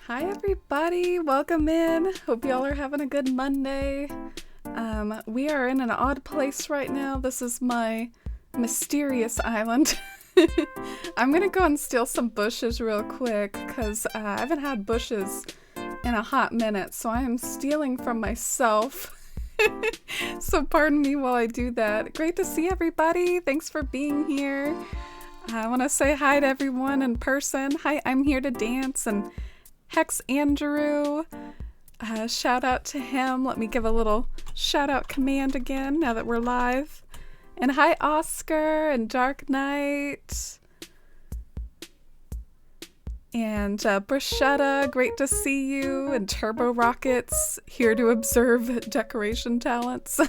Hi everybody, welcome in. Hope y'all are having a good Monday. We are in an odd place right now. This is my mysterious island. I'm gonna go and steal some bushes real quick because I haven't had bushes in a hot minute, so I am stealing from myself. So pardon me while I do that. Great to see everybody. Thanks for being here. I want to say hi to everyone in person. Hi, I'm here to dance, and Hex Andrew, shout out to him. Let me give a little shout out command again now that we're live. And hi Oscar and Dark Knight. And Bruschetta, great to see you. And Turbo Rockets, here to observe decoration talents.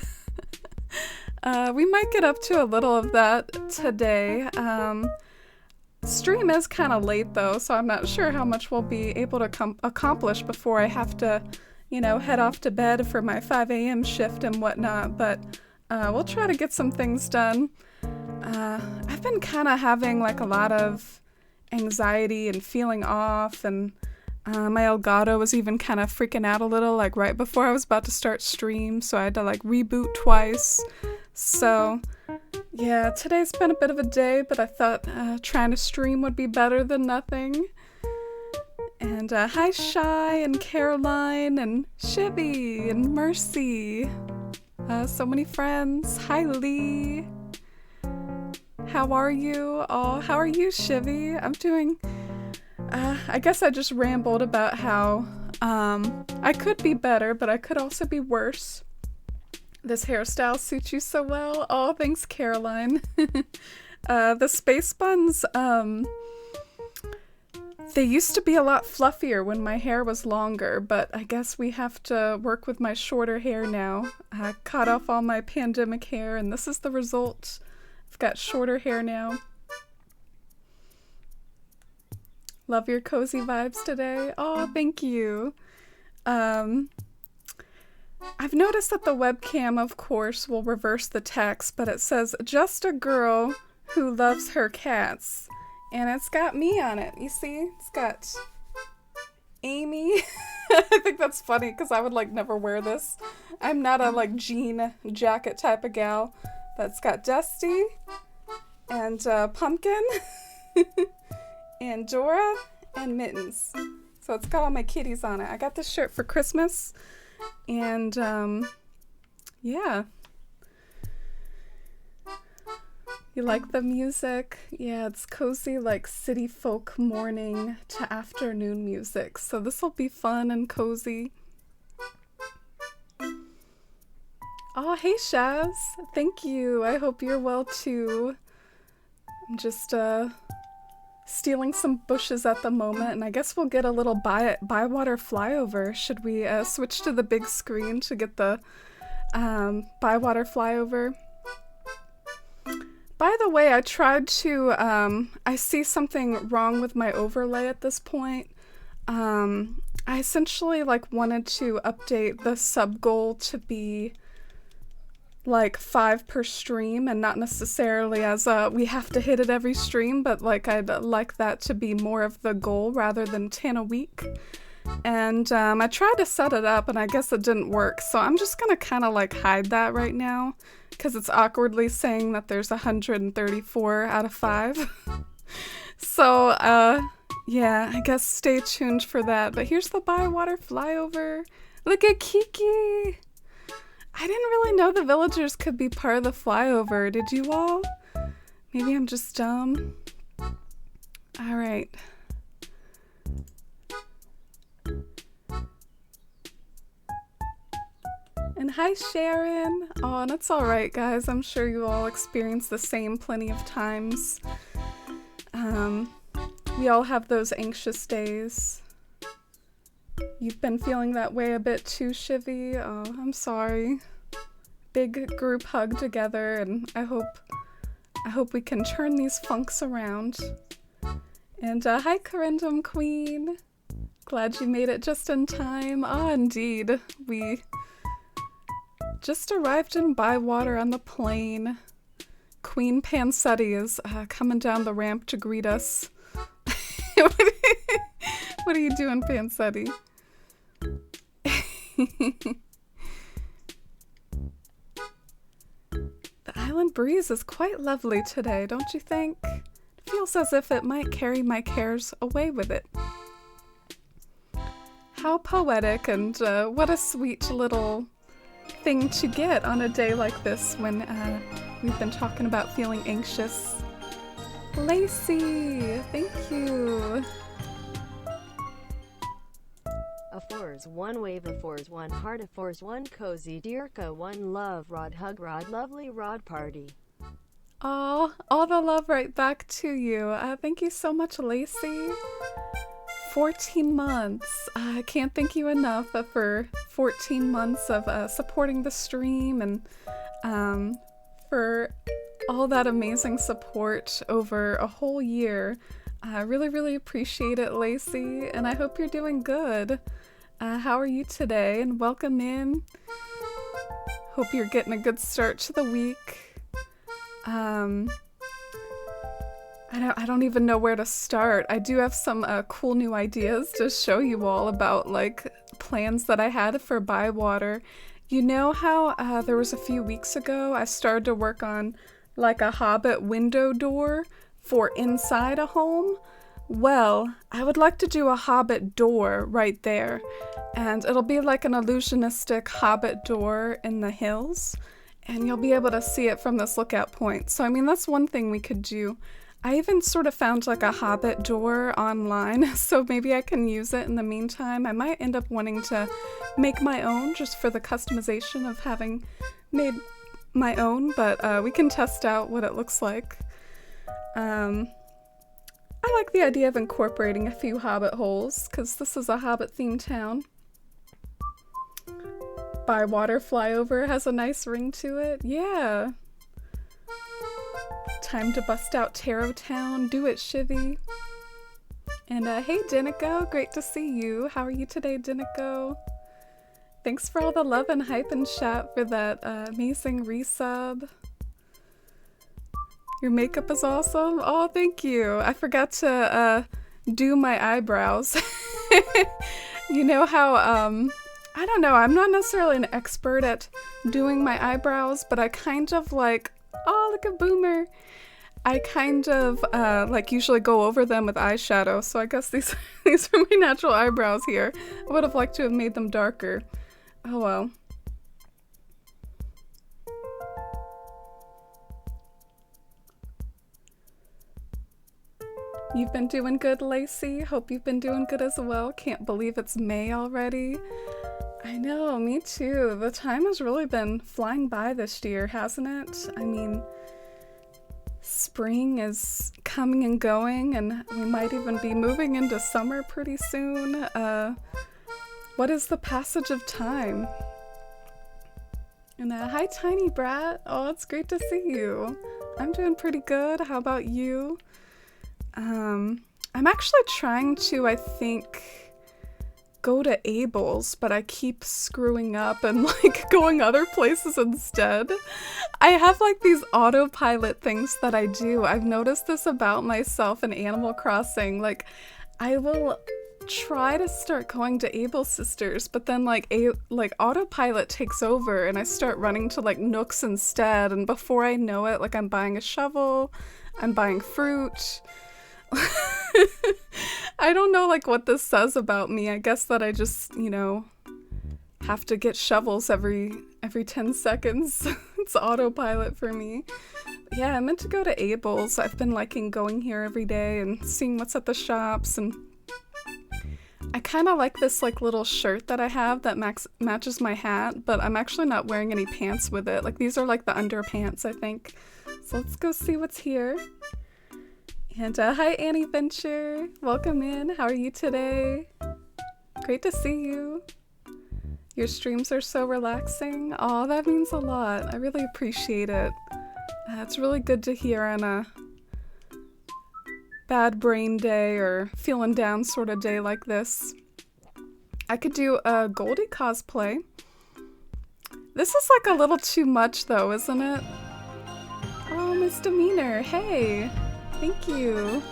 We might get up to a little of that today. Stream is kind of late though, so I'm not sure how much we'll be able to accomplish before I have to, head off to bed for my 5 a.m. shift and whatnot, but we'll try to get some things done. I've been kind of having like a lot of anxiety and feeling off, and my Elgato was even kind of freaking out a little, like right before I was about to start stream, so I had to like reboot twice. So yeah, today's been a bit of a day, but I thought trying to stream would be better than nothing. And hi Shy and Caroline and Shivy and Mercy. So many friends. Hi Lee. How are you? Oh, how are you, Shivy? I'm doing... I guess I just rambled about how I could be better, but I could also be worse. This hairstyle suits you so well. Oh, thanks, Caroline. The space buns, they used to be a lot fluffier when my hair was longer, but I guess we have to work with my shorter hair now. I cut off all my pandemic hair, and this is the result. I've got shorter hair now. Love your cozy vibes today. Oh, thank you. I've noticed that the webcam, of course, will reverse the text, but it says, just a girl who loves her cats. And it's got me on it, you see? It's got Amy. I think that's funny, because I would, never wear this. I'm not a, jean jacket type of gal. But it's got Dusty, and Pumpkin, and Dora, and Mittens. So it's got all my kitties on it. I got this shirt for Christmas. And, yeah. You like the music? Yeah, it's cozy, city folk morning to afternoon music. So this will be fun and cozy. Oh, hey, Shaz. Thank you. I hope you're well, too. I'm just, stealing some bushes at the moment, and I guess we'll get a little Bywater flyover. Should we switch to the big screen to get the Bywater flyover? By the way, I tried to, I see something wrong with my overlay at this point. I essentially wanted to update the sub goal to be 5 per stream, and not necessarily as we have to hit it every stream, but I'd like that to be more of the goal rather than 10 a week. And I tried to set it up, and I guess it didn't work, so I'm just gonna kind of hide that right now, because it's awkwardly saying that there's 134 out of 5. So yeah, I guess stay tuned for that. But here's the Bywater flyover. Look at Kiki. I didn't really know the villagers could be part of the flyover. Did you all? Maybe I'm just dumb. All right. And hi, Sharon. Oh, and it's all right, guys. I'm sure you all experienced the same plenty of times. We all have those anxious days. You've been feeling that way a bit too, Shivy. Oh, I'm sorry. Big group hug together, and I hope we can turn these funks around. And hi, Corindum Queen. Glad you made it just in time. Ah, indeed. We just arrived in Bywater on the plane. Queen Pansetti is coming down the ramp to greet us. What What are you doing, Pansetti? The island breeze is quite lovely today, don't you think? It feels as if it might carry my cares away with it. How poetic, and what a sweet little thing to get on a day like this when we've been talking about feeling anxious. Lacey, thank you. A fours, one wave, a fours, one heart, a fours, one cozy, dearka, one love, rod, hug, rod, lovely rod party. Aw, all the love right back to you. Thank you so much, Lacey. 14 months. I can't thank you enough for 14 months of supporting the stream and for all that amazing support over a whole year. I really, really appreciate it, Lacey, and I hope you're doing good. How are you today? And welcome in. Hope you're getting a good start to the week. I don't even know where to start. I do have some cool new ideas to show you all about like plans that I had for Bywater. You know how there was a few weeks ago I started to work on like a Hobbit window door for inside a home? Well, I would like to do a Hobbit door right there, and it'll be like an illusionistic Hobbit door in the hills, and you'll be able to see it from this lookout point. So I mean, that's one thing we could do. I even sort of found like a Hobbit door online, so maybe I can use it in the meantime. I might end up wanting to make my own just for the customization of having made my own, but we can test out what it looks like. I like the idea of incorporating a few Hobbit holes, because this is a Hobbit-themed town. Bywater Flyover has a nice ring to it. Yeah. Time to bust out Tarot Town. Do it, Shivy. And hey, Dinico. Great to see you. How are you today, Dinico? Thanks for all the love and hype and chat for that amazing resub. Your makeup is awesome. Oh, thank you. I forgot to do my eyebrows. You know how, I don't know, I'm not necessarily an expert at doing my eyebrows, but I kind of like, oh, look at Boomer. I kind of like usually go over them with eyeshadow, so I guess these are my natural eyebrows here. I would have liked to have made them darker. Oh well. You've been doing good, Lacey. Hope you've been doing good as well. Can't believe it's May already. I know, me too. The time has really been flying by this year, hasn't it? I mean, spring is coming and going, and we might even be moving into summer pretty soon. What is the passage of time? And hi, Tiny Brat. Oh, it's great to see you. I'm doing pretty good. How about you? I'm actually trying to, I think, go to Abel's, but I keep screwing up and like going other places instead. I have like these autopilot things that I do. I've noticed this about myself in Animal Crossing. Like, I will try to start going to Abel's Sisters, but then like autopilot takes over and I start running to like Nooks instead, and before I know it, like I'm buying a shovel, I'm buying fruit. I don't know like what this says about me. I guess that I just, you know, have to get shovels every 10 seconds. It's autopilot for me. But yeah, I meant to go to Abel's. I've been liking going here every day and seeing what's at the shops, and I kind of like this like little shirt that I have that matches my hat, but I'm actually not wearing any pants with it. Like these are like the underpants, I think. So let's go see what's here. And hi, Annie Venture. Welcome in. How are you today? Great to see you. Your streams are so relaxing. Oh, that means a lot. I really appreciate it. It's really good to hear on a bad brain day or feeling down sort of day like this. I could do a Goldie cosplay. This is like a little too much though, isn't it? Oh, Misdemeanor. Hey. Thank you.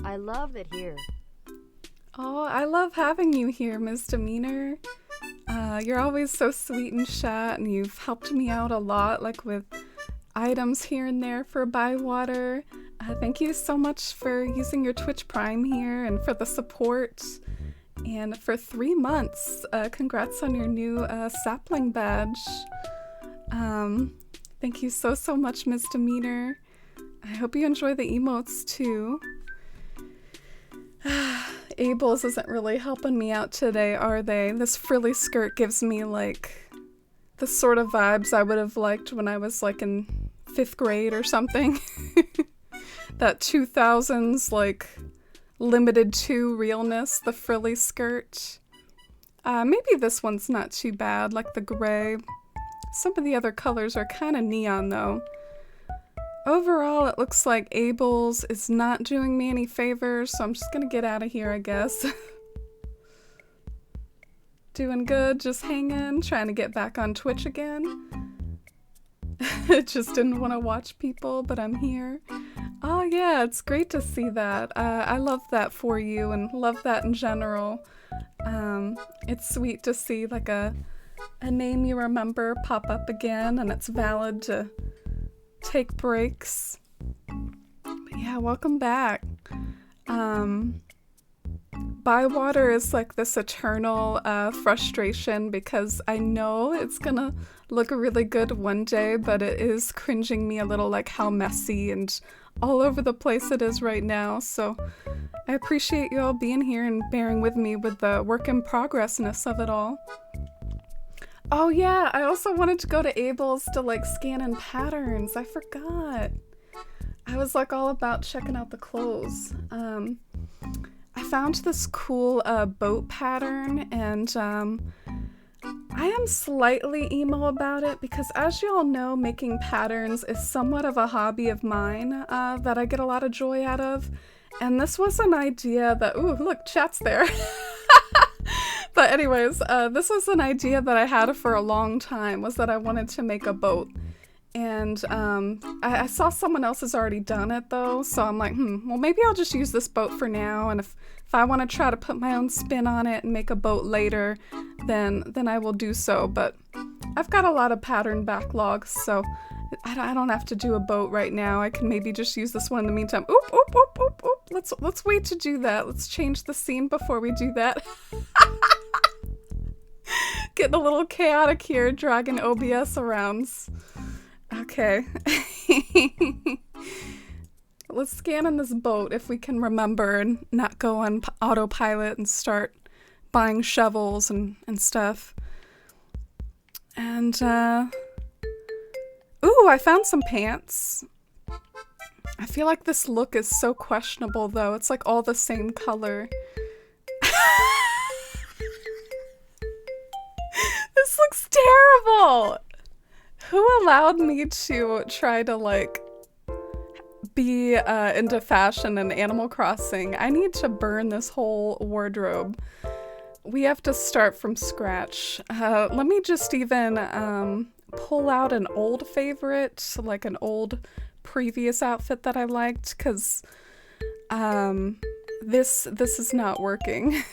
I love it here. Oh, I love having you here, Misdemeanor. You're always so sweet in chat, and you've helped me out a lot, like with items here and there for Bywater. Thank you so much for using your Twitch Prime here and for the support. And for 3 months, congrats on your new sapling badge. Thank you so much, Misdemeanor. I hope you enjoy the emotes too. Abel's isn't really helping me out today, are they? This frilly skirt gives me like the sort of vibes I would have liked when I was like in 5th grade or something. That 2000s like limited to realness, the frilly skirt. Maybe this one's not too bad, like the gray. Some of the other colors are kind of neon though. Overall, it looks like Abel's is not doing me any favors, so I'm just gonna get out of here, I guess. Doing good, just hanging, trying to get back on Twitch again. Just didn't want to watch people, but I'm here. Oh yeah, it's great to see that. I love that for you and love that in general. It's sweet to see like a name you remember pop up again, and it's valid to take breaks. But yeah, welcome back. Bywater is like this eternal frustration because I know it's gonna look really good one day, but it is cringing me a little like how messy and all over the place it is right now. So I appreciate you all being here and bearing with me with the work in progressness of it all. Oh yeah, I also wanted to go to Abel's to like scan in patterns. I forgot. I was like all about checking out the clothes. I found this cool boat pattern, and I am slightly emo about it because, as you all know, making patterns is somewhat of a hobby of mine that I get a lot of joy out of. And this was an idea that, ooh, look, chat's there. But anyways, this was an idea that I had for a long time, was that I wanted to make a boat. And I saw someone else has already done it though, so I'm like, well, maybe I'll just use this boat for now, and if I want to try to put my own spin on it and make a boat later, then I will do so. But I've got a lot of pattern backlogs, so I don't have to do a boat right now. I can maybe just use this one in the meantime. Oop, oop, oop, oop, oop. Let's wait to do that. Let's change the scene before we do that. Getting a little chaotic here, dragging OBS around. Okay. Let's scan in this boat if we can remember and not go on autopilot and start buying shovels and stuff. And, ooh, I found some pants. I feel like this look is so questionable though. It's like all the same color. This looks terrible! Who allowed me to try to, like, be into fashion and Animal Crossing? I need to burn this whole wardrobe. We have to start from scratch. Let me just even pull out an old favorite, like an old previous outfit that I liked, because this is not working.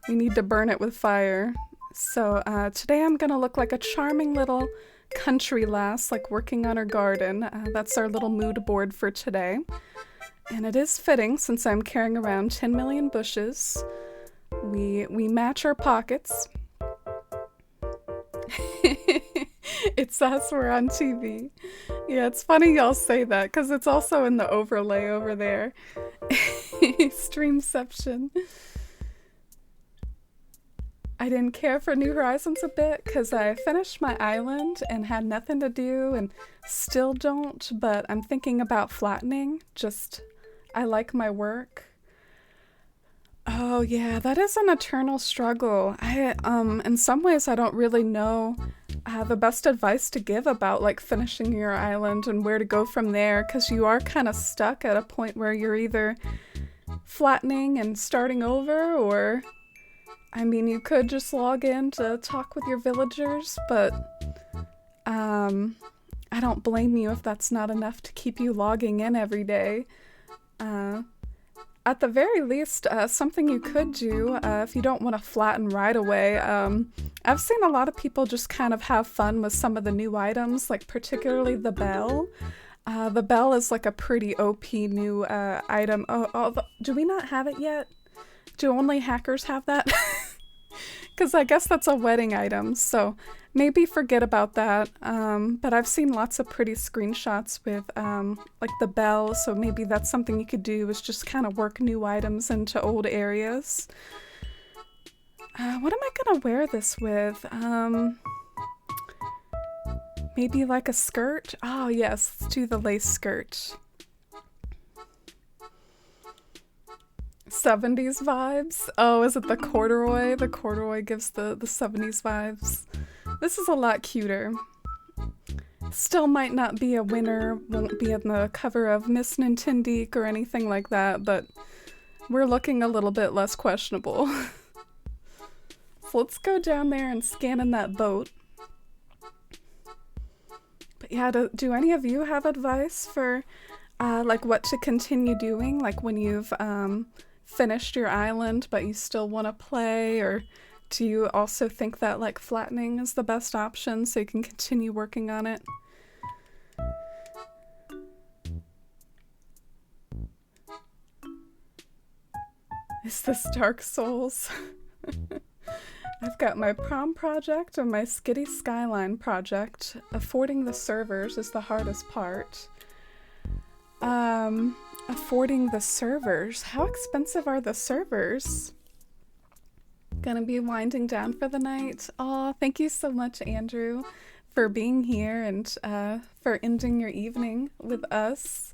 We need to burn it with fire. So today I'm gonna look like a charming little country lass, like working on her garden. That's our little mood board for today. And it is fitting since I'm carrying around 10 million bushes. We match our pockets. It's us, we're on TV. Yeah, it's funny y'all say that because it's also in the overlay over there. Streamception. I didn't care for New Horizons a bit because I finished my island and had nothing to do and still don't, but I'm thinking about flattening. I like my work. Oh yeah, that is an eternal struggle. In some ways I don't really know the best advice to give about like finishing your island and where to go from there, because you are kind of stuck at a point where you're either flattening and starting over, or I mean, you could just log in to talk with your villagers, but I don't blame you if that's not enough to keep you logging in every day. at the very least, something you could do if you don't want to flatten right away. I've seen a lot of people just kind of have fun with some of the new items, like particularly the bell. The bell is like a pretty OP new item. Do we not have it yet? Do only hackers have that? Because I guess that's a wedding item, so maybe forget about that. But I've seen lots of pretty screenshots with like the bell, so maybe that's something you could do, is just kind of work new items into old areas. What am I gonna wear this with? Maybe like a skirt? Oh yes, let's do the lace skirt. 70s vibes? Oh, is it the corduroy? The corduroy gives the 70s vibes. This is a lot cuter. Still might not be a winner, won't be on the cover of Miss Nintendique or anything like that, but we're looking a little bit less questionable. So let's go down there and scan in that boat. But yeah, do any of you have advice for like what to continue doing? Like when you've finished your island but you still want to play, or do you also think that like flattening is the best option so you can continue working on it? Is this Dark Souls? I've got my prom project and my Skitty Skyline project. Affording the servers is the hardest part. Affording the servers. How expensive are the servers? Gonna be winding down for the night. Aw, thank you so much, Andrew, for being here and for ending your evening with us.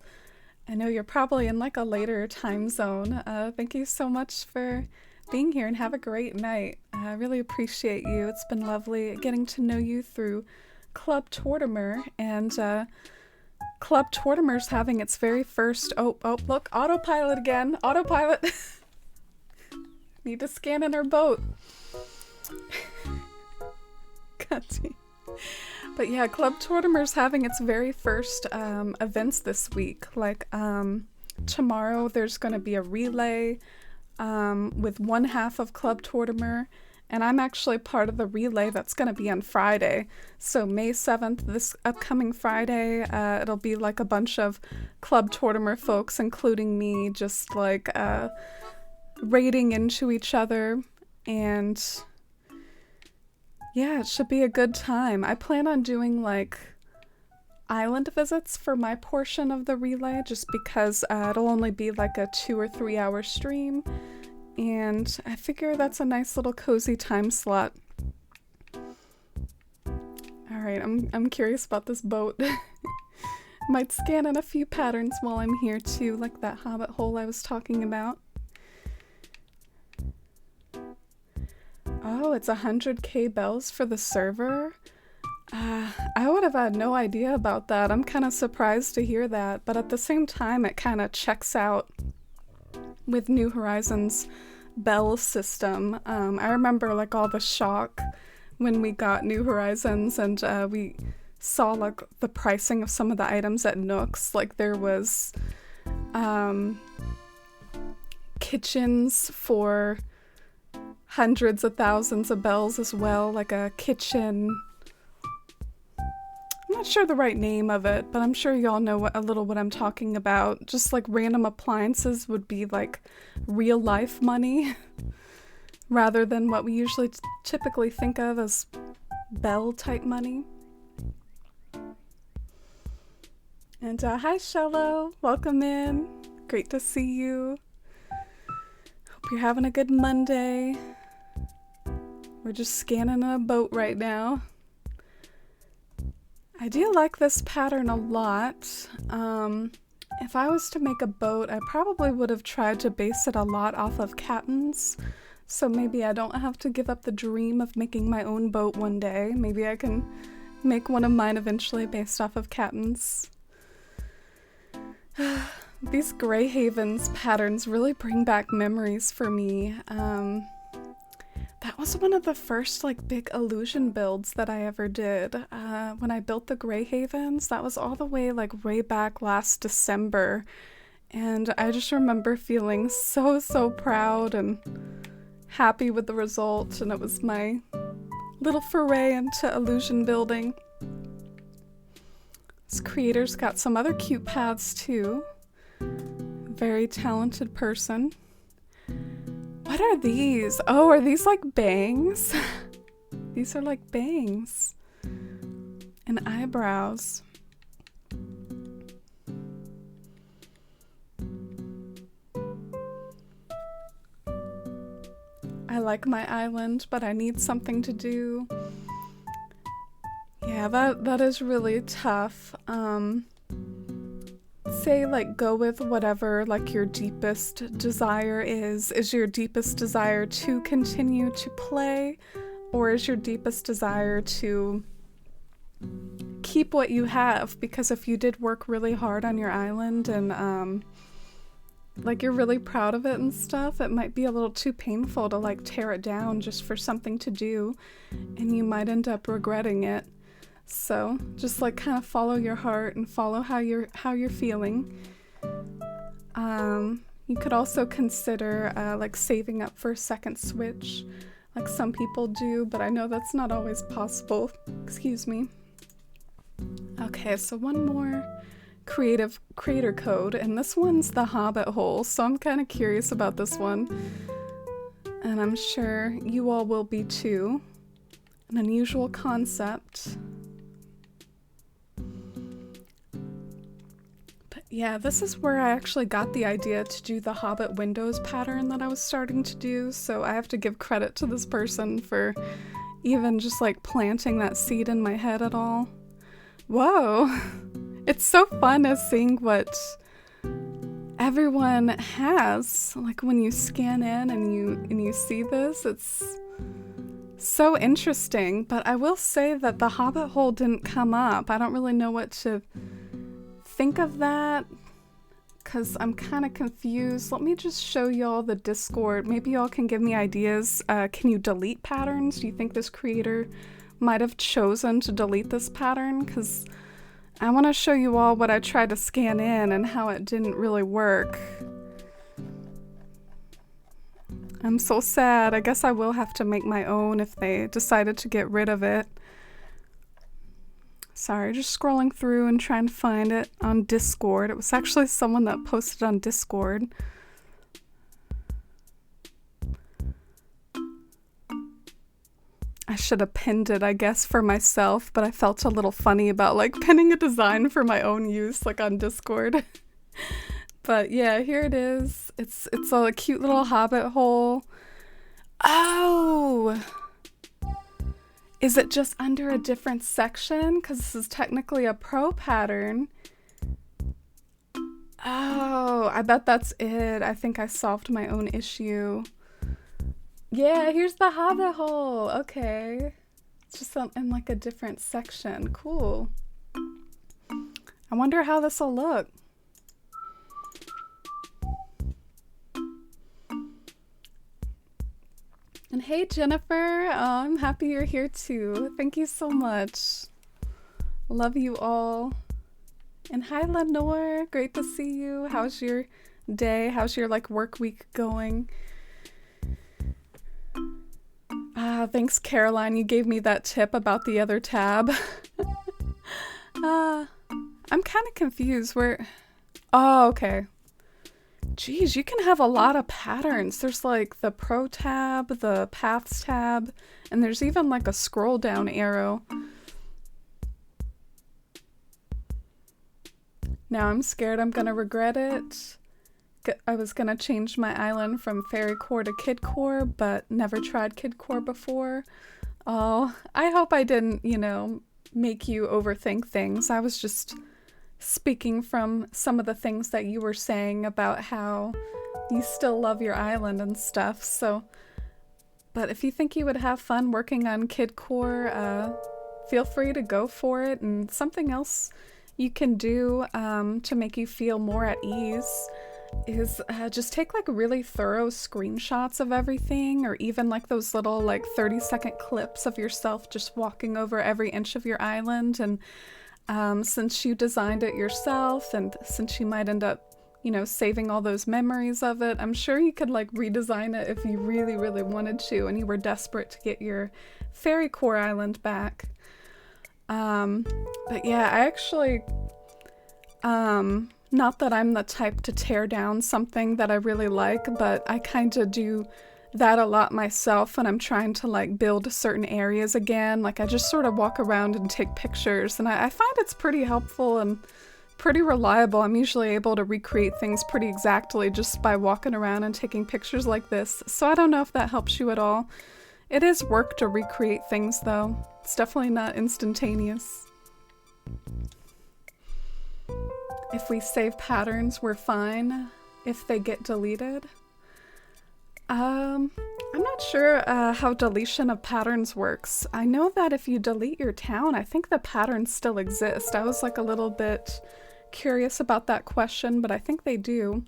I know you're probably in like a later time zone. Thank you so much for being here and have a great night. I really appreciate you. It's been lovely getting to know you through Club Tortimer, and Club Tortimer's having its very first... Oh, look, autopilot again. Autopilot. Need to scan in our boat. Cutty. But yeah, Club Tortimer's having its very first events this week. Like tomorrow there's going to be a relay with one half of Club Tortimer, and I'm actually part of the relay that's going to be on Friday. So May 7th, this upcoming Friday, it'll be like a bunch of Club Tortimer folks, including me, just like raiding into each other, and yeah, it should be a good time. I plan on doing like island visits for my portion of the relay, just because it'll only be like a 2 or 3 hour stream, and I figure that's a nice little cozy time slot. Alright, I'm curious about this boat. Might scan in a few patterns while I'm here too, like that hobbit hole I was talking about. Oh, it's 100k bells for the server? I would have had no idea about that. I'm kind of surprised to hear that, but at the same time it kind of checks out with New Horizons' bell system. I remember like all the shock when we got New Horizons and we saw like the pricing of some of the items at Nooks. Like there was kitchens for hundreds of thousands of bells as well, like a kitchen. I'm not sure the right name of it, but I'm sure y'all know a little what I'm talking about. Just like random appliances would be like real life money rather than what we usually typically think of as bell type money. And hi Shello, welcome in. Great to see you. Hope you're having a good Monday. We're just scanning a boat right now. I do like this pattern a lot. If I was to make a boat, I probably would have tried to base it a lot off of Captain's. So maybe I don't have to give up the dream of making my own boat one day. Maybe I can make one of mine eventually based off of Captain's. These Grey Havens patterns really bring back memories for me. That was one of the first like big illusion builds that I ever did. When I built the Grey Havens, that was all the way like way back last December. And I just remember feeling so proud and happy with the result, and it was my little foray into illusion building. This creator's got some other cute paths too. Very talented person. What are these? Oh, are these like bangs? These are like bangs and eyebrows. I like my island, but I need something to do. Yeah, that is really tough. Say like go with whatever like your deepest desire is. Is your deepest desire to continue to play, or is your deepest desire to keep what you have? Because if you did work really hard on your island and like you're really proud of it and stuff, it might be a little too painful to like tear it down just for something to do, and you might end up regretting it. So just like kind of follow your heart and follow how you're feeling. You could also consider like saving up for a second switch, like some people do, but I know that's not always possible. Excuse me. Okay, so one more creative creator code, and this one's the Hobbit hole, so I'm kind of curious about this one, and I'm sure you all will be too. An unusual concept. Yeah, this is where I actually got the idea to do the Hobbit windows pattern that I was starting to do, so I have to give credit to this person for even just like planting that seed in my head at all. Whoa! It's so fun as seeing what everyone has. Like when you scan in and you see this, it's so interesting. But I will say that the Hobbit hole didn't come up. I don't really know what to think of that, because I'm kind of confused. Let me just show y'all the Discord. Maybe y'all can give me ideas. Can you delete patterns? Do you think this creator might have chosen to delete this pattern? Because I want to show you all what I tried to scan in and how it didn't really work. I'm so sad. I guess I will have to make my own if they decided to get rid of it. Sorry, just scrolling through and trying to find it on Discord. It was actually someone that posted on Discord. I should have pinned it, I guess, for myself, but I felt a little funny about like pinning a design for my own use, like on Discord. But yeah, here it is. It's a cute little Hobbit hole. Oh! Is it just under a different section? Because this is technically a pro pattern. Oh, I bet that's it. I think I solved my own issue. Yeah, here's the Hobbit hole. Okay. It's just in like a different section. Cool. I wonder how this will look. And hey, Jennifer, I'm happy you're here too. Thank you so much. Love you all. And hi, Lenore. Great to see you. How's your day? How's your like work week going? Thanks, Caroline. You gave me that tip about the other tab. I'm kind of confused. Oh, okay. Geez, you can have a lot of patterns. There's like the Pro tab, the Paths tab, and there's even like a scroll down arrow. Now I'm scared I'm gonna regret it. I was gonna change my island from Fairy Core to Kid Core, but never tried Kid Core before. Oh, I hope I didn't, make you overthink things. I was just speaking from some of the things that you were saying about how you still love your island and stuff, so. But if you think you would have fun working on Kid Core, feel free to go for it. And something else you can do to make you feel more at ease is just take like really thorough screenshots of everything, or even like those little like 30-second clips of yourself just walking over every inch of your island. And since you designed it yourself, and since you might end up you know, saving all those memories of it. I'm sure you could like redesign it if you really, really wanted to and you were desperate to get your fairy core island back. But yeah, I actually, not that I'm the type to tear down something that I really like, but I kind of do that a lot myself when I'm trying to like build certain areas again. Like I just sort of walk around and take pictures, and I find it's pretty helpful and pretty reliable. I'm usually able to recreate things pretty exactly just by walking around and taking pictures like this. So I don't know if that helps you at all. It is work to recreate things though. It's definitely not instantaneous. If we save patterns, we're fine. If they get deleted, I'm not sure how deletion of patterns works. I know that if you delete your town, I think the patterns still exist. I was like a little bit curious about that question, but I think they do.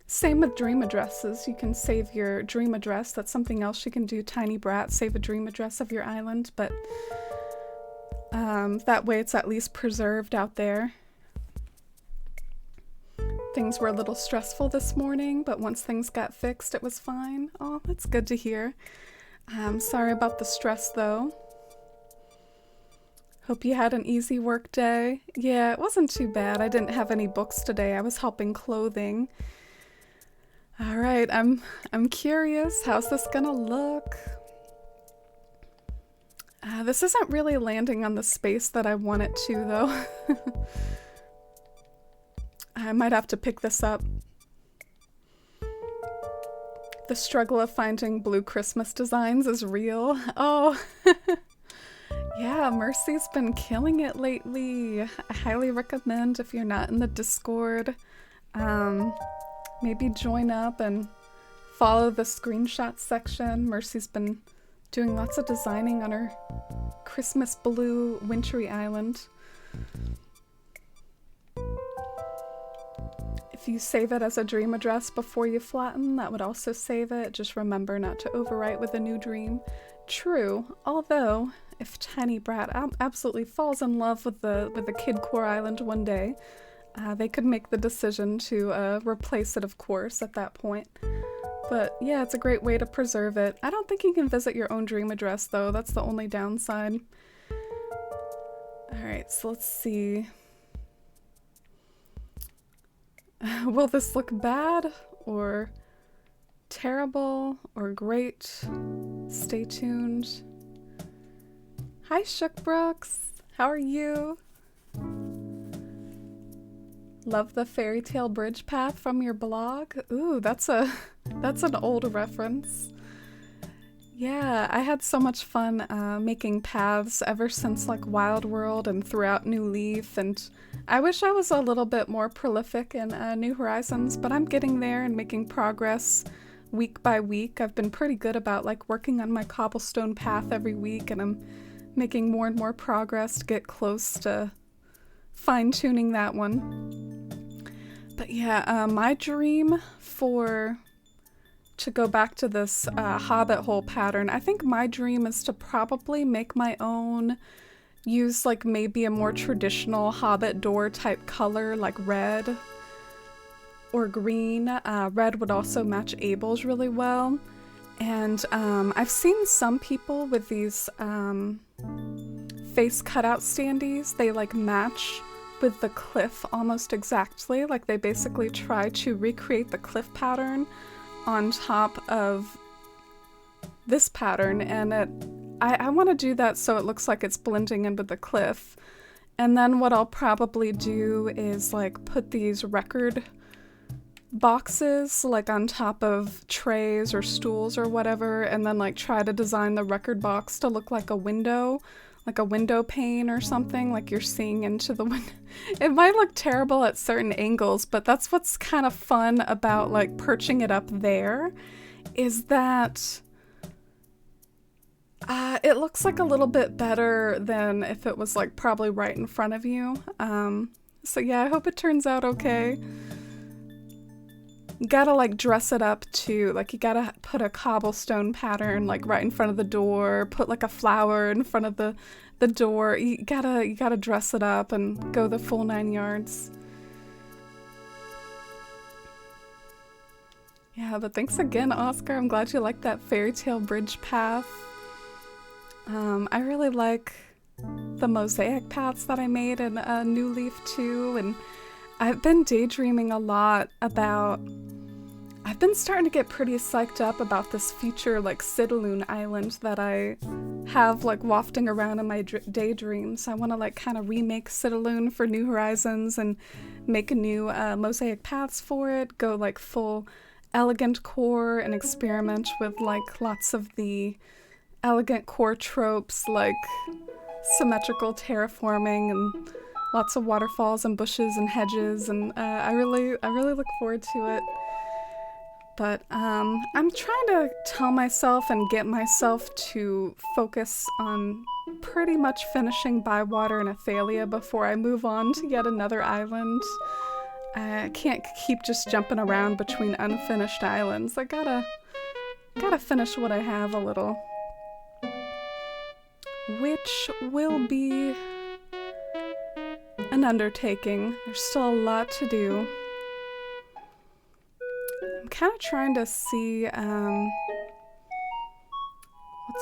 Same with dream addresses. You can save your dream address. That's something else you can do. Tiny Brat, save a dream address of your island, but that way it's at least preserved out there. Things were a little stressful this morning, but once things got fixed, it was fine. Oh, that's good to hear. I'm sorry about the stress, though. Hope you had an easy work day. Yeah, it wasn't too bad. I didn't have any books today. I was helping clothing. All right, I'm curious. How's this gonna look? This isn't really landing on the space that I want it to, though. I might have to pick this up. The struggle of finding blue Christmas designs is real. Oh, yeah, Mercy's been killing it lately. I highly recommend if you're not in the Discord, maybe join up and follow the screenshot section. Mercy's been doing lots of designing on her Christmas blue wintry island. If you save it as a dream address before you flatten, that would also save it. Just remember not to overwrite with a new dream. True, although if Tiny Brat absolutely falls in love with the Kid Core Island one day, they could make the decision to replace it, of course, at that point. But yeah, it's a great way to preserve it. I don't think you can visit your own dream address, though. That's the only downside. Alright, so let's see. Will this look bad or terrible or great? Stay tuned. Hi, Shook Brooks. How are you? Love the fairy tale bridge path from your blog. Ooh, that's an old reference. Yeah, I had so much fun making paths ever since like Wild World and throughout New Leaf, and I wish I was a little bit more prolific in New Horizons, but I'm getting there and making progress week by week. I've been pretty good about like working on my cobblestone path every week, and I'm making more and more progress to get close to fine-tuning that one. But yeah, my dream to go back to this hobbit hole pattern, I think my dream is to probably make my own, use like maybe a more traditional hobbit door type color like red or green. Red would also match Abel's really well. And I've seen some people with these face cutout standees, they like match with the cliff almost exactly. Like they basically try to recreate the cliff pattern on top of this pattern, and I want to do that so it looks like it's blending in with the cliff. And then what I'll probably do is like put these record boxes like on top of trays or stools or whatever, and then like try to design the record box to look like a window pane or something, like you're seeing into the window. It might look terrible at certain angles, but that's what's kind of fun about like perching it up there, is that it looks like a little bit better than if it was like probably right in front of you. So yeah, I hope it turns out okay. You gotta like dress it up too, like you gotta put a cobblestone pattern like right in front of the door, put like a flower in front of the door. You gotta dress it up and go the full 9 yards. Yeah, but thanks again, Oscar. I'm glad you liked that fairy tale bridge path. I really like the mosaic paths that I made in New Leaf too, and I've been daydreaming a lot about... I've been starting to get pretty psyched up about this future, like, Sidaloon Island that I have, like, wafting around in my daydreams. I want to, like, kind of remake Sidaloon for New Horizons and make a new mosaic paths for it, go, like, full elegant core and experiment with, like, lots of the elegant core tropes, like symmetrical terraforming and lots of waterfalls and bushes and hedges, and I really look forward to it. But I'm trying to tell myself and get myself to focus on pretty much finishing Bywater and Athalia before I move on to yet another island. I can't keep just jumping around between unfinished islands. I gotta finish what I have a little. Which will be an undertaking. There's still a lot to do. I'm kind of trying to see what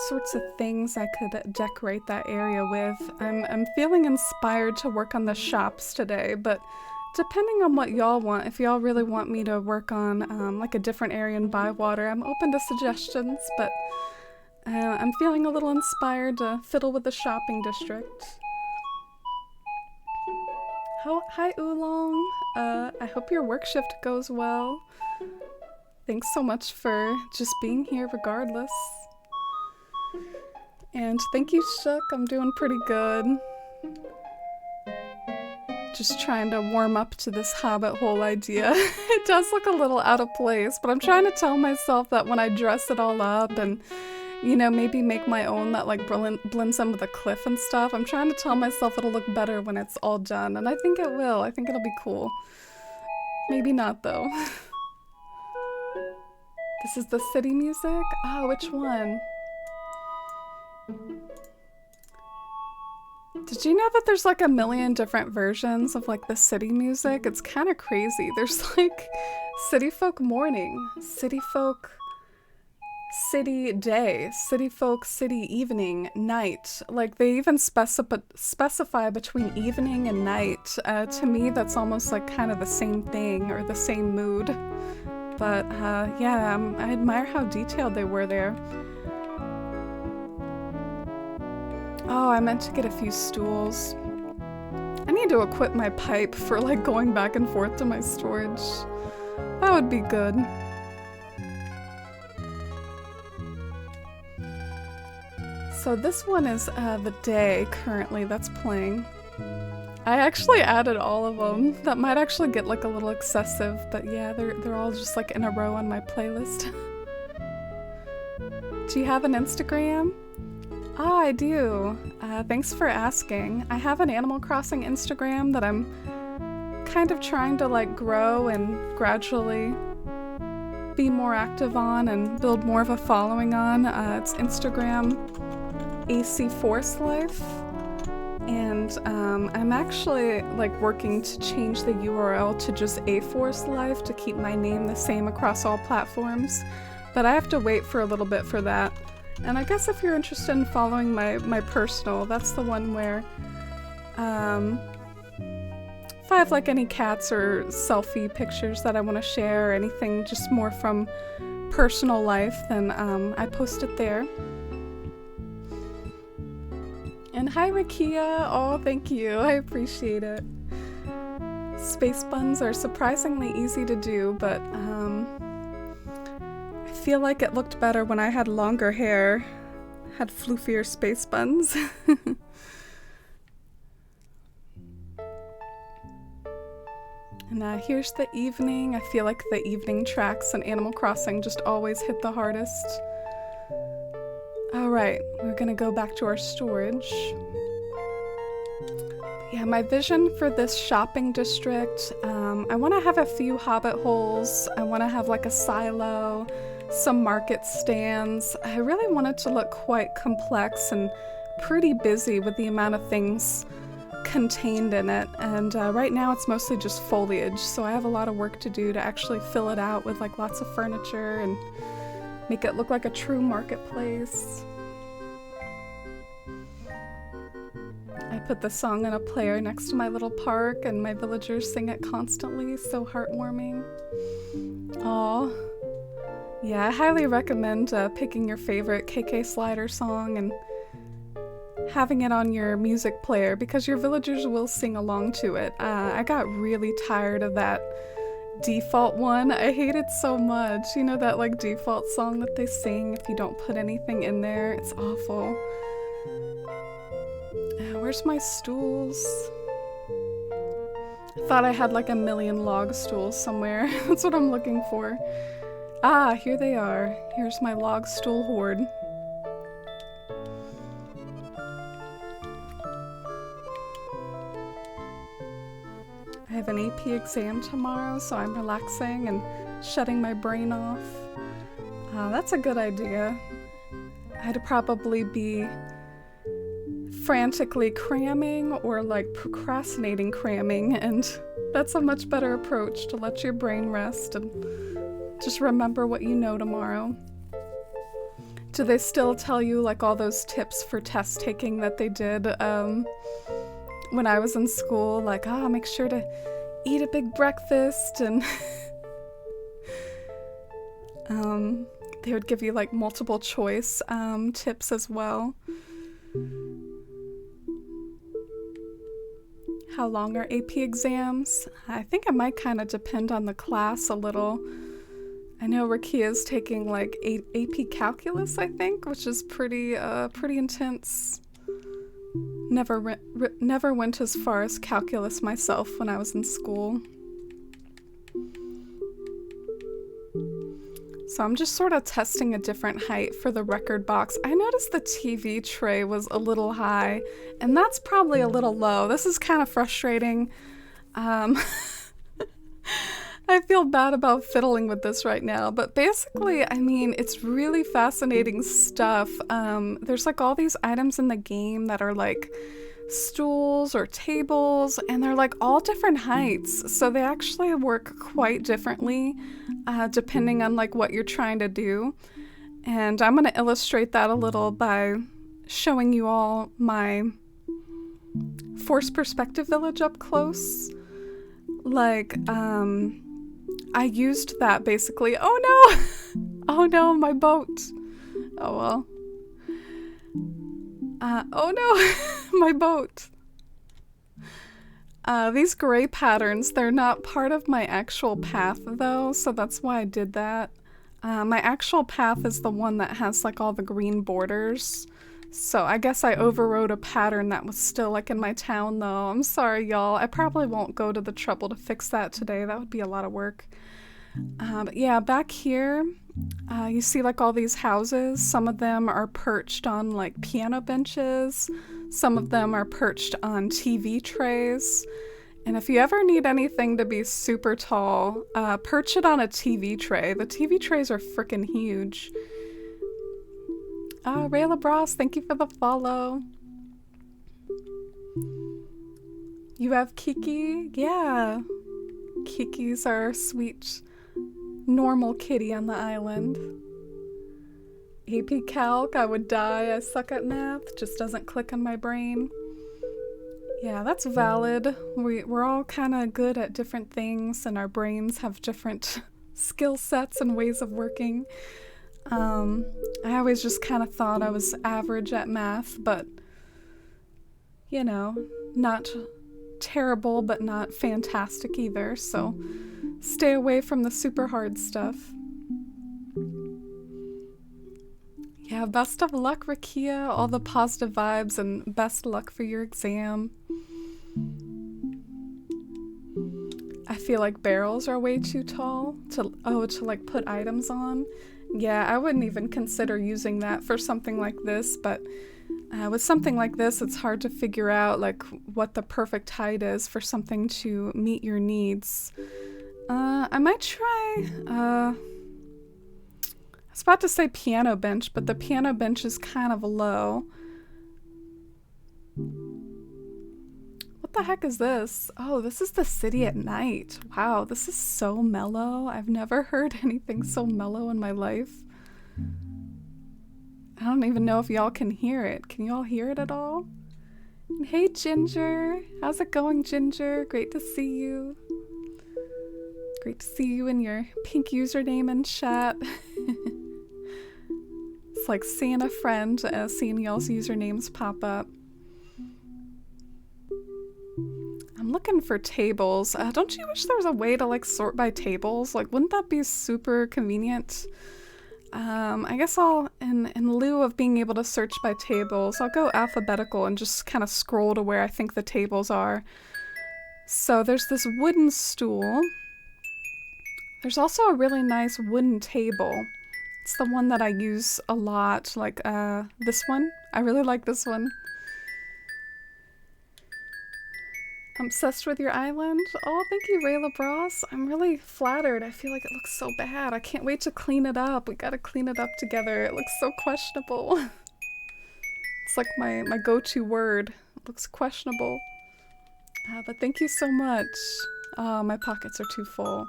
sorts of things I could decorate that area with. I'm feeling inspired to work on the shops today, but depending on what y'all want, if y'all really want me to work on like a different area in Bywater, I'm open to suggestions, but I'm feeling a little inspired to fiddle with the shopping district. Oh, hi Oolong. I hope your work shift goes well. Thanks so much for just being here regardless. And thank you, Shook. I'm doing pretty good. Just trying to warm up to this hobbit hole idea. It does look a little out of place, but I'm trying to tell myself that when I dress it all up and, you know, maybe make my own that like blends in with the cliff and stuff, I'm trying to tell myself it'll look better when it's all done, and I think it will. I think it'll be cool. Maybe not, though. This is the city music? Oh, which one? Did you know that there's like a million different versions of like the city music? It's kind of crazy. There's like City Folk Morning, City Folk City Day, City Folk City Evening, Night. Like they even specify between evening and night. To me, that's almost like kind of the same thing or the same mood. But yeah, I admire how detailed they were there. Oh, I meant to get a few stools. I need to equip my pipe for like going back and forth to my storage. That would be good. So this one is the day currently that's playing. I actually added all of them. That might actually get like a little excessive, but yeah, they're all just like in a row on my playlist. Do you have an Instagram? Ah, I do. Thanks for asking. I have an Animal Crossing Instagram that I'm kind of trying to like grow and gradually be more active on and build more of a following on. It's Instagram AC Force Life. And I'm actually like working to change the URL to just A Force Life to keep my name the same across all platforms. But I have to wait for a little bit for that. And I guess if you're interested in following my personal, that's the one where if I have like any cats or selfie pictures that I want to share or anything just more from personal life, then I post it there. And hi Rakia! Oh, thank you. I appreciate it. Space buns are surprisingly easy to do, but I feel like it looked better when I had longer hair, had floofier space buns. And here's the evening. I feel like the evening tracks in Animal Crossing just always hit the hardest. Alright, we're gonna go back to our storage. Yeah, my vision for this shopping district, I want to have a few hobbit holes. I want to have like a silo, some market stands. I really want it to look quite complex and pretty busy with the amount of things contained in it, and right now it's mostly just foliage, so I have a lot of work to do to actually fill it out with like lots of furniture and make it look like a true marketplace. I put the song in a player next to my little park, and my villagers sing it constantly. So heartwarming. Aw. Yeah, I highly recommend picking your favorite KK Slider song and having it on your music player, because your villagers will sing along to it. I got really tired of that default one. I hate it so much. You know, that like default song that they sing if you don't put anything in there? It's awful. Where's my stools? I thought I had like a million log stools somewhere. That's what I'm looking for. Ah, here they are. Here's my log stool hoard. I have an AP exam tomorrow, so I'm relaxing and shutting my brain off. That's a good idea. I'd probably be frantically cramming or like procrastinating cramming, and that's a much better approach to let your brain rest and just remember what you know tomorrow. Do they still tell you like all those tips for test taking that they did when I was in school? Like, make sure to eat a big breakfast, and they would give you like multiple choice tips as well. How long are AP exams? I think it might kind of depend on the class a little. I know Rakia's taking like AP Calculus, I think, which is pretty intense. Never went as far as calculus myself when I was in school. So I'm just sort of testing a different height for the record box. I noticed the TV tray was a little high, and that's probably a little low. This is kind of frustrating. I feel bad about fiddling with this right now, but basically, I mean, it's really fascinating stuff. There's like all these items in the game that are like stools or tables, and they're like all different heights, so they actually work quite differently depending on like what you're trying to do. And I'm going to illustrate that a little by showing you all my forced perspective village up close. Like, I used that basically. Oh no! Oh no, my boat. Oh well. Oh no, my boat. These gray patterns, they're not part of my actual path though, so that's why I did that. My actual path is the one that has like all the green borders. So I guess I overrode a pattern that was still like in my town though. I'm sorry y'all, I probably won't go to the trouble to fix that today. That would be a lot of work. But yeah, back here, you see like all these houses. Some of them are perched on like piano benches. Some of them are perched on TV trays. And if you ever need anything to be super tall, perch it on a TV tray. The TV trays are freaking huge. Rayla Bros, thank you for the follow. You have Kiki? Yeah. Kiki's our sweet normal kitty on the island. AP Calc, I would die. I suck at math. Just doesn't click in my brain. Yeah, that's valid. We're all kind of good at different things, and our brains have different skill sets and ways of working. I always just kind of thought I was average at math, but, you know, not terrible, but not fantastic either, so stay away from the super hard stuff. Yeah, best of luck, Rakia. All the positive vibes and best luck for your exam. I feel like barrels are way too tall to like put items on. Yeah, I wouldn't even consider using that for something like this, but with something like this, it's hard to figure out like what the perfect height is for something to meet your needs. I might try, I was about to say piano bench, but the piano bench is kind of low. the heck is this? Oh, this is the city at night. Wow, this is so mellow. I've never heard anything so mellow in my life. I don't even know if y'all can hear it. Can y'all hear it at all? Hey, Ginger. How's it going, Ginger? Great to see you. Great to see you in your pink username in chat. It's like seeing a friend, seeing y'all's usernames pop up. I'm looking for tables. Don't you wish there was a way to like sort by tables? Like, wouldn't that be super convenient? I guess I'll, in lieu of being able to search by tables, I'll go alphabetical and just kind of scroll to where I think the tables are. So there's this wooden stool. There's also a really nice wooden table. It's the one that I use a lot, like this one. I really like this one. I'm obsessed with your island. Oh, thank you, Rayla Bros. I'm really flattered. I feel like it looks so bad. I can't wait to clean it up. We gotta clean it up together. It looks so questionable. It's like my go-to word. It looks questionable. But thank you so much. Oh, my pockets are too full.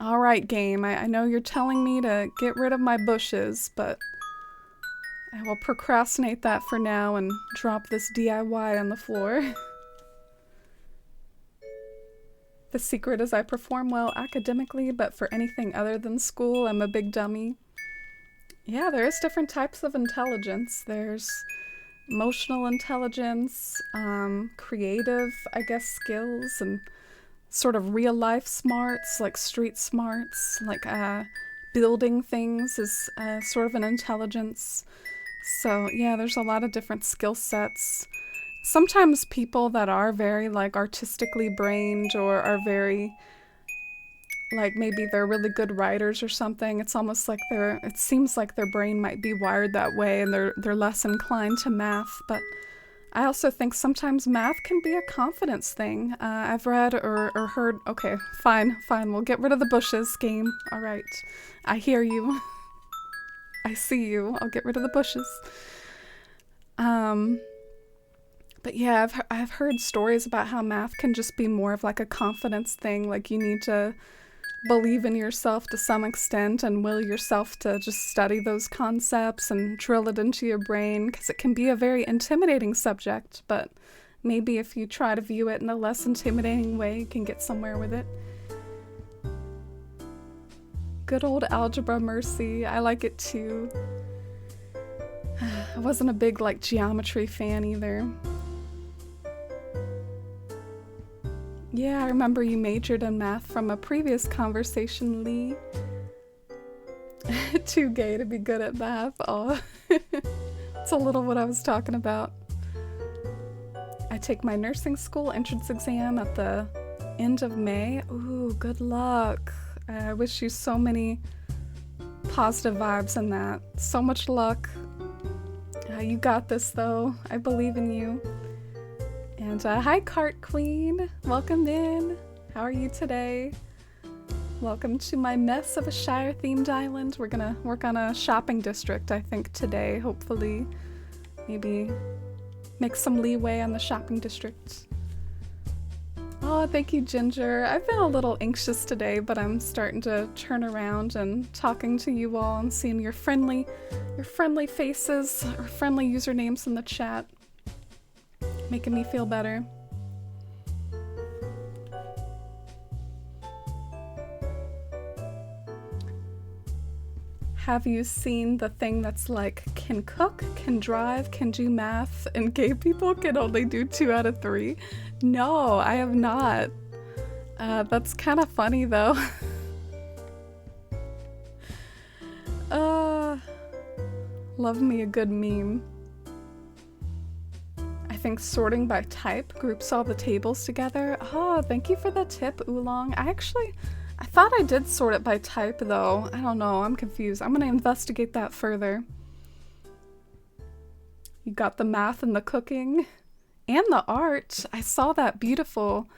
Alright, game. I know you're telling me to get rid of my bushes, but I will procrastinate that for now and drop this DIY on the floor. The secret is I perform well academically, but for anything other than school, I'm a big dummy. Yeah, there is different types of intelligence. There's emotional intelligence, creative, I guess, skills, and sort of real life smarts, like street smarts, like building things is sort of an intelligence. So yeah, there's a lot of different skill sets. Sometimes people that are very like artistically brained or are very like maybe they're really good writers or something, it's almost like it seems like their brain might be wired that way and they're less inclined to math. But I also think sometimes math can be a confidence thing. I've read or heard, okay, fine, we'll get rid of the bushes, game. All right, I hear you. I see you. I'll get rid of the bushes. But yeah, I've heard stories about how math can just be more of like a confidence thing. Like you need to believe in yourself to some extent and will yourself to just study those concepts and drill it into your brain, because it can be a very intimidating subject, but maybe if you try to view it in a less intimidating way, you can get somewhere with it. Good old algebra, Mercy. I like it too. I wasn't a big like geometry fan either. Yeah, I remember you majored in math from a previous conversation, Lee. Too gay to be good at math. Oh, it's a little what I was talking about. I take my nursing school entrance exam at the end of May. Ooh, good luck. I wish you so many positive vibes in that. So much luck. You got this though. I believe in you. And hi, Cart Queen. Welcome in. How are you today? Welcome to my mess of a Shire-themed island. We're gonna work on a shopping district, I think, today, hopefully. Maybe make some leeway on the shopping district. Oh, thank you, Ginger. I've been a little anxious today, but I'm starting to turn around and talking to you all and seeing your friendly faces or friendly usernames in the chat. Making me feel better. Have you seen the thing that's like, can cook, can drive, can do math, and gay people can only do 2 out of 3? No, I have not. That's kind of funny though. Love me a good meme. I think sorting by type groups all the tables together. Oh, thank you for the tip, Oolong. I thought I did sort it by type though. I don't know, I'm confused. I'm gonna investigate that further. You got the math and the cooking and the art. I saw that beautiful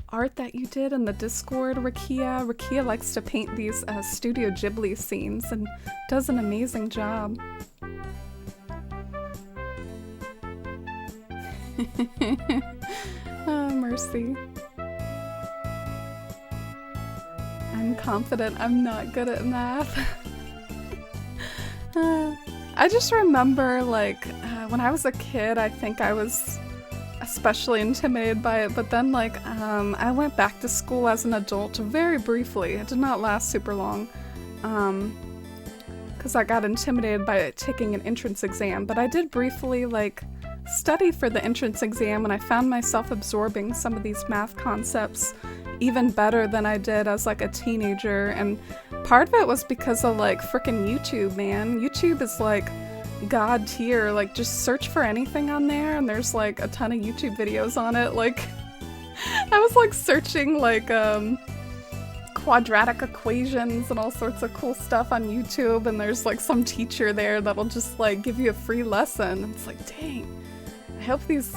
art that you did in the Discord, Rakia. Rakia likes to paint these Studio Ghibli scenes and does an amazing job. Oh, mercy. I'm confident I'm not good at math. I just remember, like, when I was a kid, I think I was especially intimidated by it, but then, like, I went back to school as an adult very briefly. It did not last super long, because I got intimidated by taking an entrance exam, but I did briefly, like, study for the entrance exam, and I found myself absorbing some of these math concepts even better than I did as, like, a teenager, and part of it was because of, like, frickin' YouTube, man. YouTube is, like, god tier. Like, just search for anything on there, and there's, like, a ton of YouTube videos on it. Like, I was, like, searching, like, quadratic equations and all sorts of cool stuff on YouTube, and there's, like, some teacher there that'll just, like, give you a free lesson. It's like, dang. I hope these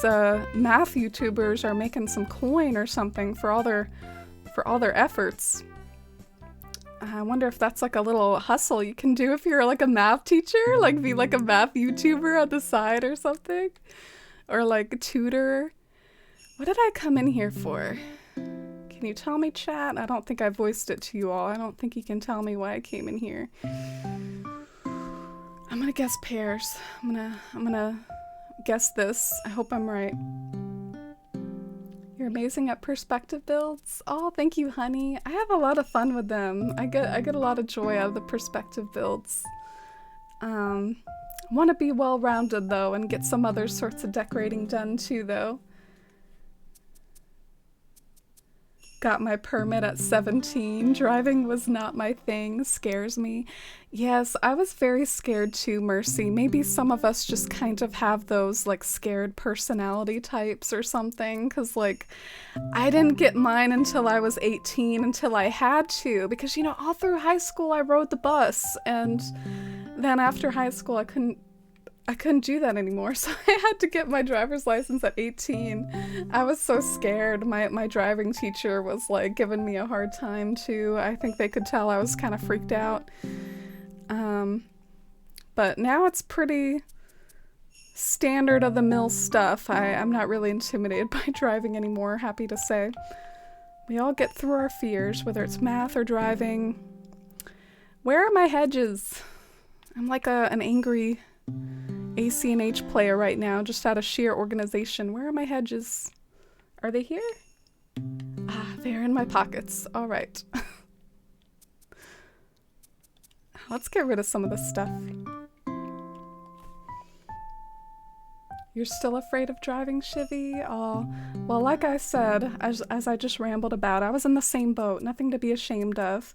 math YouTubers are making some coin or something for all their efforts. I wonder if that's like a little hustle you can do if you're like a math teacher, like be like a math YouTuber on the side or something, or like a tutor. What did I come in here for? Can you tell me, chat? I don't think I voiced it to you all. I don't think you can tell me why I came in here. I'm gonna guess pears. I'm gonna guess this. I hope I'm right. You're amazing at perspective builds. Oh, thank you, honey. I have a lot of fun with them. I get a lot of joy out of the perspective builds. Want to be well-rounded though and get some other sorts of decorating done too though. Got my permit at 17. Driving was not my thing. Scares me. Yes, I was very scared too, Mercy. Maybe some of us just kind of have those like scared personality types or something, because like I didn't get mine until I was 18, until I had to, because you know, all through high school I rode the bus, and then after high school I couldn't do that anymore, so I had to get my driver's license at 18. I was so scared. My driving teacher was like giving me a hard time too. I think they could tell I was kind of freaked out. But now it's pretty standard of the mill stuff. I'm not really intimidated by driving anymore, happy to say. We all get through our fears, whether it's math or driving. Where are my hedges? I'm like an angry ACNH player right now, just out of sheer organization. Where are my hedges? Are they here? Ah, they're in my pockets. All right. Let's get rid of some of this stuff. You're still afraid of driving, Shivy? Oh, well, like I said, as I just rambled about, I was in the same boat. Nothing to be ashamed of.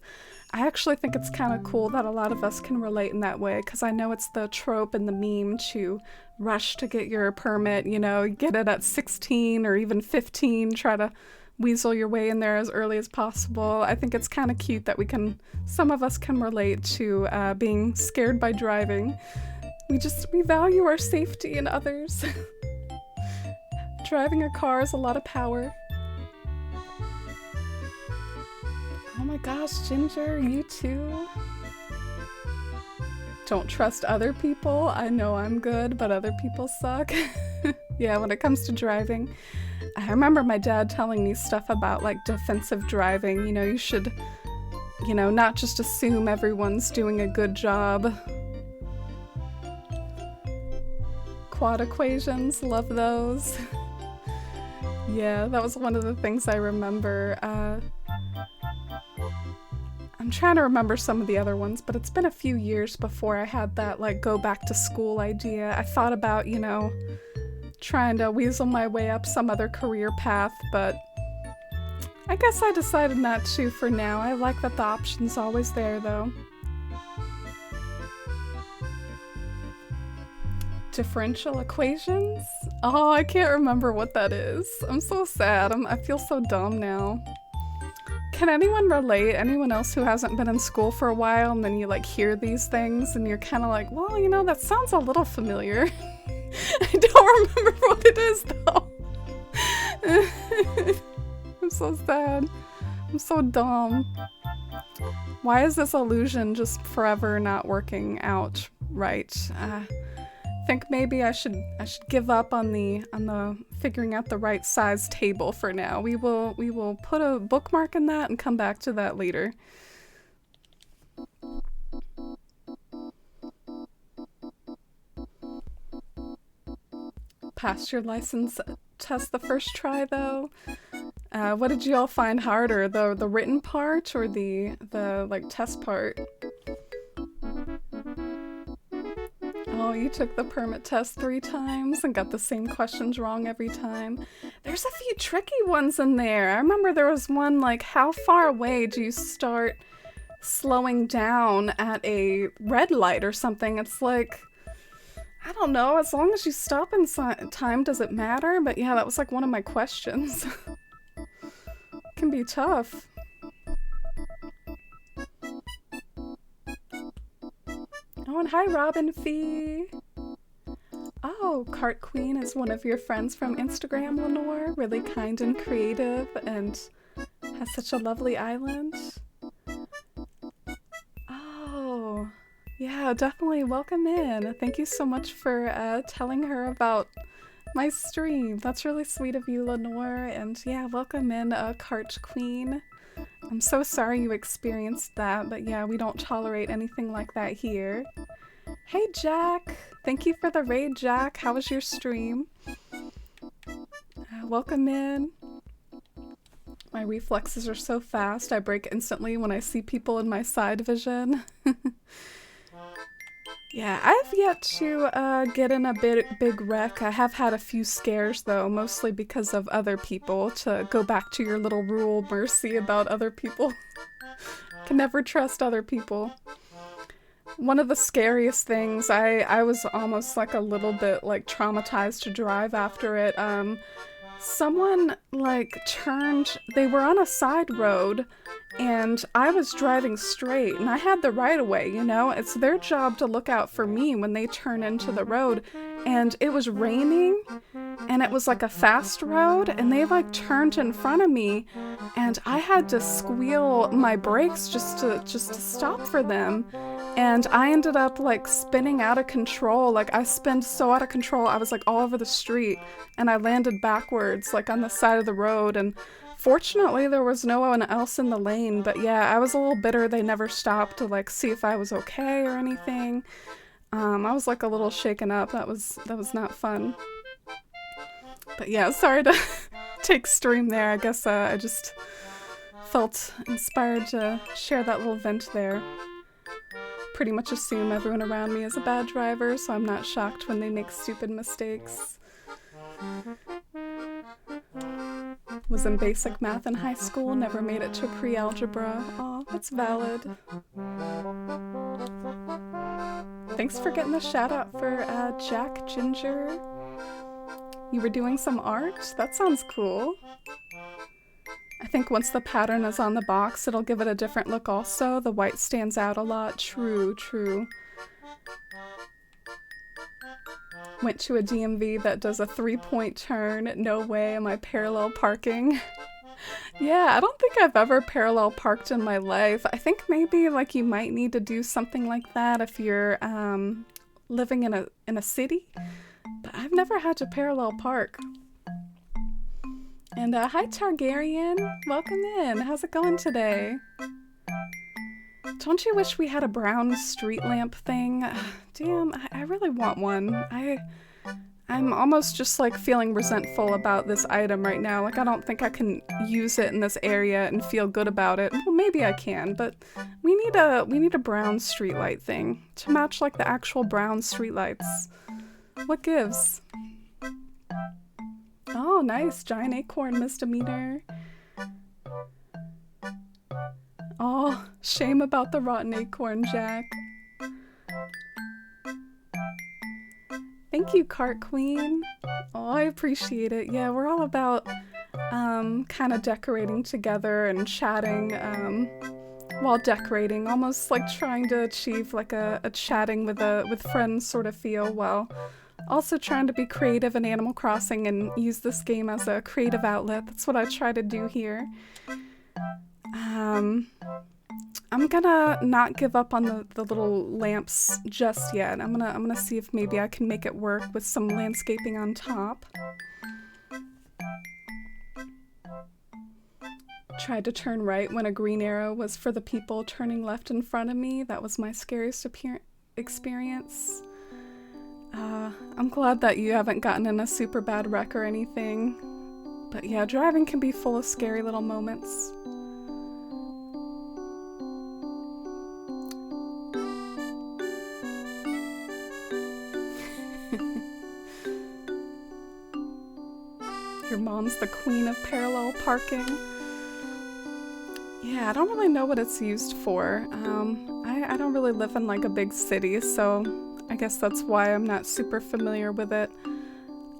I actually think it's kind of cool that a lot of us can relate in that way, because I know it's the trope and the meme to rush to get your permit, you know, get it at 16 or even 15, try to weasel your way in there as early as possible. I think it's kind of cute that some of us can relate to being scared by driving. We value our safety and others. Driving a car is a lot of power. Oh my gosh, Ginger, you too? Don't trust other people. I know I'm good, but other people suck. Yeah, when it comes to driving. I remember my dad telling me stuff about like defensive driving. You know, you should, you know, not just assume everyone's doing a good job. Quad equations, love those. Yeah, that was one of the things I remember. I'm trying to remember some of the other ones, but it's been a few years before I had that like go back to school idea. I thought about, you know, trying to weasel my way up some other career path, but I guess I decided not to for now. I like that the option's always there though. Differential equations? Oh, I can't remember what that is. I'm so sad. I feel so dumb now. Can anyone relate? Anyone else who hasn't been in school for a while and then you like hear these things and you're kind of like, well, you know, that sounds a little familiar. I don't remember what it is though. I'm so sad. I'm so dumb. Why is this illusion just forever not working out right? think maybe I should give up on the figuring out the right size table for now. We will put a bookmark in that and come back to that later. Passed your license test the first try though. What did you all find harder, the written part or the like test part? Oh, you took the permit test 3 times and got the same questions wrong every time. There's a few tricky ones in there. I remember there was one like, how far away do you start slowing down at a red light or something? It's like, I don't know, as long as you stop in time, does it matter? But yeah, that was like one of my questions. Can be tough. Oh, and hi, Robin Fee. Oh, Cart Queen is one of your friends from Instagram, Lenore. Really kind and creative and has such a lovely island. Oh, yeah, definitely welcome in. Thank you so much for telling her about my stream. That's really sweet of you, Lenore. And yeah, welcome in, Cart Queen. I'm so sorry you experienced that, but yeah, we don't tolerate anything like that here. Hey, Jack! Thank you for the raid, Jack. How was your stream? Welcome in. My reflexes are so fast, I break instantly when I see people in my side vision. Yeah, I've yet to get in a big wreck. I have had a few scares though, mostly because of other people, to go back to your little rule, Mercy, about other people. Can never trust other people. One of the scariest things, I was almost like a little bit like traumatized to drive after it. Someone like they were on a side road and I was driving straight and I had the right of way, you know? It's their job to look out for me when they turn into the road, and it was raining and it was like a fast road and they like turned in front of me and I had to squeal my brakes just to stop for them. And I ended up like spinning out of control. Like I spun so out of control, I was like all over the street and I landed backwards like on the side of the road, and fortunately there was no one else in the lane. But yeah, I was a little bitter they never stopped to like see if I was okay or anything. I was like a little shaken up. That was not fun. But yeah, sorry to take stream there. I guess I just felt inspired to share that little vent there. Pretty much assume everyone around me is a bad driver, so I'm not shocked when they make stupid mistakes. Was in basic math in high school, never made it to pre-algebra. Aw, that's valid. Thanks for getting the shout out for Jack Ginger. You were doing some art? That sounds cool. I think once the pattern is on the box, it'll give it a different look also. The white stands out a lot. True, true. Went to a DMV that does a 3-point turn. No way am I parallel parking. Yeah, I don't think I've ever parallel parked in my life. I think maybe like you might need to do something like that if you're living in a city. But I've never had to parallel park. And hi Targaryen, welcome in. How's it going today? Don't you wish we had a brown street lamp thing? Damn, I really want one. I'm almost just like feeling resentful about this item right now. Like I don't think I can use it in this area and feel good about it. Well, maybe I can, but we need a brown streetlight thing to match like the actual brown streetlights. What gives? Oh, nice. Giant acorn misdemeanor. Oh, shame about the rotten acorn, Jack. Thank you, Cart Queen. Oh, I appreciate it. Yeah, we're all about kind of decorating together and chatting while decorating, almost like trying to achieve like a chatting with friends sort of feel, while also trying to be creative in Animal Crossing and use this game as a creative outlet. That's what I try to do here. I'm gonna not give up on the little lamps just yet. I'm gonna see if maybe I can make it work with some landscaping on top. Tried to turn right when a green arrow was for the people turning left in front of me. That was my scariest experience. I'm glad that you haven't gotten in a super bad wreck or anything. But yeah, driving can be full of scary little moments. Your mom's the queen of parallel parking. Yeah, I don't really know what it's used for. I don't really live in like a big city, so I guess that's why I'm not super familiar with it.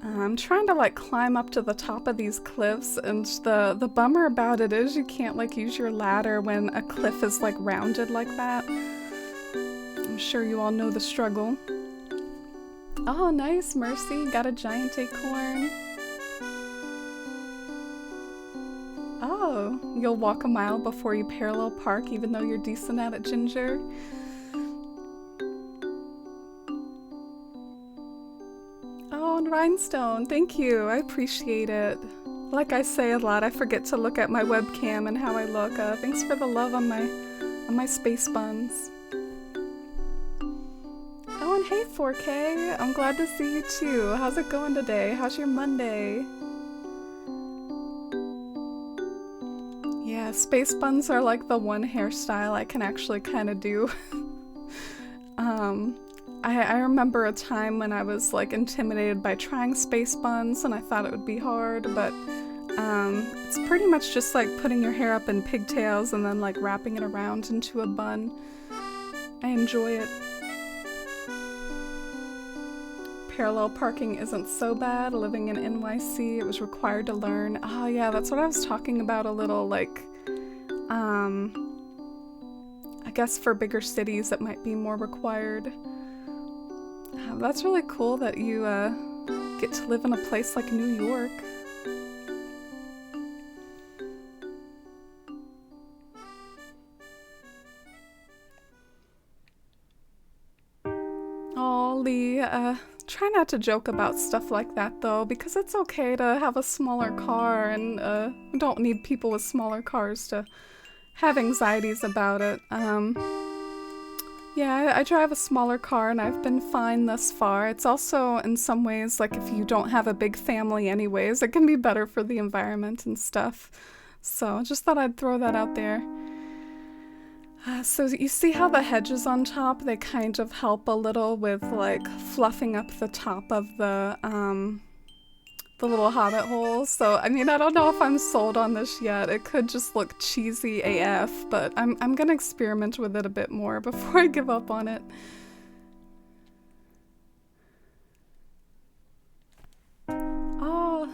I'm trying to like climb up to the top of these cliffs, and the bummer about it is you can't like use your ladder when a cliff is like rounded like that. I'm sure you all know the struggle. Oh, nice, Mercy. Got a giant acorn. Oh, you'll walk a mile before you parallel park even though you're decent at it, Ginger. Oh, and Rhinestone, thank you. I appreciate it. Like I say a lot, I forget to look at my webcam and how I look. Thanks for the love on my space buns. Oh, and hey 4K, I'm glad to see you too. How's it going today? How's your Monday? Yeah, space buns are like the one hairstyle I can actually kind of do. I remember a time when I was like intimidated by trying space buns and I thought it would be hard, but it's pretty much just like putting your hair up in pigtails and then like wrapping it around into a bun. I enjoy it. Parallel parking isn't so bad. Living in NYC, it was required to learn. Oh yeah, that's what I was talking about a little, like, I guess for bigger cities it might be more required. That's really cool that you get to live in a place like New York. Oh, Lee, try not to joke about stuff like that though, because it's okay to have a smaller car, and we don't need people with smaller cars to have anxieties about it. Yeah, I drive a smaller car and I've been fine thus far. It's also, in some ways, like if you don't have a big family anyways, it can be better for the environment and stuff. So, just thought I'd throw that out there. So you see how the hedges on top, they kind of help a little with like fluffing up the top of the little hobbit holes. So I mean, I don't know if I'm sold on this yet. It could just look cheesy AF, but I'm gonna experiment with it a bit more before I give up on it. Oh,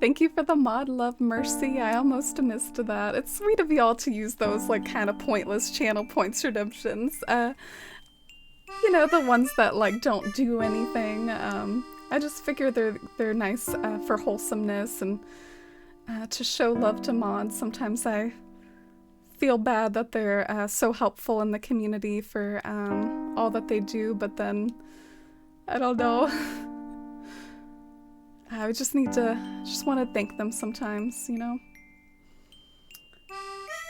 thank you for the mod, Love Mercy. I almost missed that. It's sweet of y'all to use those like kind of pointless channel points redemptions. You know, the ones that like don't do anything. I just figure they're nice for wholesomeness and to show love to mods. Sometimes I feel bad that they're so helpful in the community for all that they do, but then I don't know. I just want to thank them sometimes, you know?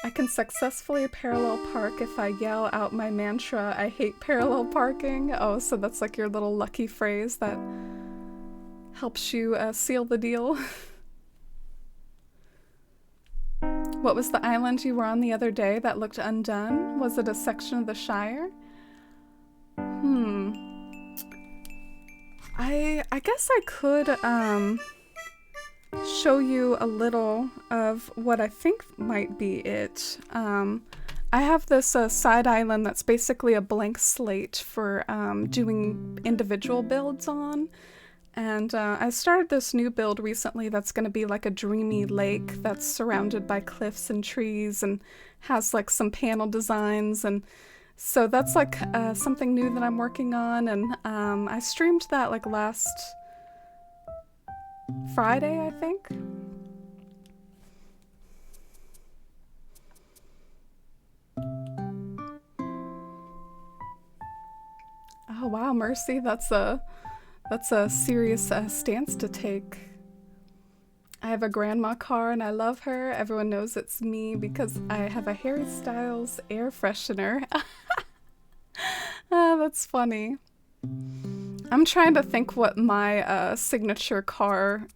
I can successfully parallel park if I yell out my mantra, I hate parallel parking. Oh, so that's like your little lucky phrase that helps you seal the deal. What was the island you were on the other day that looked undone? Was it a section of the Shire? I guess I could show you a little of what I think might be it. I have this side island that's basically a blank slate for doing individual builds on. And I started this new build recently that's going to be like a dreamy lake that's surrounded by cliffs and trees and has like some panel designs, and so that's like something new that I'm working on, and I streamed that like last Friday, I think. Wow, Mercy, that's a serious stance to take. I have a grandma car and I love her. Everyone knows it's me because I have a Harry Styles air freshener. That's funny. I'm trying to think what my signature car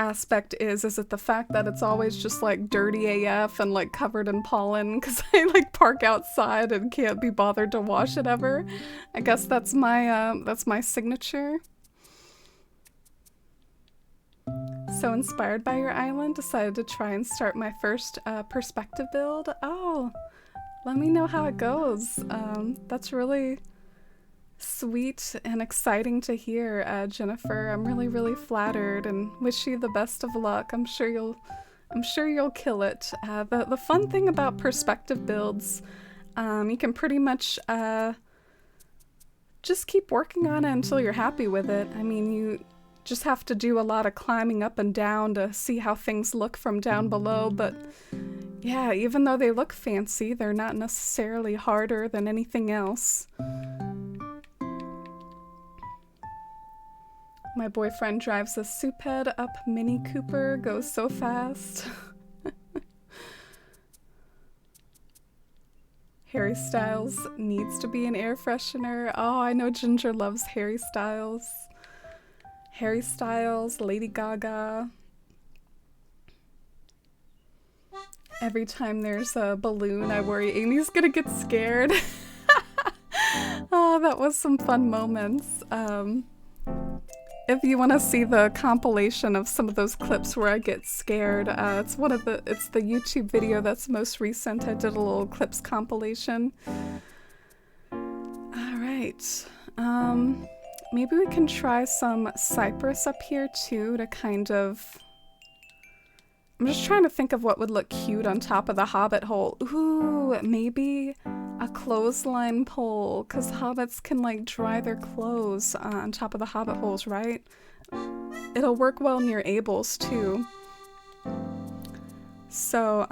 aspect is. Is it the fact that it's always just like dirty AF and like covered in pollen because I like park outside and can't be bothered to wash it ever? I guess that's my signature. So inspired by your island, decided to try and start my first perspective build. Oh, let me know how it goes. That's really sweet and exciting to hear, Jennifer. I'm really flattered and wish you the best of luck. I'm sure you'll kill it. The fun thing about perspective builds, you can pretty much just keep working on it until you're happy with it. I mean, you just have to do a lot of climbing up and down to see how things look from down below, but yeah, even though they look fancy, they're not necessarily harder than anything else. My boyfriend drives a souped up Mini Cooper, goes so fast. Harry Styles needs to be an air freshener. Oh, I know Ginger loves Harry Styles. Harry Styles, Lady Gaga. Every time there's a balloon, I worry Amy's gonna get scared. Oh, that was some fun moments. If you want to see the compilation of some of those clips where I get scared, it's the YouTube video that's most recent. I did a little clips compilation. All right. Maybe we can try some cypress up here too to kind of... I'm just trying to think of what would look cute on top of the hobbit hole. Ooh, maybe a clothesline pole, because hobbits can like dry their clothes on top of the hobbit holes, right? It'll work well near Abel's too. So,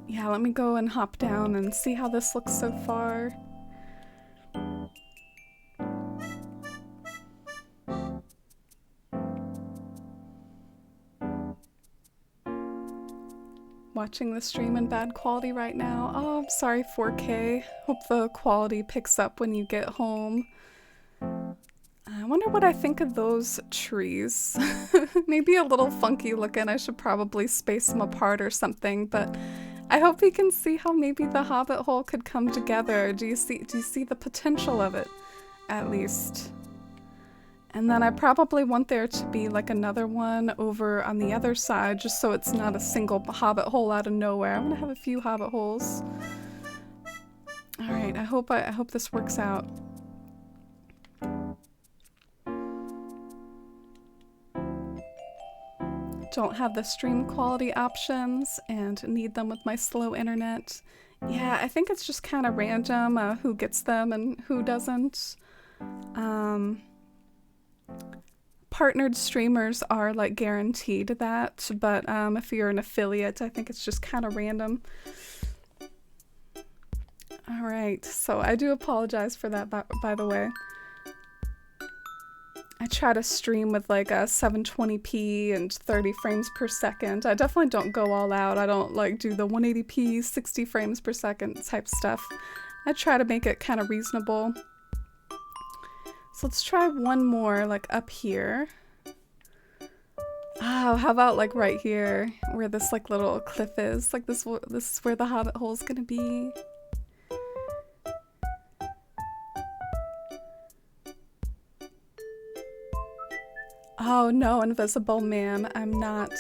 yeah, let me go and hop down and see how this looks so far. Watching the stream in bad quality right now. Oh, I'm sorry, 4K. Hope the quality picks up when you get home. I wonder what I think of those trees. Maybe a little funky looking. I should probably space them apart or something, but I hope you can see how maybe the hobbit hole could come together. Do you see the potential of it, at least? And then I probably want there to be like another one over on the other side, just so it's not a single hobbit hole out of nowhere. I'm gonna have a few hobbit holes. All right, I hope this works out. Don't have the stream quality options and need them with my slow internet. Yeah, I think it's just kind of random who gets them and who doesn't. Partnered streamers are like guaranteed that, but if you're an affiliate, I think it's just kind of random. All right, so I do apologize for that, by the way. I try to stream with like a 720p and 30 frames per second. I definitely don't go all out. I don't like do the 180p, 60 frames per second type stuff. I try to make it kind of reasonable. So let's try one more, like up here. Oh, how about like right here, where this like little cliff is? Like this is where the hobbit hole's gonna be. Oh no, Invisible Man, I'm not.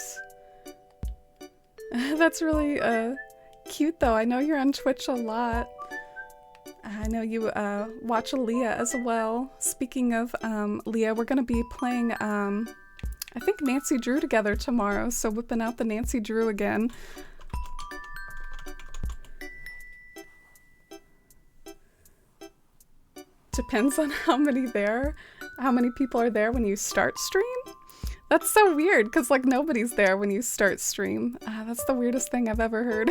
That's really cute though. I know you're on Twitch a lot. I know you watch Leah as well. Speaking of Leah, we're gonna be playing I think Nancy Drew together tomorrow, so whipping out the Nancy Drew again. Depends on how many people are there when you start stream. That's so weird, because like nobody's there when you start stream. That's the weirdest thing I've ever heard.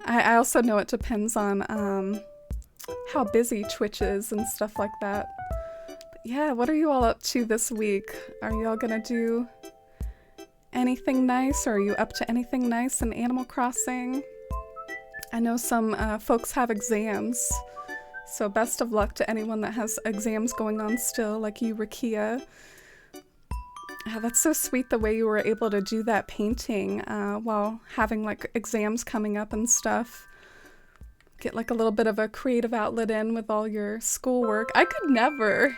I also know it depends on how busy Twitch is and stuff like that. But yeah, what are you all up to this week? Are you all gonna do anything nice, or are you up to anything nice in Animal Crossing? I know some folks have exams, so best of luck to anyone that has exams going on still, like you, Rakia. That's so sweet the way you were able to do that painting while having like exams coming up and stuff. Get like a little bit of a creative outlet in with all your schoolwork. I could never.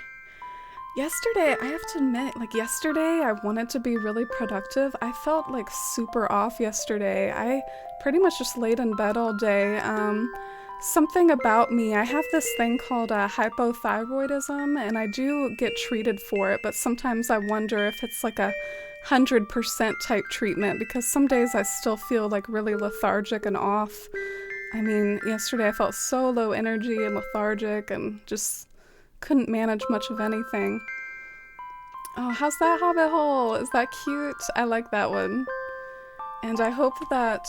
Yesterday, I have to admit, like yesterday I wanted to be really productive. I felt like super off yesterday. I pretty much just laid in bed all day. Something about me, I have this thing called hypothyroidism, and I do get treated for it, but sometimes I wonder if it's like a 100% type treatment, because some days I still feel like really lethargic and off. I mean, yesterday I felt so low energy and lethargic and just couldn't manage much of anything. Oh, how's that hobbit hole? Is that cute? I like that one. And I hope that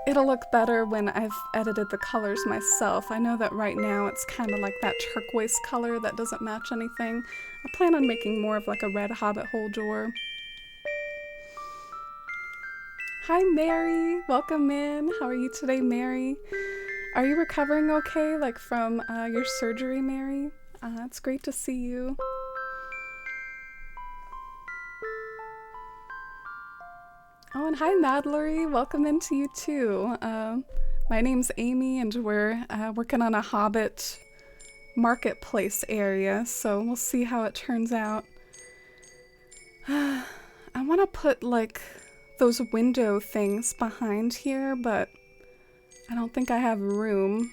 it'll look better when I've edited the colors myself. I know that right now it's kind of like that turquoise color that doesn't match anything. I plan on making more of like a red hobbit hole door. Hi Mary, welcome in. How are you today, Mary? Are you recovering okay, like from your surgery, Mary? It's great to see you. Oh, and hi, Madlery. Welcome into you, too. My name's Amy, and we're working on a Hobbit marketplace area, so we'll see how it turns out. I want to put, like, those window things behind here, but I don't think I have room.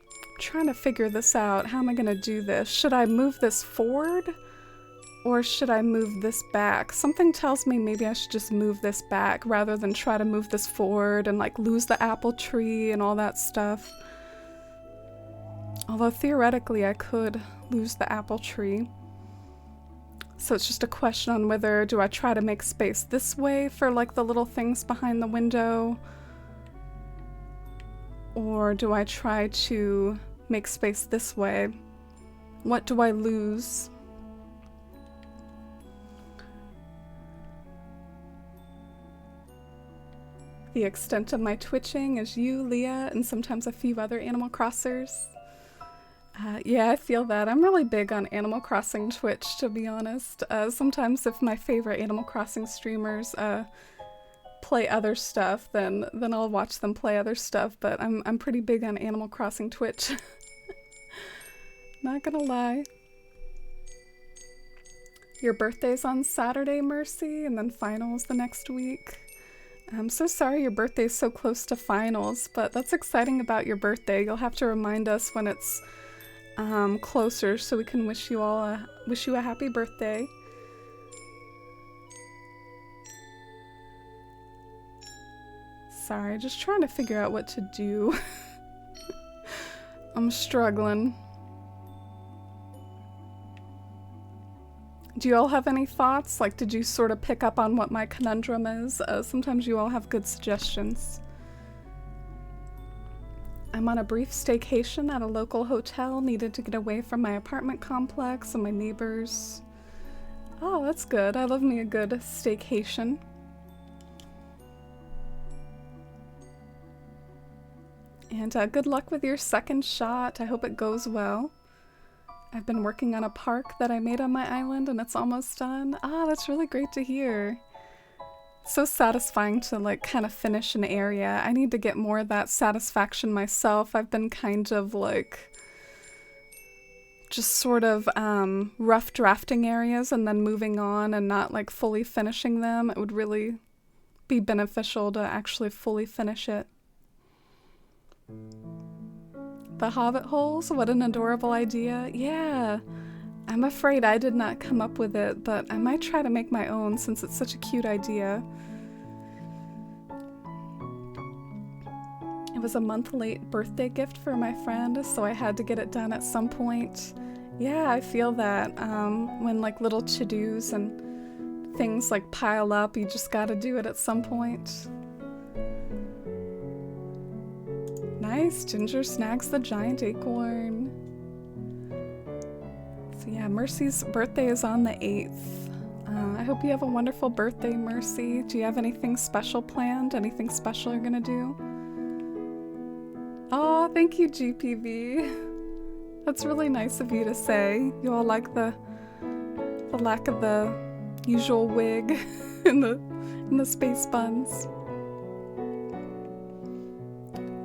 I'm trying to figure this out. How am I going to do this? Should I move this forward? Or should I move this back? Something tells me maybe I should just move this back rather than try to move this forward and like lose the apple tree and all that stuff. Although theoretically I could lose the apple tree. So it's just a question on whether do I try to make space this way for like the little things behind the window, or do I try to make space this way? What do I lose? The extent of my twitching is you, Leah, and sometimes a few other Animal Crossers. Yeah, I feel that. I'm really big on Animal Crossing Twitch, to be honest. Sometimes if my favorite Animal Crossing streamers play other stuff, then I'll watch them play other stuff, but I'm pretty big on Animal Crossing Twitch. Not gonna lie. Your birthday's on Saturday, Mercy, and then finals the next week. I'm so sorry your birthday's so close to finals, but that's exciting about your birthday. You'll have to remind us when it's closer so we can wish you a happy birthday. Sorry, just trying to figure out what to do. I'm struggling. Do you all have any thoughts? Like, did you sort of pick up on what my conundrum is? Sometimes you all have good suggestions. I'm on a brief staycation at a local hotel, needed to get away from my apartment complex and my neighbors. Oh, that's good. I love me a good staycation. And good luck with your second shot. I hope it goes well. I've been working on a park that I made on my island and it's almost done. Ah, that's really great to hear. So satisfying to like kind of finish an area. I need to get more of that satisfaction myself. I've been kind of like just sort of rough drafting areas and then moving on and not like fully finishing them. It would really be beneficial to actually fully finish it. The hobbit holes, what an adorable idea. Yeah, I'm afraid I did not come up with it, but I might try to make my own since it's such a cute idea. It was a month late birthday gift for my friend, so I had to get it done at some point. Yeah, I feel that when like little to-dos and things like pile up, you just gotta do it at some point. Nice. Ginger snags the giant acorn. So yeah, Mercy's birthday is on the 8th. I hope you have a wonderful birthday, Mercy. Do you have anything special planned? Anything special you're gonna do? Oh, thank you, GPV. That's really nice of you to say. You all like the lack of the usual wig in the space buns.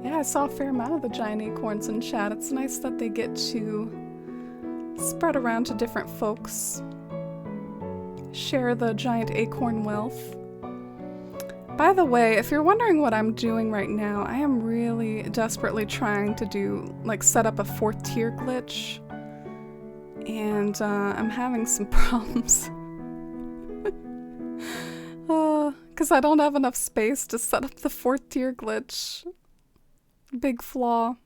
Yeah, I saw a fair amount of the giant acorns in chat. It's nice that they get to spread around to different folks. Share the giant acorn wealth. By the way, if you're wondering what I'm doing right now, I am really desperately trying to set up a 4th tier glitch. And I'm having some problems. Because I don't have enough space to set up the 4th tier glitch. Big flaw.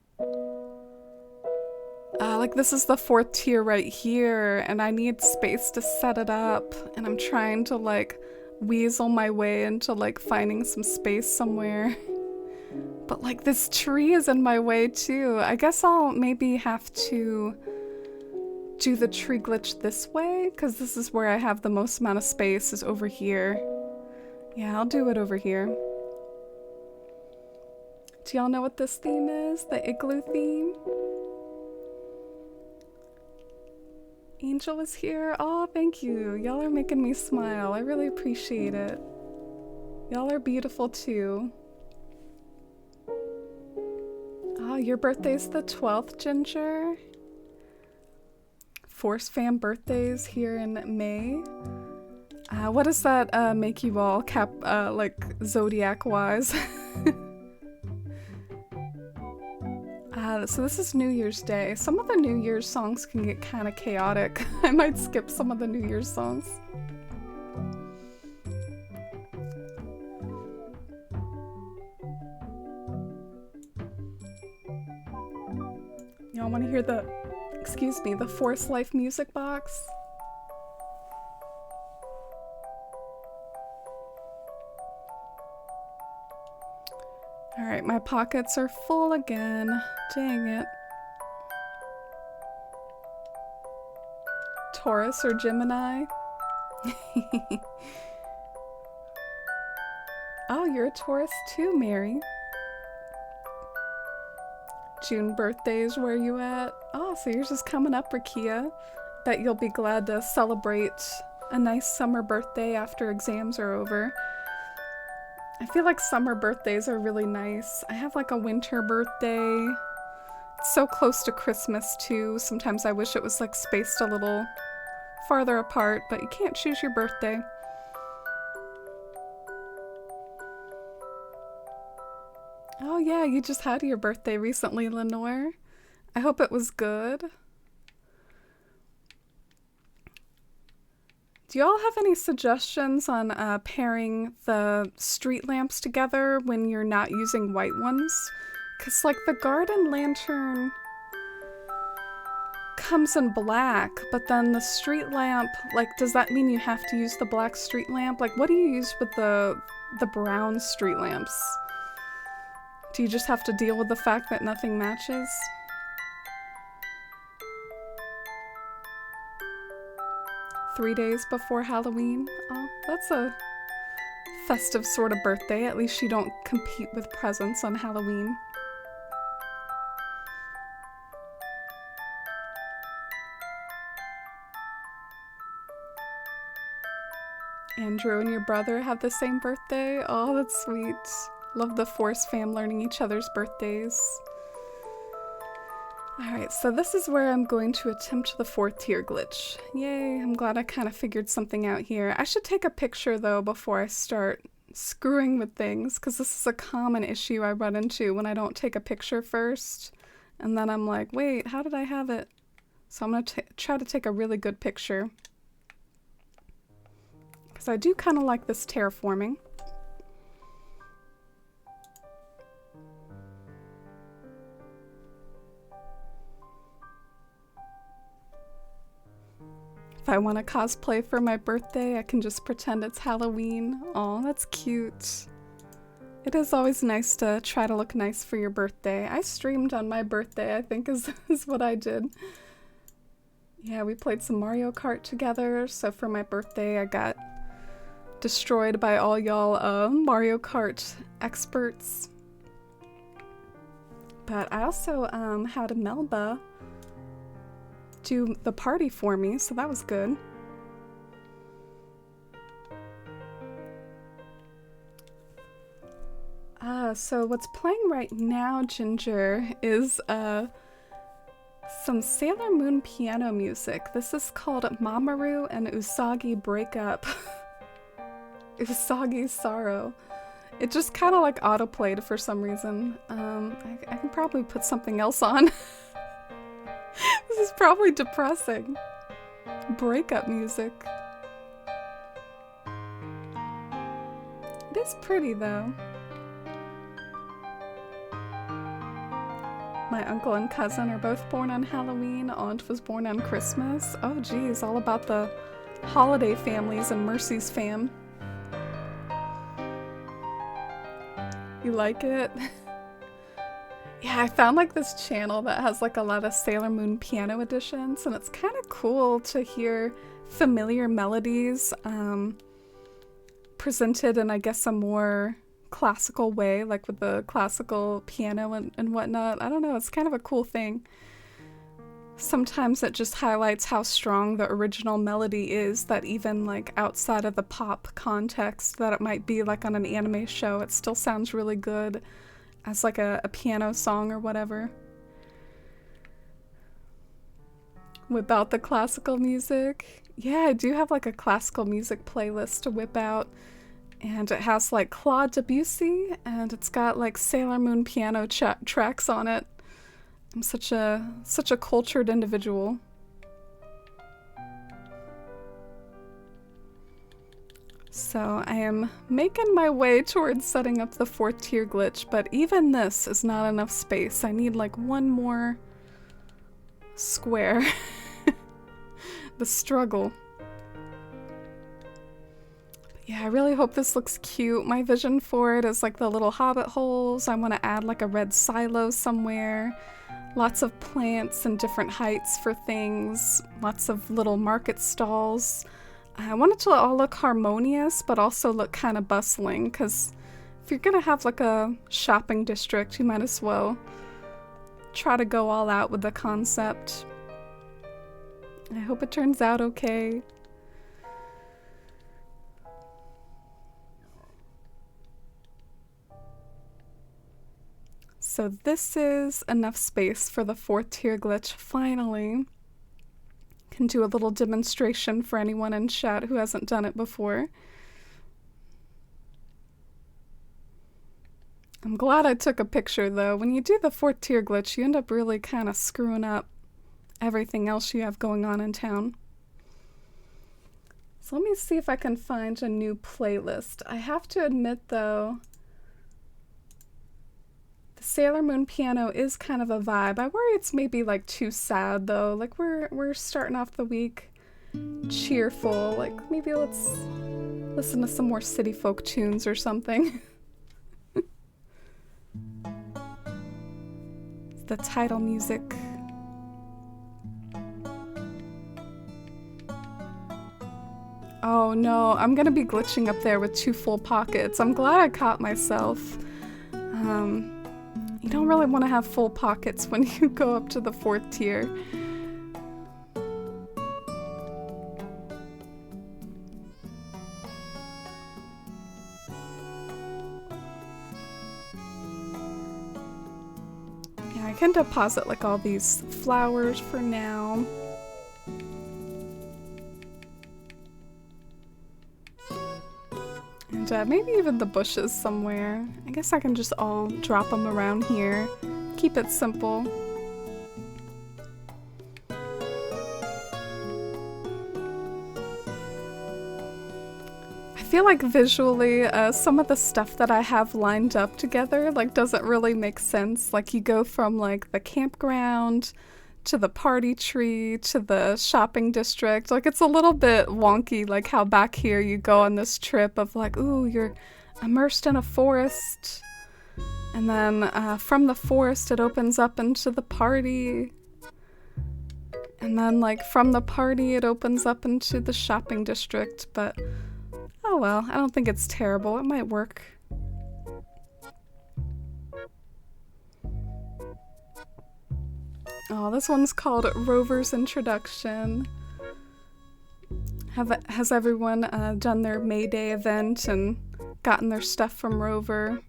This is the 4th tier right here, and I need space to set it up, and I'm trying to, weasel my way into, finding some space somewhere. But, this tree is in my way, too. I guess I'll maybe have to do the tree glitch this way, because this is where I have the most amount of space, is over here. Yeah, I'll do it over here. Do y'all know what this theme is? The igloo theme? Angel is here. Oh, thank you. Y'all are making me smile. I really appreciate it. Y'all are beautiful too. Oh, your birthday's the 12th, Ginger. Force Fam birthdays here in May. What does that make you all zodiac-wise? So this is New Year's Day. Some of the New Year's songs can get kind of chaotic. I might skip some of the New Year's songs. Y'all want to hear the Forest Life music box? Alright, my pockets are full again. Dang it. Taurus or Gemini? Oh, you're a Taurus too, Mary. June birthdays, where you at? Oh, so yours is coming up, Rakia. Bet you'll be glad to celebrate a nice summer birthday after exams are over. I feel like summer birthdays are really nice. I have a winter birthday. It's so close to Christmas too. Sometimes I wish it was spaced a little farther apart, but you can't choose your birthday. Oh yeah, you just had your birthday recently, Lenore. I hope it was good. Do y'all have any suggestions on pairing the street lamps together when you're not using white ones? Because, the garden lantern comes in black, but then the street lamp, does that mean you have to use the black street lamp? What do you use with the brown street lamps? Do you just have to deal with the fact that nothing matches? 3 days before Halloween. Oh, that's a festive sort of birthday. At least you don't compete with presents on Halloween. Andrew and your brother have the same birthday. Oh, that's sweet. Love the Force fam learning each other's birthdays. Alright, so this is where I'm going to attempt the 4th tier glitch. Yay, I'm glad I kind of figured something out here. I should take a picture though before I start screwing with things, because this is a common issue I run into when I don't take a picture first. And then I'm like, wait, how did I have it? So I'm going to try to take a really good picture. Because I do kind of like this terraforming. If I want to cosplay for my birthday, I can just pretend it's Halloween. Aw, that's cute. It is always nice to try to look nice for your birthday. I streamed on my birthday, I think is what I did. Yeah, we played some Mario Kart together, so for my birthday I got destroyed by all y'all Mario Kart experts. But I also had Melba do the party for me, so that was good. So what's playing right now, Ginger, is some Sailor Moon piano music. This is called Mamoru and Usagi Breakup. Usagi's Sorrow. It just kind of like autoplayed for some reason. I can probably put something else on. This is probably depressing. Breakup music. It is pretty though. My uncle and cousin are both born on Halloween. Aunt was born on Christmas. Oh geez, all about the holiday families and Mercy's fam. You like it? Yeah, I found like this channel that has like a lot of Sailor Moon piano editions, and it's kind of cool to hear familiar melodies presented in, I guess, a more classical way, like with the classical piano and whatnot. I don't know, it's kind of a cool thing. Sometimes it just highlights how strong the original melody is, that even like outside of the pop context that it might be like on an anime show, it still sounds really good as like a piano song or whatever. Without the classical music. Yeah, I do have like a classical music playlist to whip out. And it has like Claude Debussy, and it's got like Sailor Moon piano tracks on it. I'm such a cultured individual. So I am making my way towards setting up the 4th tier glitch, but even this is not enough space. I need like one more square. The struggle. Yeah, I really hope this looks cute. My vision for it is like the little hobbit holes. I want to add like a red silo somewhere. Lots of plants and different heights for things. Lots of little market stalls. I want it to all look harmonious, but also look kind of bustling, because if you're going to have like a shopping district, you might as well try to go all out with the concept. I hope it turns out okay. So this is enough space for the 4th tier glitch, finally. Can do a little demonstration for anyone in chat who hasn't done it before. I'm glad I took a picture though. When you do the 4th tier glitch, you end up really kind of screwing up everything else you have going on in town. So let me see if I can find a new playlist. I have to admit though, Sailor Moon piano is kind of a vibe. I worry it's maybe like too sad though. Like we're starting off the week cheerful. Like maybe let's listen to some more city folk tunes or something. The title music. Oh no, I'm gonna be glitching up there with 2 full pockets. I'm glad I caught myself. You don't really want to have full pockets when you go up to the 4th tier. Yeah, I can deposit like all these flowers for now. And maybe even the bushes somewhere. I guess I can just all drop them around here. Keep it simple. I feel like visually, some of the stuff that I have lined up together like doesn't really make sense. Like you go from like the campground to the party tree, to the shopping district. Like, it's a little bit wonky, like how back here you go on this trip of like, ooh, you're immersed in a forest. And then from the forest, it opens up into the party. And then, like, from the party, it opens up into the shopping district. But, oh well, I don't think it's terrible. It might work. Oh, this one's called Rover's Introduction. Has everyone done their May Day event and gotten their stuff from Rover?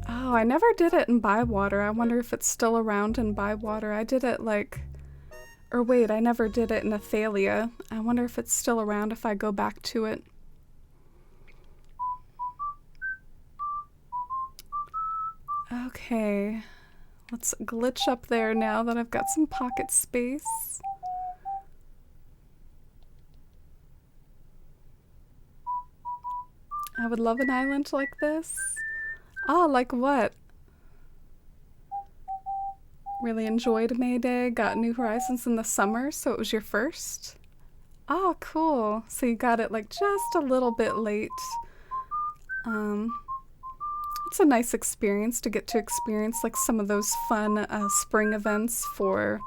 Oh, I never did it in Bywater. I wonder if it's still around in Bywater. I did it like... Or wait, I never did it in Athalia. I wonder if it's still around if I go back to it. Okay, let's glitch up there now that I've got some pocket space. I would love an island like this. Oh, like what? Really enjoyed May Day, got New Horizons in the summer, so it was your first? Oh, cool. So you got it like just a little bit late. It's a nice experience to get to experience like some of those fun spring events for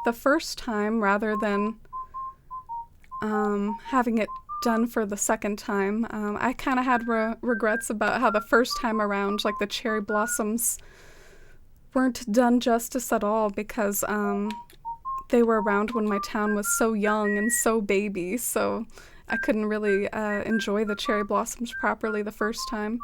the first time rather than having it done for the second time. I kind of had regrets about how the first time around, like the cherry blossoms weren't done justice at all because they were around when my town was so young and so baby, so I couldn't really enjoy the cherry blossoms properly the first time.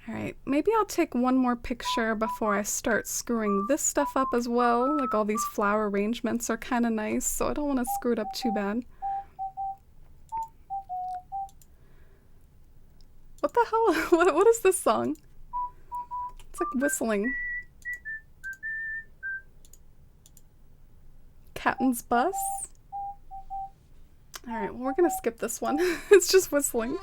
Alright, maybe I'll take one more picture before I start screwing this stuff up as well. Like all these flower arrangements are kind of nice, so I don't want to screw it up too bad. What the hell? What is this song? It's like whistling. Captain's Bus? Alright, well, we're gonna skip this one. It's just whistling.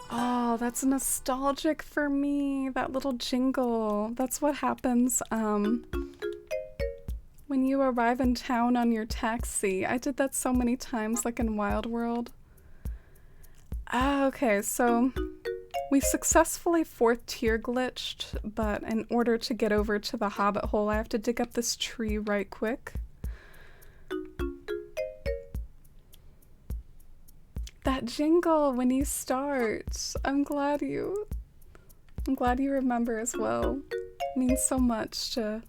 Oh, that's nostalgic for me. That little jingle. That's what happens when you arrive in town on your taxi. I did that so many times, like in Wild World. Ah, okay, so we successfully 4th tier glitched, but in order to get over to the Hobbit hole, I have to dig up this tree right quick. That jingle when you start. I'm glad you remember as well. It means so much to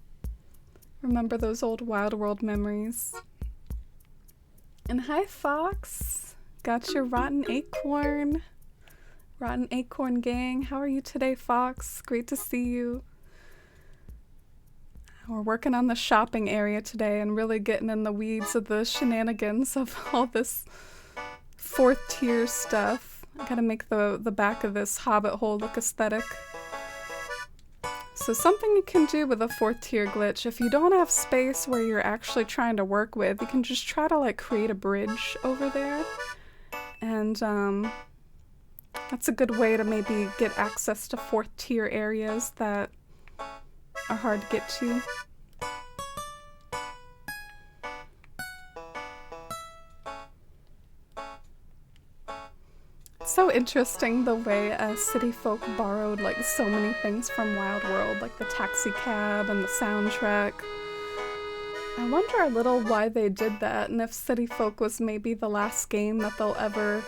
remember those old Wild World memories. And hi, Fox. Got your rotten acorn. Rotten Acorn Gang. How are you today, Fox? Great to see you. We're working on the shopping area today and really getting in the weeds of the shenanigans of all this 4th tier stuff. I gotta make the back of this Hobbit hole look aesthetic. So something you can do with a 4th tier glitch, if you don't have space where you're actually trying to work with, you can just try to like create a bridge over there. And that's a good way to maybe get access to 4th tier areas that are hard to get to. It's so interesting the way City Folk borrowed like so many things from Wild World, like the taxi cab and the soundtrack. I wonder a little why they did that, and if City Folk was maybe the last game that they'll ever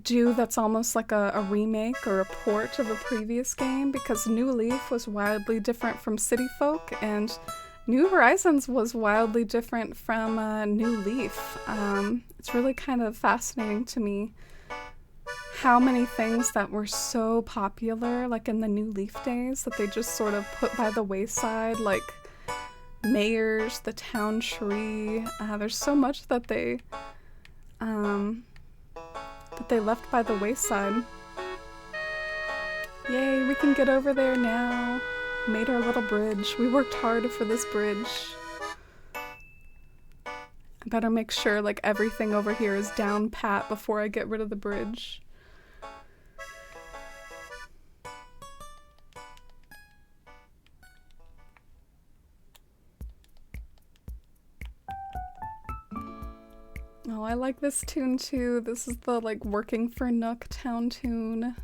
do that's almost like a remake or a port of a previous game, because New Leaf was wildly different from City Folk, and New Horizons was wildly different from New Leaf. It's really kind of fascinating to me how many things that were so popular, like in the New Leaf days, that they just sort of put by the wayside, like Mayors, the town tree. There's so much that they left by the wayside. Yay, we can get over there now. Made our little bridge. We worked hard for this bridge. I better make sure like everything over here is down pat before I get rid of the bridge. Oh, I like this tune too. This is the like Working for Nook town tune.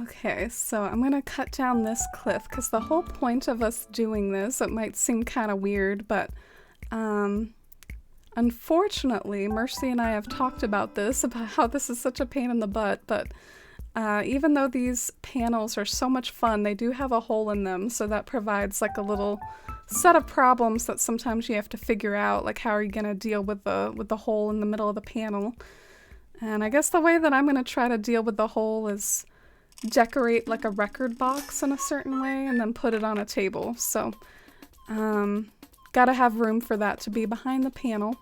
Okay, so I'm gonna cut down this cliff because the whole point of us doing this, it might seem kind of weird, but unfortunately, Mercy and I have talked about this, about how this is such a pain in the butt, but even though these panels are so much fun, they do have a hole in them, so that provides like a little set of problems that sometimes you have to figure out, like how are you gonna deal with the hole in the middle of the panel. And I guess the way that I'm gonna try to deal with the hole is decorate like a record box in a certain way and then put it on a table. So, gotta have room for that to be behind the panel.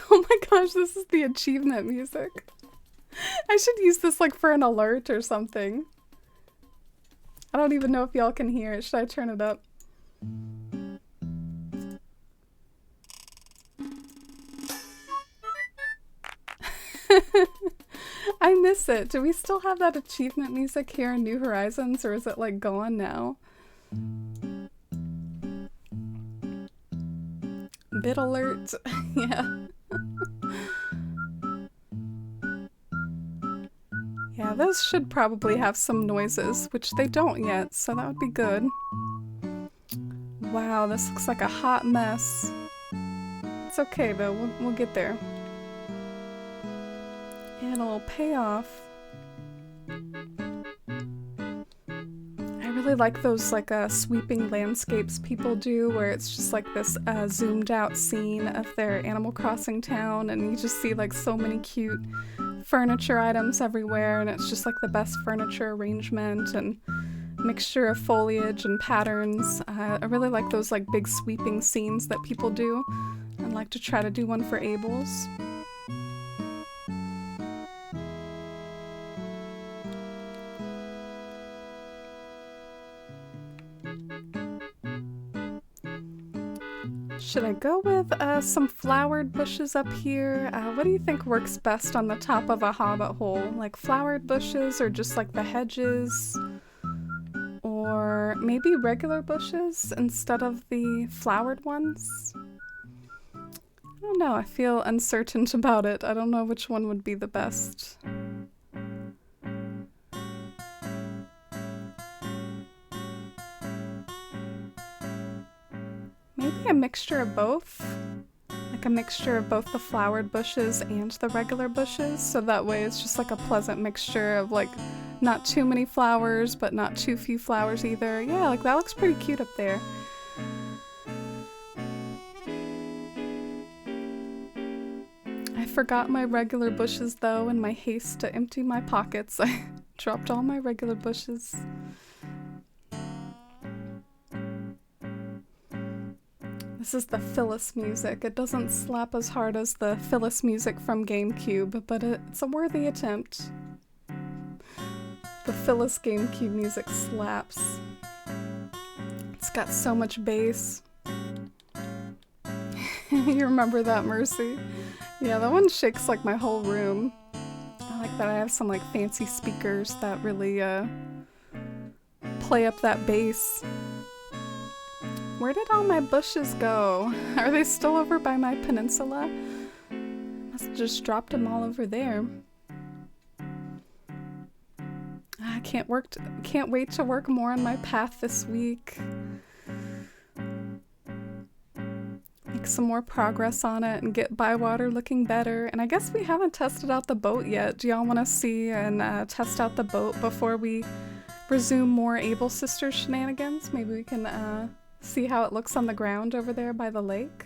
Oh my gosh, this is the achievement music. I should use this like for an alert or something. I don't even know if y'all can hear it. Should I turn it up? I miss it. Do we still have that achievement music here in New Horizons, or is it like gone now? Bit alert. Yeah. Yeah, those should probably have some noises, which they don't yet, so that would be good. Wow, this looks like a hot mess. It's okay though, we'll get there. It'll pay off. I really like those like sweeping landscapes people do where it's just like this zoomed out scene of their Animal Crossing town and you just see like so many cute furniture items everywhere and it's just like the best furniture arrangement and mixture of foliage and patterns. I really like those like big sweeping scenes that people do. I'd like to try to do one for Abel's. Should I go with some flowered bushes up here? What do you think works best on the top of a hobbit hole? Like flowered bushes or just like the hedges? Or maybe regular bushes instead of the flowered ones? I don't know, I feel uncertain about it. I don't know which one would be the best. Maybe a mixture of both? Like a mixture of both the flowered bushes and the regular bushes, so that way it's just like a pleasant mixture of like not too many flowers, but not too few flowers either. Yeah, like that looks pretty cute up there. I forgot my regular bushes though in my haste to empty my pockets. I dropped all my regular bushes. This is the Phyllis music. It doesn't slap as hard as the Phyllis music from GameCube, but it's a worthy attempt. The Phyllis GameCube music slaps. It's got so much bass. You remember that, Mercy? Yeah, that one shakes like my whole room. I like that I have some like fancy speakers that really play up that bass. Where did all my bushes go? Are they still over by my peninsula? Must have just dropped them all over there. I can't wait to work more on my path this week. Make some more progress on it and get Bywater looking better. And I guess we haven't tested out the boat yet. Do y'all want to see and test out the boat before we resume more Able Sisters shenanigans? Maybe we can see how it looks on the ground over there by the lake.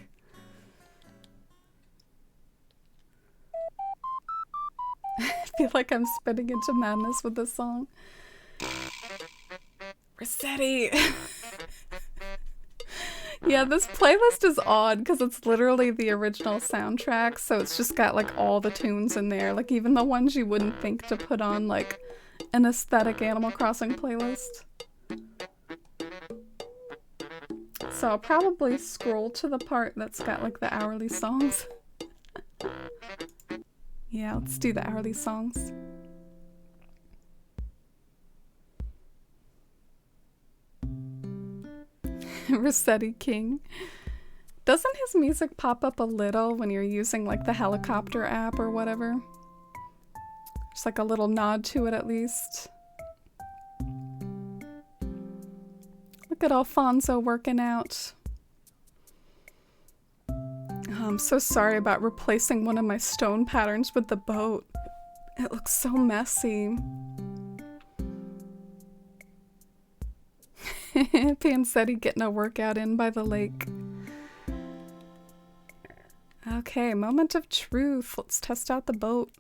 I feel like I'm spinning into madness with this song. Rossetti! Yeah, this playlist is odd because it's literally the original soundtrack, so it's just got like all the tunes in there, like even the ones you wouldn't think to put on like an aesthetic Animal Crossing playlist. So I'll probably scroll to the part that's got like the hourly songs. Yeah, let's do the hourly songs. Rossetti King. Doesn't his music pop up a little when you're using like the helicopter app or whatever? Just like a little nod to it at least. Look at Alfonso working out. Oh, I'm so sorry about replacing one of my stone patterns with the boat. It looks so messy. Pansetti getting a workout in by the lake. Okay, moment of truth. Let's test out the boat.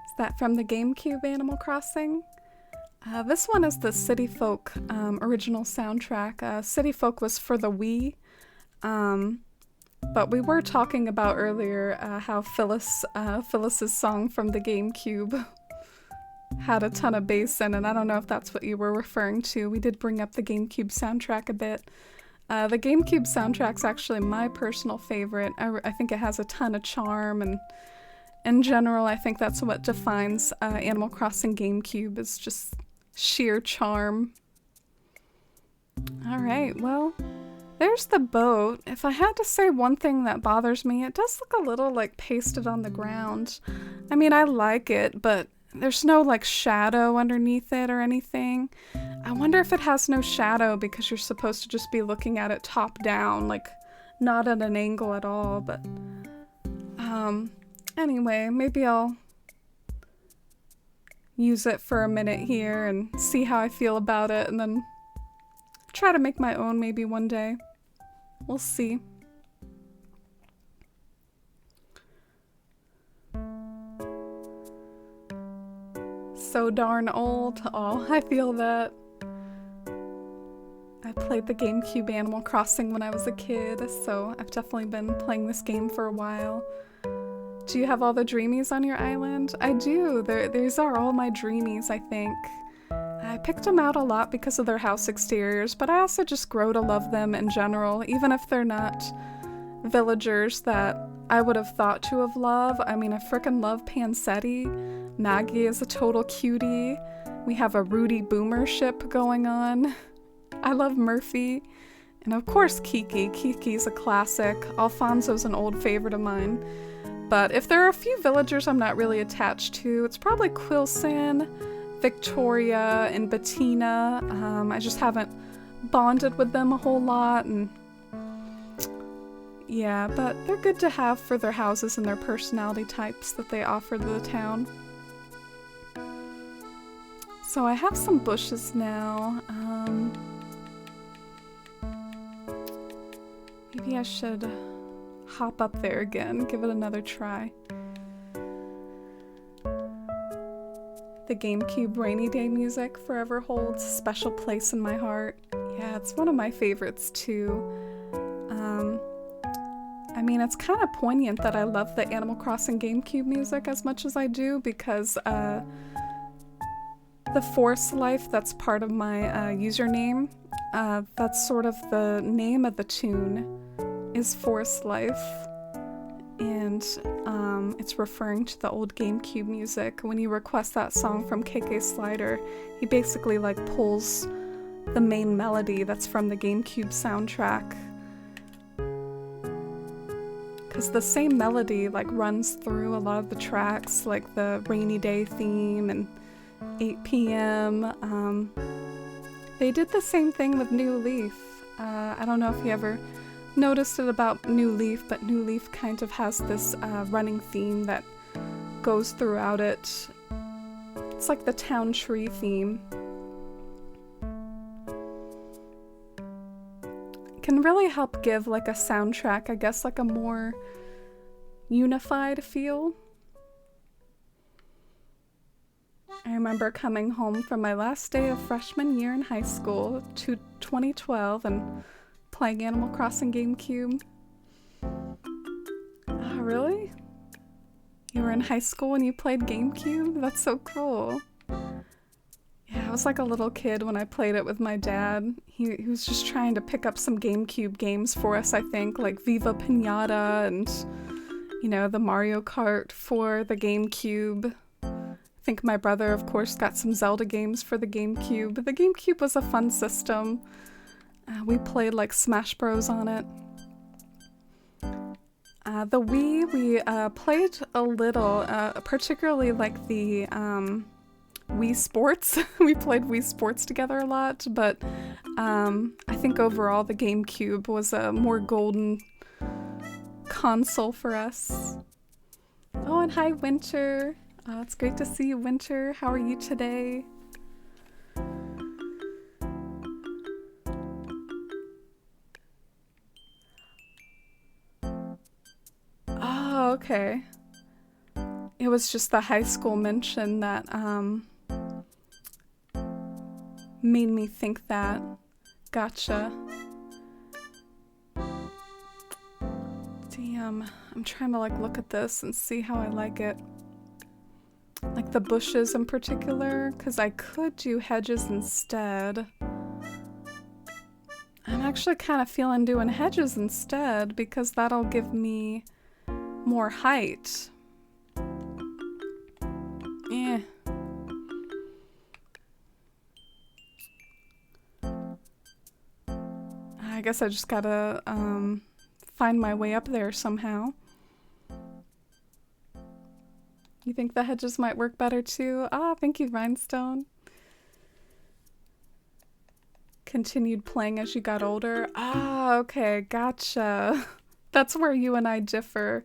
Is that from the GameCube Animal Crossing? This one is the City Folk original soundtrack. City Folk was for the Wii. But we were talking about earlier how Phyllis's song from the GameCube had a ton of bass in it. I don't know if that's what you were referring to. We did bring up the GameCube soundtrack a bit. The GameCube soundtrack's actually my personal favorite. I think it has a ton of charm, and in general, I think that's what defines Animal Crossing GameCube, is just sheer charm. Alright, well, there's the boat. If I had to say one thing that bothers me, it does look a little like pasted on the ground. I mean, I like it, but there's no like shadow underneath it or anything. I wonder if it has no shadow because you're supposed to just be looking at it top down, like not at an angle at all, but anyway, maybe I'll use it for a minute here and see how I feel about it, and then try to make my own maybe one day. We'll see. So darn old. Oh, I feel that. I played the GameCube Animal Crossing when I was a kid, so I've definitely been playing this game for a while. Do you have all the Dreamies on your island? I do. These are all my Dreamies, I think. I picked them out a lot because of their house exteriors, but I also just grow to love them in general, even if they're not villagers that I would have thought to have loved. I mean, I frickin' love Pansetti. Maggie is a total cutie. We have a Rudy Boomer ship going on. I love Murphy. And of course Kiki. Kiki's a classic. Alfonso's an old favorite of mine. But if there are a few villagers I'm not really attached to, it's probably Quilson, Victoria, and Bettina. I just haven't bonded with them a whole lot, and yeah, but they're good to have for their houses and their personality types that they offer to the town. So I have some bushes now. Maybe I should hop up there again, give it another try. The GameCube Rainy Day music forever holds a special place in my heart. Yeah, it's one of my favorites too. I mean, it's kind of poignant that I love the Animal Crossing GameCube music as much as I do, because the Forest Life that's part of my username, that's sort of the name of the tune, is Forest Life. And it's referring to the old GameCube music. When you request that song from KK Slider, he basically like pulls the main melody that's from the GameCube soundtrack. Because the same melody like runs through a lot of the tracks, like the Rainy Day theme and 8 p.m. They did the same thing with New Leaf. I don't know if you ever noticed it about New Leaf, but New Leaf kind of has this running theme that goes throughout it. It's like the town tree theme. It can really help give like a soundtrack, I guess, like a more unified feel. I remember coming home from my last day of freshman year in high school to 2012 and playing Animal Crossing GameCube. Oh, really? You were in high school when you played GameCube? That's so cool. Yeah, I was like a little kid when I played it with my dad. He was just trying to pick up some GameCube games for us, I think, like Viva Pinata and You know, the Mario Kart for the GameCube. I think my brother, of course, got some Zelda games for the GameCube. The GameCube was a fun system. We played like Smash Bros on it. The Wii, we played a little, particularly like the Wii Sports. We played Wii Sports together a lot, but I think overall the GameCube was a more golden console for us. Oh, and hi, Winter. It's great to see you, Winter. How are you today? Oh, okay. It was just the high school mention that made me think that. Gotcha. Damn, I'm trying to like look at this and see how I like it. Like the bushes in particular, because I could do hedges instead. I'm actually kind of feeling doing hedges instead because that'll give me more height. Yeah. I guess I just gotta find my way up there somehow. You think the hedges might work better too? Ah, thank you, Rhinestone. Continued playing as you got older. Ah, okay, gotcha. That's where you and I differ.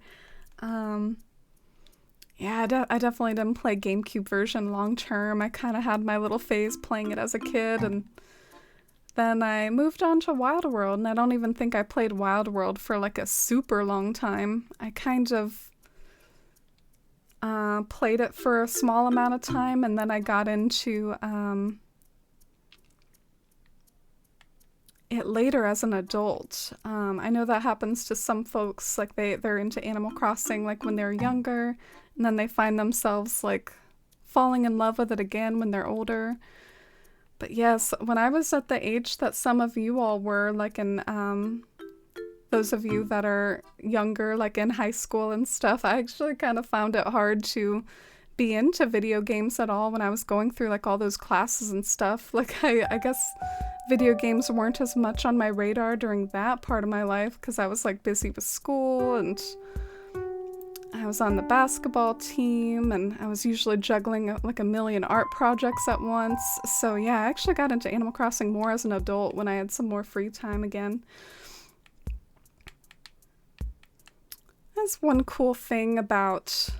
Yeah, I definitely didn't play GameCube version long term. I kind of had my little phase playing it as a kid, and then I moved on to Wild World, and I don't even think I played Wild World for like a super long time. I kind of played it for a small amount of time, and then I got into it later as an adult. I know that happens to some folks, like they're into Animal Crossing like when they're younger, and then they find themselves like falling in love with it again when they're older. But yes, when I was at the age that some of you all were, like in those of you that are younger, like in high school and stuff, I actually kind of found it hard to be into video games at all when I was going through like all those classes and stuff. Like I guess video games weren't as much on my radar during that part of my life because I was like busy with school, and I was on the basketball team, and I was usually juggling like a million art projects at once. So yeah, I actually got into Animal Crossing more as an adult when I had some more free time again. That's one cool thing about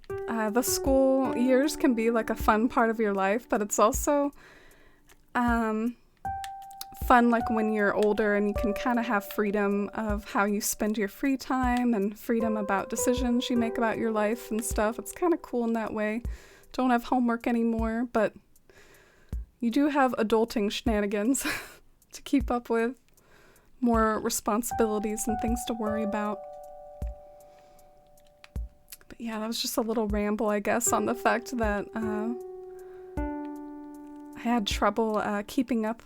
the school years can be like a fun part of your life, but it's also fun like when you're older and you can kind of have freedom of how you spend your free time and freedom about decisions you make about your life and stuff. It's kind of cool in that way. Don't have homework anymore, but you do have adulting shenanigans to keep up with, more responsibilities and things to worry about. But yeah, that was just a little ramble, I guess, on the fact that I had trouble keeping up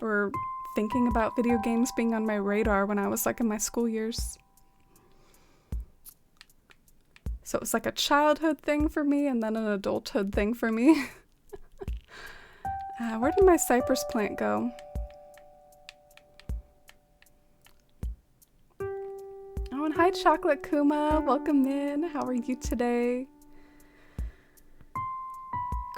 or thinking about video games being on my radar when I was like in my school years. So it was like a childhood thing for me and then an adulthood thing for me. Where did my cypress plant go? Oh, and hi Chocolate Kuma, welcome in. How are you today?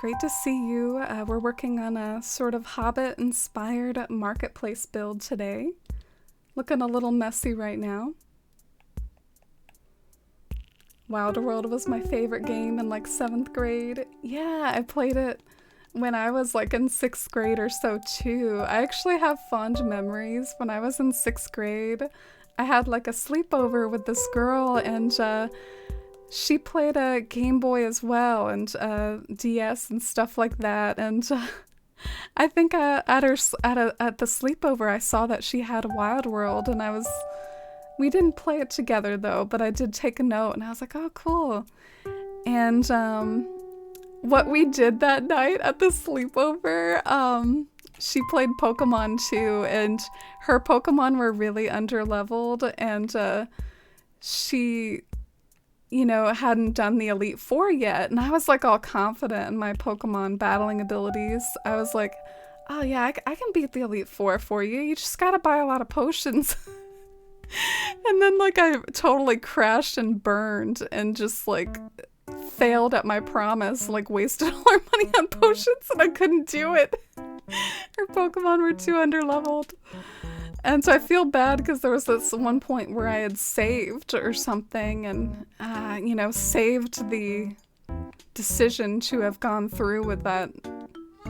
Great to see you. We're working on a sort of Hobbit-inspired marketplace build today. Looking a little messy right now. Wild World was my favorite game in like 7th grade. Yeah, I played it when I was like in 6th grade or so too. I actually have fond memories. When I was in 6th grade, I had like a sleepover with this girl, and she played a Game Boy as well, and DS and stuff like that. And I think at the sleepover, I saw that she had a Wild World, and we didn't play it together though, but I did take a note, and I was like, oh, cool. And what we did that night at the sleepover, she played Pokemon too, and her Pokemon were really underleveled, and she hadn't done the Elite Four yet. And I was like all confident in my Pokemon battling abilities. I was like, oh yeah, I can beat the Elite Four for you. You just gotta buy a lot of potions. And then like I totally crashed and burned and just like failed at my promise, like wasted all our money on potions and I couldn't do it. Our Pokemon were too underleveled. And so I feel bad because there was this one point where I had saved or something and, saved the decision to have gone through with that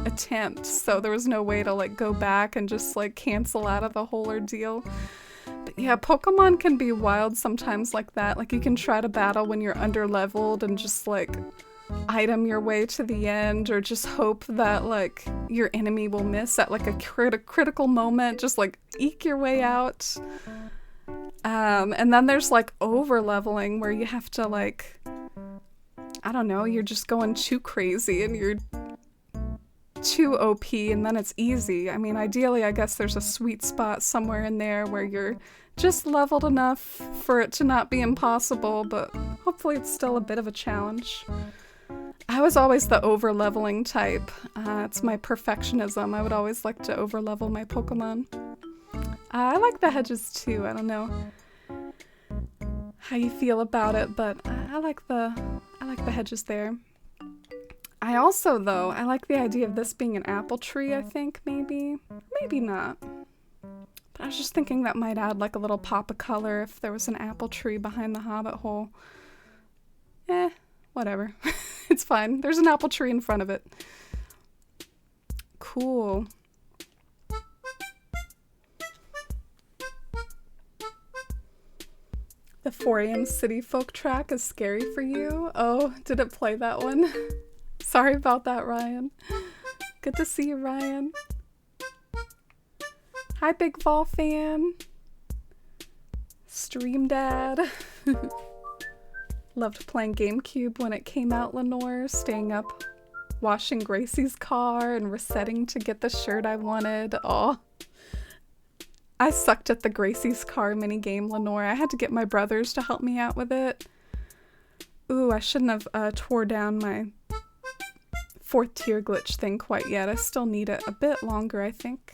attempt. So there was no way to like go back and just like cancel out of the whole ordeal. But yeah, Pokemon can be wild sometimes like that. Like you can try to battle when you're underleveled and just like item your way to the end, or just hope that like your enemy will miss at like a critical moment, just like eke your way out. And then there's like over leveling where you have to like, I don't know, you're just going too crazy and you're too OP and then it's easy. I mean, ideally, I guess there's a sweet spot somewhere in there where you're just leveled enough for it to not be impossible, but hopefully it's still a bit of a challenge. I was always the over-leveling type. It's my perfectionism. I would always like to over-level my Pokemon. I like the hedges too. I don't know how you feel about it, but I like the hedges there. I also, though, I like the idea of this being an apple tree, I think, maybe. Maybe not. But I was just thinking that might add like a little pop of color if there was an apple tree behind the Hobbit hole. Whatever. It's fine. There's an apple tree in front of it. Cool. The 4 a.m. City Folk track is scary for you? Oh, did it play that one? Sorry about that, Ryan. Good to see you, Ryan. Hi, Big Vol fan. Stream Dad. Loved playing GameCube when it came out, Lenore. Staying up, washing Gracie's car and resetting to get the shirt I wanted. Aw. I sucked at the Gracie's car minigame, Lenore. I had to get my brothers to help me out with it. Ooh, I shouldn't have tore down my 4th tier glitch thing quite yet. I still need it a bit longer, I think.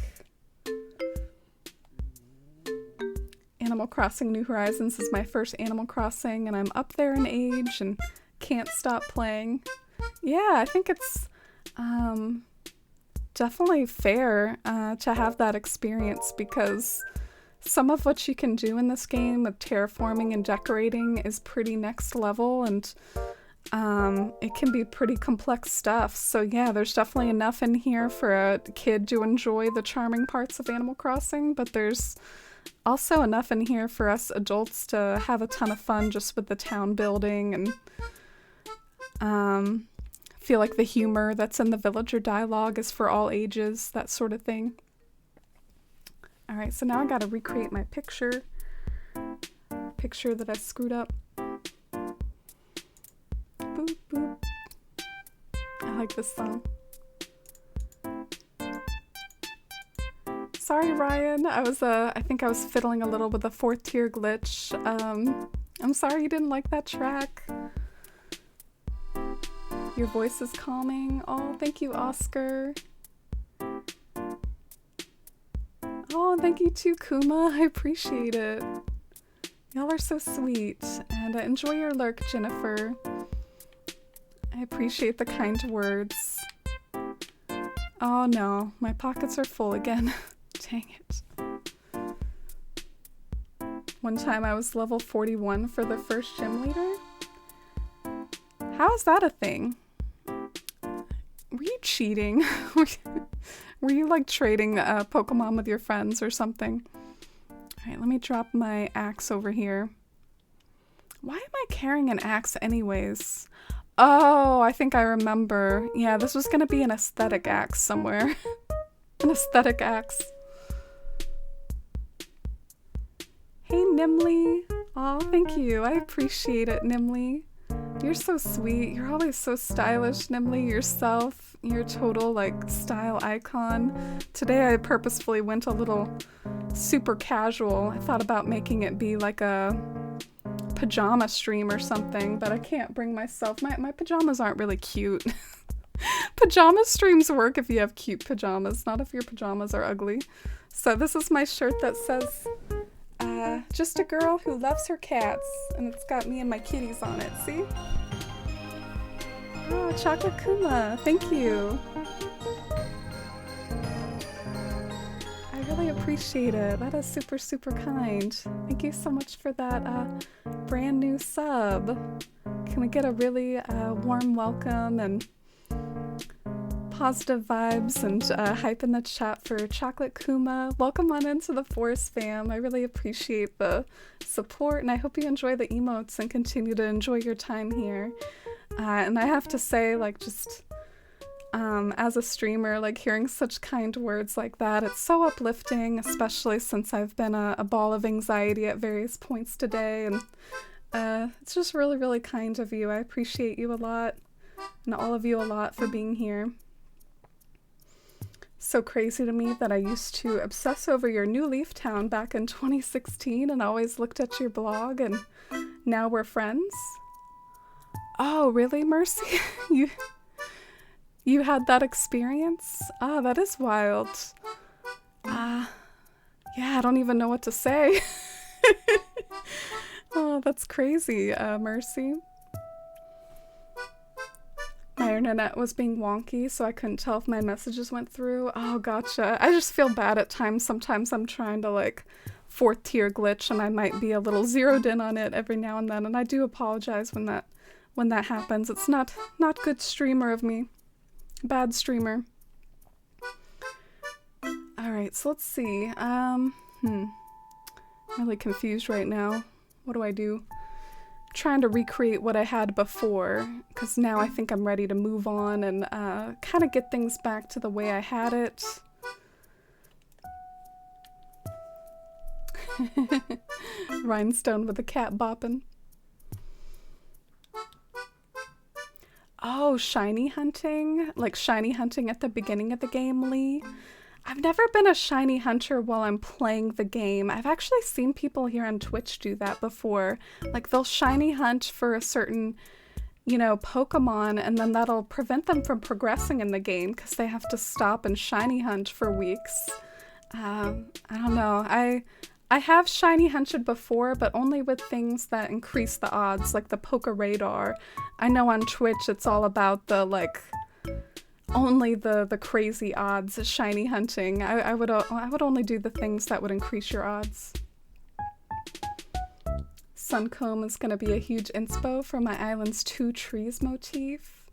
Animal Crossing New Horizons is my first Animal Crossing, and I'm up there in age and can't stop playing. Yeah, I think it's definitely fair to have that experience, because some of what you can do in this game with terraforming and decorating is pretty next level, and it can be pretty complex stuff. So yeah, there's definitely enough in here for a kid to enjoy the charming parts of Animal Crossing, but there's also enough in here for us adults to have a ton of fun just with the town building, and feel like the humor that's in the villager dialogue is for all ages, that sort of thing. Alright, so now I gotta recreate my picture that I screwed up. Boop, boop. I like this song. Sorry, Ryan. I think I was fiddling a little with a 4th tier glitch. I'm sorry you didn't like that track. Your voice is calming. Oh, thank you, Oscar. Oh, thank you too, Kuma. I appreciate it. Y'all are so sweet. And enjoy your lurk, Jennifer. I appreciate the kind words. Oh no, my pockets are full again. Dang it. One time I was level 41 for the first gym leader. How is that a thing? Were you cheating? Were you like trading Pokemon with your friends or something? Alright, let me drop my axe over here. Why am I carrying an axe anyways? Oh, I think I remember. Yeah, this was gonna be an aesthetic axe somewhere. An aesthetic axe. Hey, Nimly. Aw, thank you. I appreciate it, Nimly. You're so sweet. You're always so stylish, Nimly, yourself. You're a total, like, style icon. Today I purposefully went a little super casual. I thought about making it be like a pajama stream or something, but I can't bring myself. My pajamas aren't really cute. Pajama streams work if you have cute pajamas, not if your pajamas are ugly. So this is my shirt that says, just a girl who loves her cats, and it's got me and my kitties on it, see? Oh, Chocolate Kuma, thank you. I really appreciate it. That is super, super kind. Thank you so much for that brand new sub. Can we get a really warm welcome and positive vibes and hype in the chat for Chocolate Kuma? Welcome on into the Forest fam. I really appreciate the support, and I hope you enjoy the emotes and continue to enjoy your time here. And I have to say, like, just as a streamer, like, hearing such kind words like that, it's so uplifting, especially since I've been a ball of anxiety at various points today, and it's just really, really kind of you. I appreciate you a lot, and all of you a lot for being here. So crazy to me that I used to obsess over your New Leaf Town back in 2016 and always looked at your blog, and now we're friends. Oh, really, Mercy? You had that experience? Ah, that is wild. Yeah, I don't even know what to say. Oh, that's crazy, Mercy. My internet was being wonky, so I couldn't tell if my messages went through. Oh, gotcha. I just feel bad at times. Sometimes I'm trying to, like, 4th tier glitch, and I might be a little zeroed in on it every now and then, and I do apologize when that happens. It's not good streamer of me. Bad streamer. Alright, so let's see. I'm really confused right now. What do I do? Trying to recreate what I had before, because now I think I'm ready to move on and kind of get things back to the way I had it. Rhinestone with the cat bopping. Oh, shiny hunting? Like shiny hunting at the beginning of the game, Lee? I've never been a shiny hunter while I'm playing the game. I've actually seen people here on Twitch do that before. Like, they'll shiny hunt for a certain, you know, Pokemon, and then that'll prevent them from progressing in the game because they have to stop and shiny hunt for weeks. I don't know. I have shiny hunted before, but only with things that increase the odds, like the Poke Radar. I know on Twitch it's all about the, like, only the crazy odds shiny hunting. I would only do the things that would increase your odds. Suncomb is going to be a huge inspo for my island's 2 trees motif.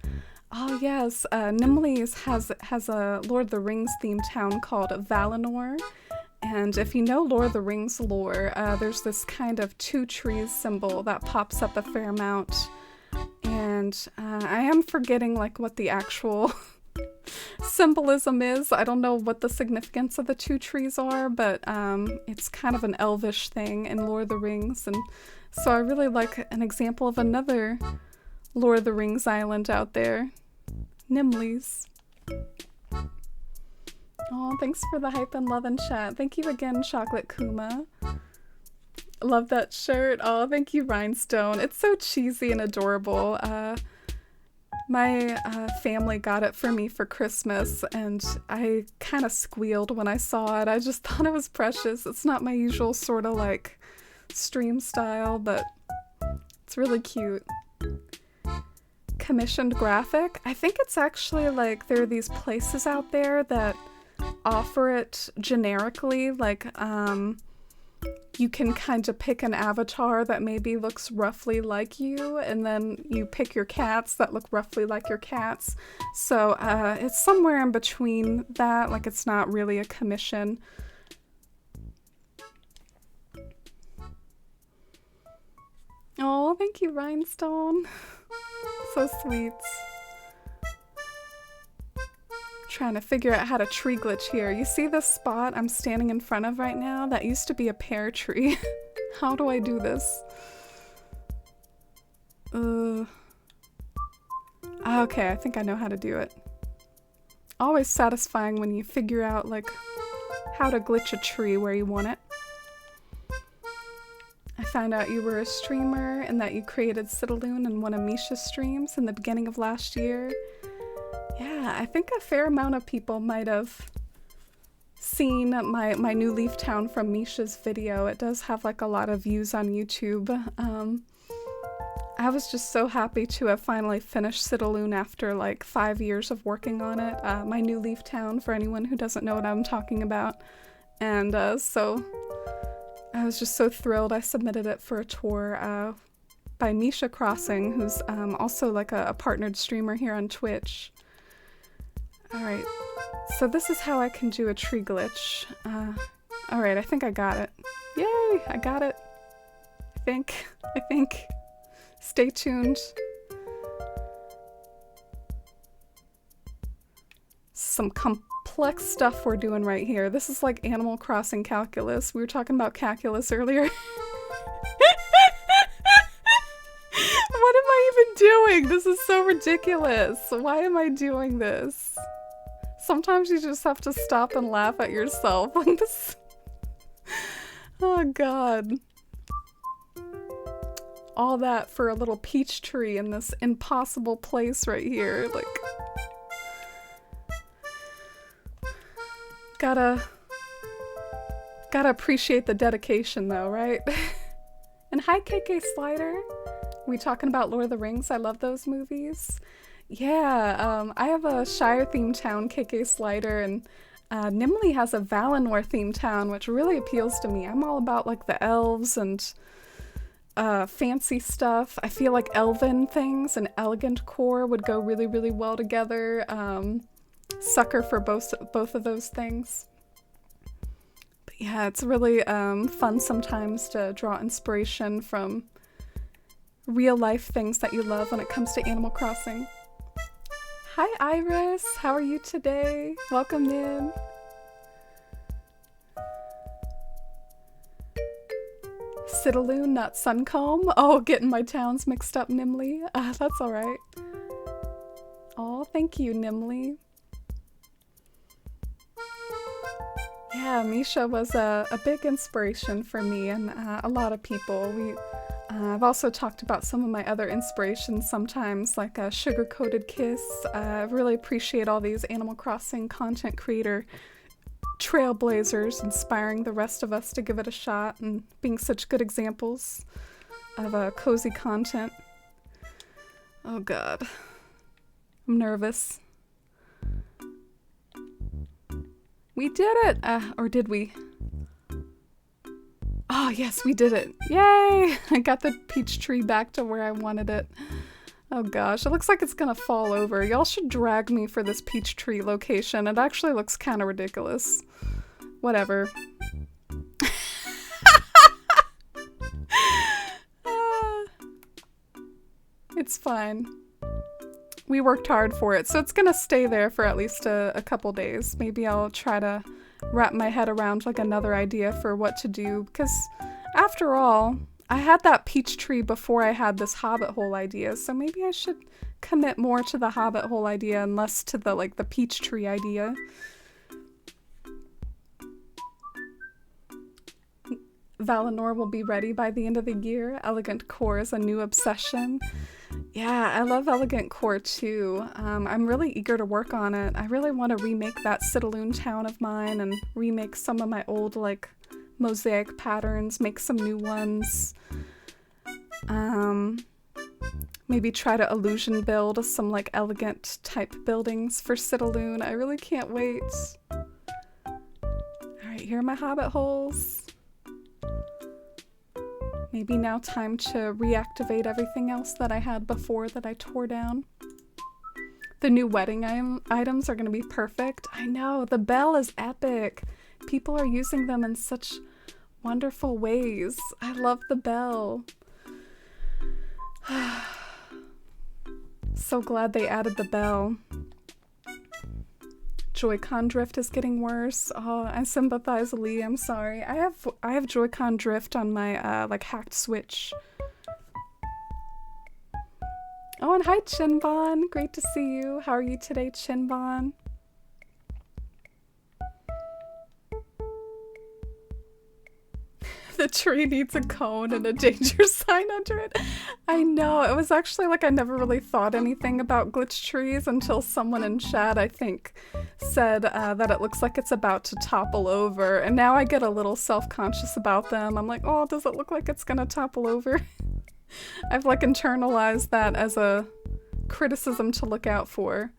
Oh yes, Nimley's has a Lord of the Rings themed town called Valinor. And if you know Lord of the Rings lore, there's this kind of 2 trees symbol that pops up a fair amount. And I am forgetting, like, what the actual symbolism is. I don't know what the significance of the 2 trees are, but it's kind of an elvish thing in Lord of the Rings. And so I really like an example of another Lord of the Rings island out there. Nimley's. Oh, thanks for the hype and love in chat. Thank you again, Chocolate Kuma. Love that shirt. Oh, thank you, Rhinestone. It's so cheesy and adorable. My family got it for me for Christmas, and I kind of squealed when I saw it. I just thought it was precious. It's not my usual sort of, like, stream style, but it's really cute. Commissioned graphic? I think it's actually, like, there are these places out there that offer it generically, like, you can kind of pick an avatar that maybe looks roughly like you, and then you pick your cats that look roughly like your cats. So it's somewhere in between that, like, it's not really a commission. Oh, thank you, Rhinestone. So sweet. Trying to figure out how to tree glitch here. You see this spot I'm standing in front of right now? That used to be a pear tree. How do I do this? Okay, I think I know how to do it. Always satisfying when you figure out, like, how to glitch a tree where you want it. I found out you were a streamer and that you created Citaloon in one of Misha's streams in the beginning of last year. Yeah, I think a fair amount of people might have seen my new Leaf Town from Misha's video. It does have like a lot of views on YouTube. I was just so happy to have finally finished Citaloon after like 5 years of working on it. My new Leaf Town, for anyone who doesn't know what I'm talking about. And so I was just so thrilled. I submitted it for a tour by Misha Crossing, who's also like a partnered streamer here on Twitch. Alright, so this is how I can do a tree glitch. Alright, I think I got it. Yay, I got it. I think. Stay tuned. Some complex stuff we're doing right here. This is like Animal Crossing calculus. We were talking about calculus earlier. What am I even doing? This is so ridiculous. Why am I doing this? Sometimes you just have to stop and laugh at yourself. Like this. Oh god. All that for a little peach tree in this impossible place right here. Like, gotta appreciate the dedication though, right? And hi KK Slider. We talking about Lord of the Rings? I love those movies. Yeah, I have a Shire themed town, KK Slider, and Nimley has a Valinor themed town, which really appeals to me. I'm all about like the elves and fancy stuff. I feel like elven things and elegant core would go really, really well together. Sucker for both of those things. But yeah, it's really fun sometimes to draw inspiration from real life things that you love when it comes to Animal Crossing. Hi Iris, how are you today? Welcome in. Citaloon, not Suncomb. Oh, getting my towns mixed up, Nimley. That's alright. Oh, thank you, Nimley. Yeah, Misha was a big inspiration for me and a lot of people. I've also talked about some of my other inspirations sometimes, like a Sugar-Coated Kiss. I really appreciate all these Animal Crossing content creator trailblazers inspiring the rest of us to give it a shot and being such good examples of cozy content. Oh god. I'm nervous. We did it! Or did we? Oh yes, we did it. Yay! I got the peach tree back to where I wanted it. Oh gosh, it looks like it's gonna fall over. Y'all should drag me for this peach tree location. It actually looks kind of ridiculous. Whatever. It's fine. We worked hard for it, so it's gonna stay there for at least a couple days. Maybe I'll try to wrap my head around like another idea for what to do, because after all, I had that peach tree before I had this hobbit hole idea, so maybe I should commit more to the hobbit hole idea and less to the peach tree idea. Valinor will be ready by the end of the year. Elegant core is a new obsession. Yeah, I love elegant core too. I'm really eager to work on it. I really want to remake that Citaloon town of mine and remake some of my old mosaic patterns, make some new ones. Maybe try to illusion build some elegant type buildings for Citaloon. I really can't wait. Alright, here are my hobbit holes. Maybe now time to reactivate everything else that I had before that I tore down. The new wedding items are going to be perfect. I know, the bell is epic. People are using them in such wonderful ways. I love the bell. So glad they added the bell. Joy-Con drift is getting worse. Oh, I sympathize, Lee. I'm sorry. I have Joy-Con drift on my hacked Switch. Oh, and hi Chinbon. Great to see you. How are you today, Chinbon? The tree needs a cone and a danger sign under it. I know. It was actually like I never really thought anything about glitch trees until someone in chat, I think, said that it looks like it's about to topple over. And now I get a little self-conscious about them. I'm like, oh, does it look like it's gonna topple over? I've like internalized that as a criticism to look out for.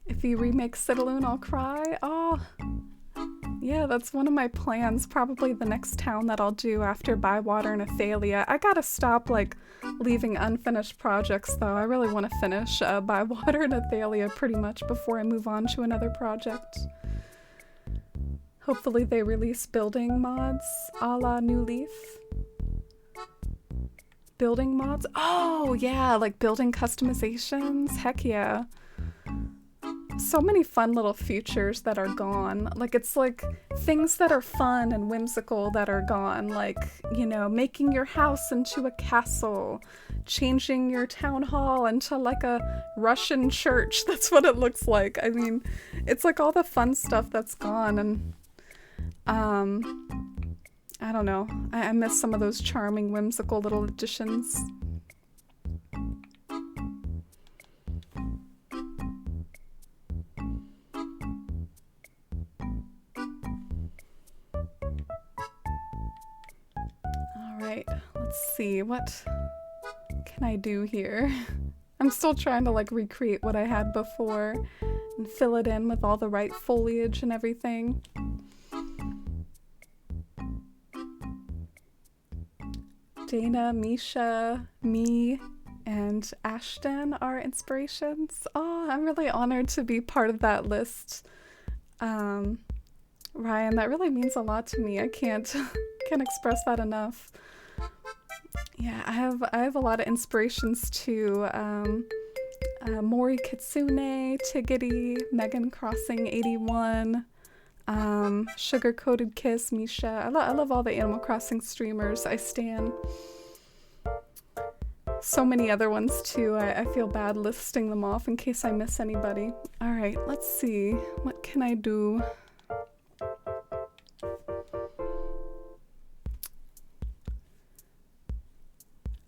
If you remake Citaloon, I'll cry. Oh, yeah, that's one of my plans. Probably the next town that I'll do after Bywater and Athalia. I gotta stop like leaving unfinished projects though. I really want to finish Bywater and Athalia pretty much before I move on to another project. Hopefully they release building mods a la New Leaf. Building mods? Oh yeah, like building customizations. Heck yeah. So many fun little features that are gone. Like it's like things that are fun and whimsical that are gone. Like, you know, making your house into a castle, changing your town hall into like a Russian church. That's what it looks like. I mean, it's like all the fun stuff that's gone. And I don't know. I miss some of those charming, whimsical little additions. Alright, let's see. What can I do here? I'm still trying to like recreate what I had before and fill it in with all the right foliage and everything. Dana, Misha, me, and Ashton are inspirations. Oh, I'm really honored to be part of that list. Ryan, that really means a lot to me. I can't express that enough. Yeah, I have a lot of inspirations too. Mori Kitsune, Tiggity, Megan Crossing 81, Sugar Coated Kiss, Misha. I love all the Animal Crossing streamers. I stan. So many other ones too. I feel bad listing them off in case I miss anybody. Alright, let's see. What can I do?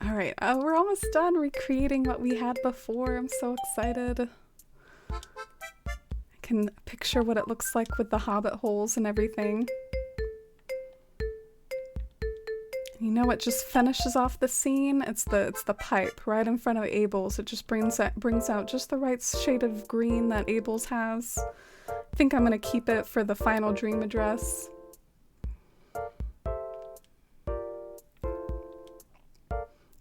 Alright, we're almost done recreating what we had before. I'm so excited. I can picture what it looks like with the hobbit holes and everything. You know what just finishes off the scene? It's the pipe right in front of Abel's. It just brings out just the right shade of green that Abel's has. I think I'm gonna keep it for the final dream address.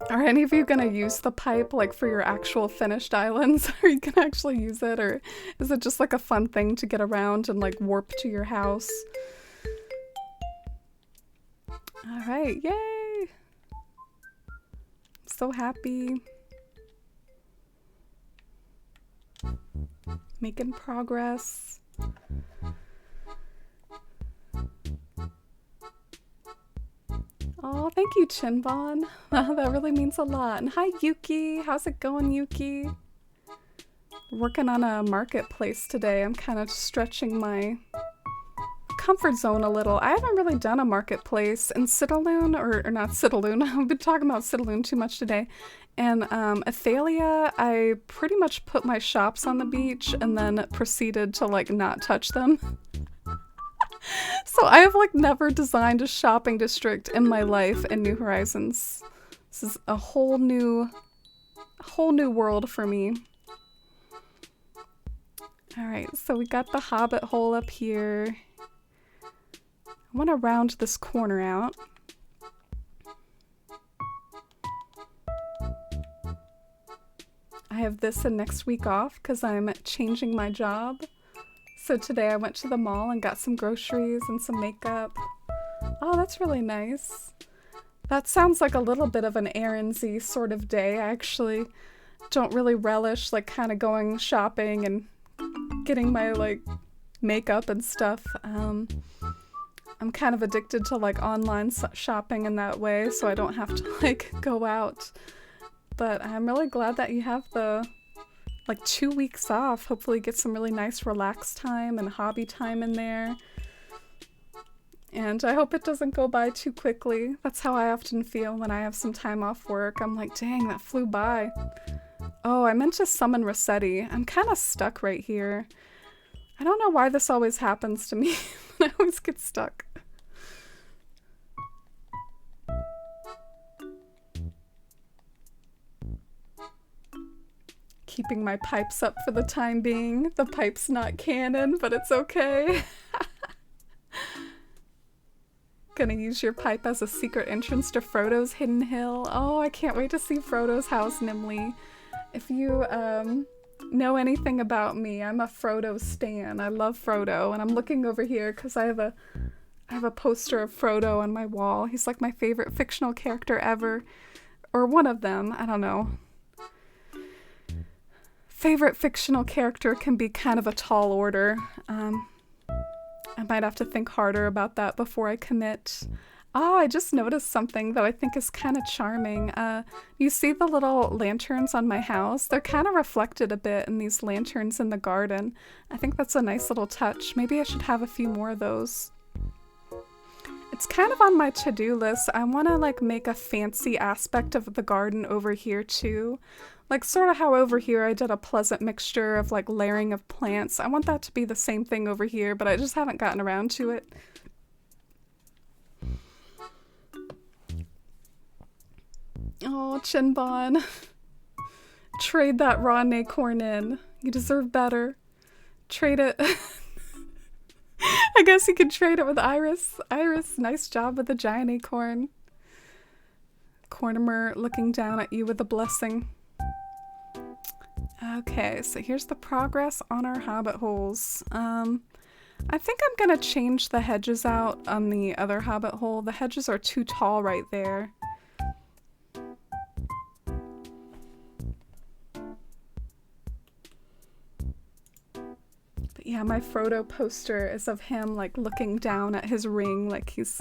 Are any of you gonna use the pipe like for your actual finished islands? Are you gonna actually use it, or is it just like a fun thing to get around and like warp to your house? Alright, yay! I'm so happy. Making progress. Oh, thank you, Chinbon. That really means a lot. And hi, Yuki. How's it going, Yuki? Working on a marketplace today. I'm kind of stretching my comfort zone a little. I haven't really done a marketplace in Citaloon, or not Citaloon. I've been talking about Citaloon too much today. And Athalia, I pretty much put my shops on the beach and then proceeded to like not touch them. So I have like never designed a shopping district in my life in New Horizons. This is a whole new world for me. Alright, so we got the hobbit hole up here. I want to round this corner out. I have this and next week off because I'm changing my job. So today I went to the mall and got some groceries and some makeup. Oh, that's really nice. That sounds like a little bit of an errandsy sort of day. I actually don't really relish like kind of going shopping and getting my like makeup and stuff. I'm kind of addicted to like online shopping in that way, so I don't have to like go out. But I'm really glad that you have the like 2 weeks off. Hopefully get some really nice relaxed time and hobby time in there. And I hope it doesn't go by too quickly. That's how I often feel when I have some time off work. I'm like, dang, that flew by. Oh, I meant to summon Rossetti. I'm kind of stuck right here. I don't know why this always happens to me. I always get stuck. Keeping my pipes up for the time being. The pipe's not canon, but it's okay. Gonna use your pipe as a secret entrance to Frodo's hidden hill. Oh, I can't wait to see Frodo's house, Nimley. If you know anything about me, I'm a Frodo stan. I love Frodo, and I'm looking over here because I have a poster of Frodo on my wall. He's like my favorite fictional character ever, or one of them. I don't know. Favorite fictional character can be kind of a tall order. I might have to think harder about that before I commit. Oh, I just noticed something that I think is kind of charming. You see the little lanterns on my house? They're kind of reflected a bit in these lanterns in the garden. I think that's a nice little touch. Maybe I should have a few more of those. It's kind of on my to-do list. I want to like make a fancy aspect of the garden over here too. Like sort of how over here I did a pleasant mixture of like layering of plants. I want that to be the same thing over here, but I just haven't gotten around to it. Oh, Chinbon. Trade that raw acorn in. You deserve better. Trade it. I guess you could trade it with Iris. Iris, nice job with the giant acorn. Cornimer looking down at you with a blessing. Okay, so here's the progress on our hobbit holes. I think I'm gonna change the hedges out on the other hobbit hole. The hedges are too tall right there. But yeah, my Frodo poster is of him like looking down at his ring, like he's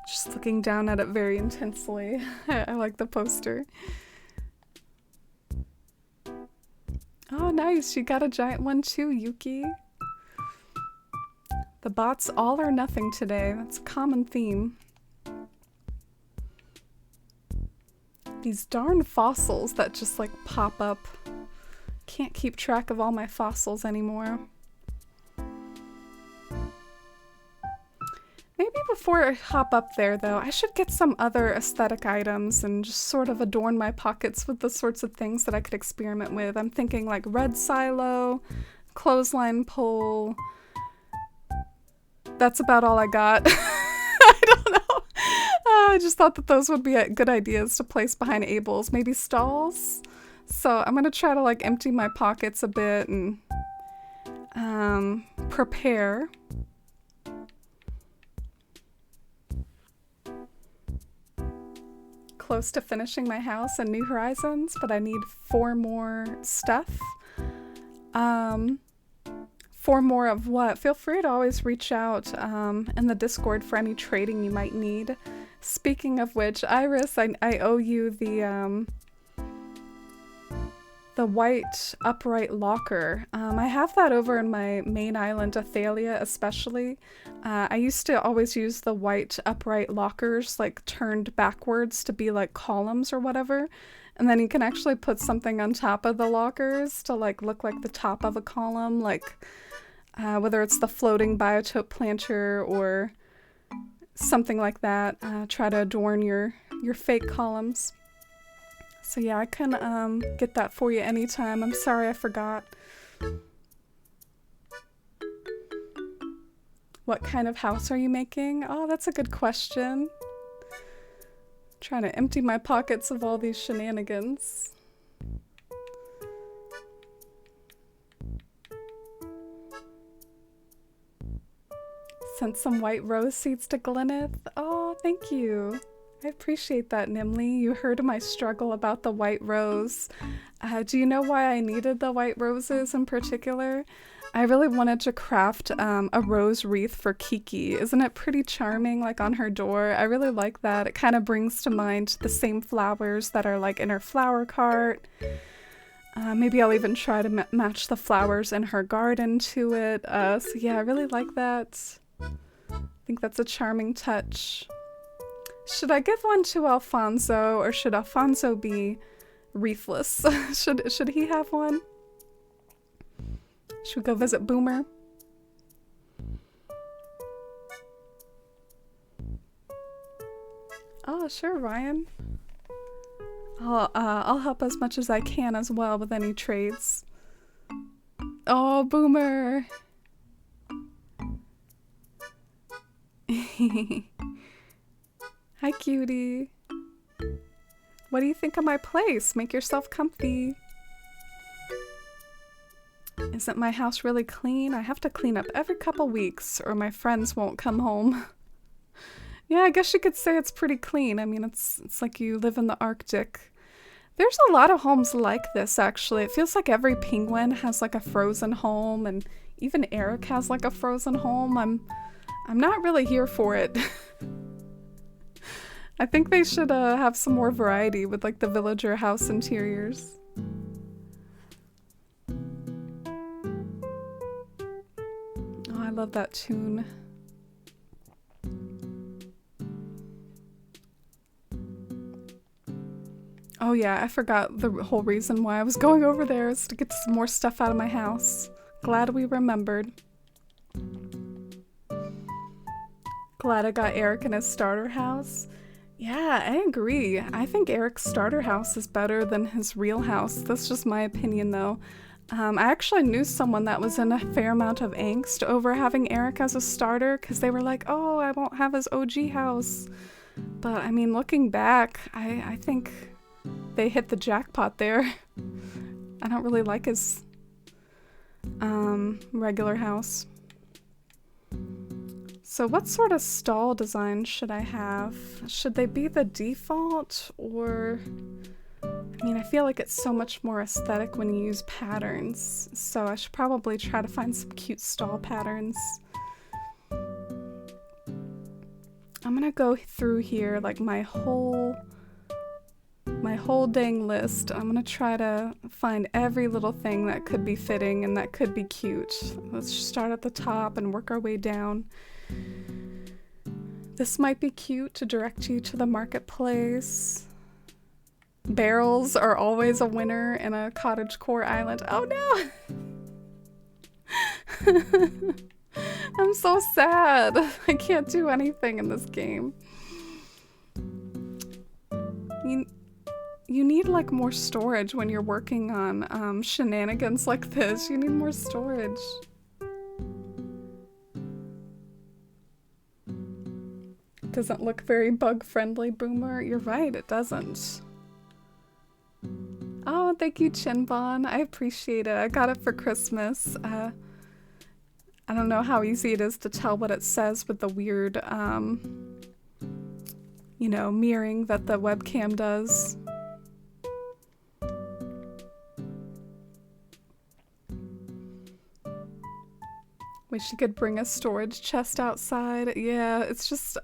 just looking down at it very intensely. I like the poster. Oh, nice. You got a giant one too, Yuki. The bots all or nothing today. That's a common theme. These darn fossils that just like pop up. Can't keep track of all my fossils anymore. Maybe before I hop up there, though, I should get some other aesthetic items and just sort of adorn my pockets with the sorts of things that I could experiment with. I'm thinking like red silo, clothesline pole. That's about all I got. I don't know. I just thought that those would be good ideas to place behind Abel's. Maybe stalls? So I'm going to try to like empty my pockets a bit and prepare. Close to finishing my house and New Horizons, but I need 4 more stuff. 4 more of what? Feel free to always reach out in the Discord for any trading you might need. Speaking of which, Iris, I owe you the white upright locker. I have that over in my main island, Athalia especially. I used to always use the white upright lockers like turned backwards to be like columns or whatever. And then you can actually put something on top of the lockers to like look like the top of a column, like whether it's the floating biotope planter or something like that. Try to adorn your fake columns. So yeah, I can get that for you anytime. I'm sorry I forgot. What kind of house are you making? Oh, that's a good question. Trying to empty my pockets of all these shenanigans. Sent some white rose seeds to Glyneth. Oh, thank you. I appreciate that, Nimley. You heard my struggle about the white rose. Do you know why I needed the white roses in particular? I really wanted to craft a rose wreath for Kiki. Isn't it pretty charming, like on her door? I really like that. It kind of brings to mind the same flowers that are like in her flower cart. Maybe I'll even try to match the flowers in her garden to it. So yeah, I really like that. I think that's a charming touch. Should I give one to Alfonso, or should Alfonso be wreathless? should he have one? Should we go visit Boomer? Oh, sure, Ryan. I'll help as much as I can as well with any trades. Oh, Boomer! Hi, cutie. What do you think of my place? Make yourself comfy. Isn't my house really clean? I have to clean up every couple weeks or my friends won't come home. Yeah, I guess you could say it's pretty clean. I mean, it's like you live in the Arctic. There's a lot of homes like this, actually. It feels like every penguin has like a frozen home, and even Eric has like a frozen home. I'm not really here for it. I think they should have some more variety with like the villager house interiors. Oh, I love that tune. Oh yeah, I forgot the whole reason why I was going over there is to get some more stuff out of my house. Glad we remembered. Glad I got Eric in his starter house. Yeah, I agree. I think Eric's starter house is better than his real house. That's just my opinion though. I actually knew someone that was in a fair amount of angst over having Eric as a starter because they were like, oh, I won't have his OG house. But I mean, looking back, I think they hit the jackpot there. I don't really like his regular house. So what sort of stall design should I have? Should they be the default, or... I mean, I feel like it's so much more aesthetic when you use patterns, so I should probably try to find some cute stall patterns. I'm gonna go through here, like my whole dang list. I'm gonna try to find every little thing that could be fitting and that could be cute. Let's just start at the top and work our way down. This might be cute to direct you to the marketplace. Barrels are always a winner in a cottagecore island. Oh no! I'm so sad. I can't do anything in this game. You need like more storage when you're working on shenanigans like this. You need more storage. Doesn't look very bug friendly, Boomer. You're right, it doesn't. Oh, thank you, Chinbon. I appreciate it. I got it for Christmas. I don't know how easy it is to tell what it says with the weird, you know, mirroring that the webcam does. Wish you could bring a storage chest outside. Yeah, it's just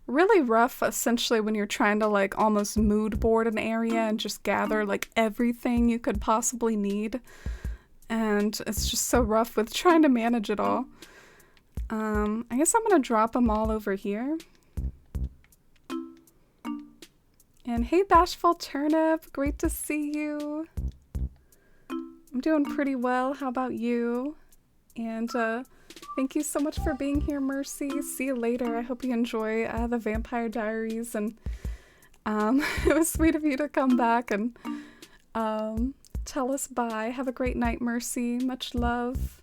really rough essentially when you're trying to like almost mood board an area and just gather like everything you could possibly need. And it's just so rough with trying to manage it all. I guess I'm gonna drop them all over here. And hey, Bashful Turnip, great to see you. I'm doing pretty well. How about you? And thank you so much for being here, Mercy. See you later. I hope you enjoy the Vampire Diaries, and it was sweet of you to come back and tell us bye. Have a great night, Mercy. Much love.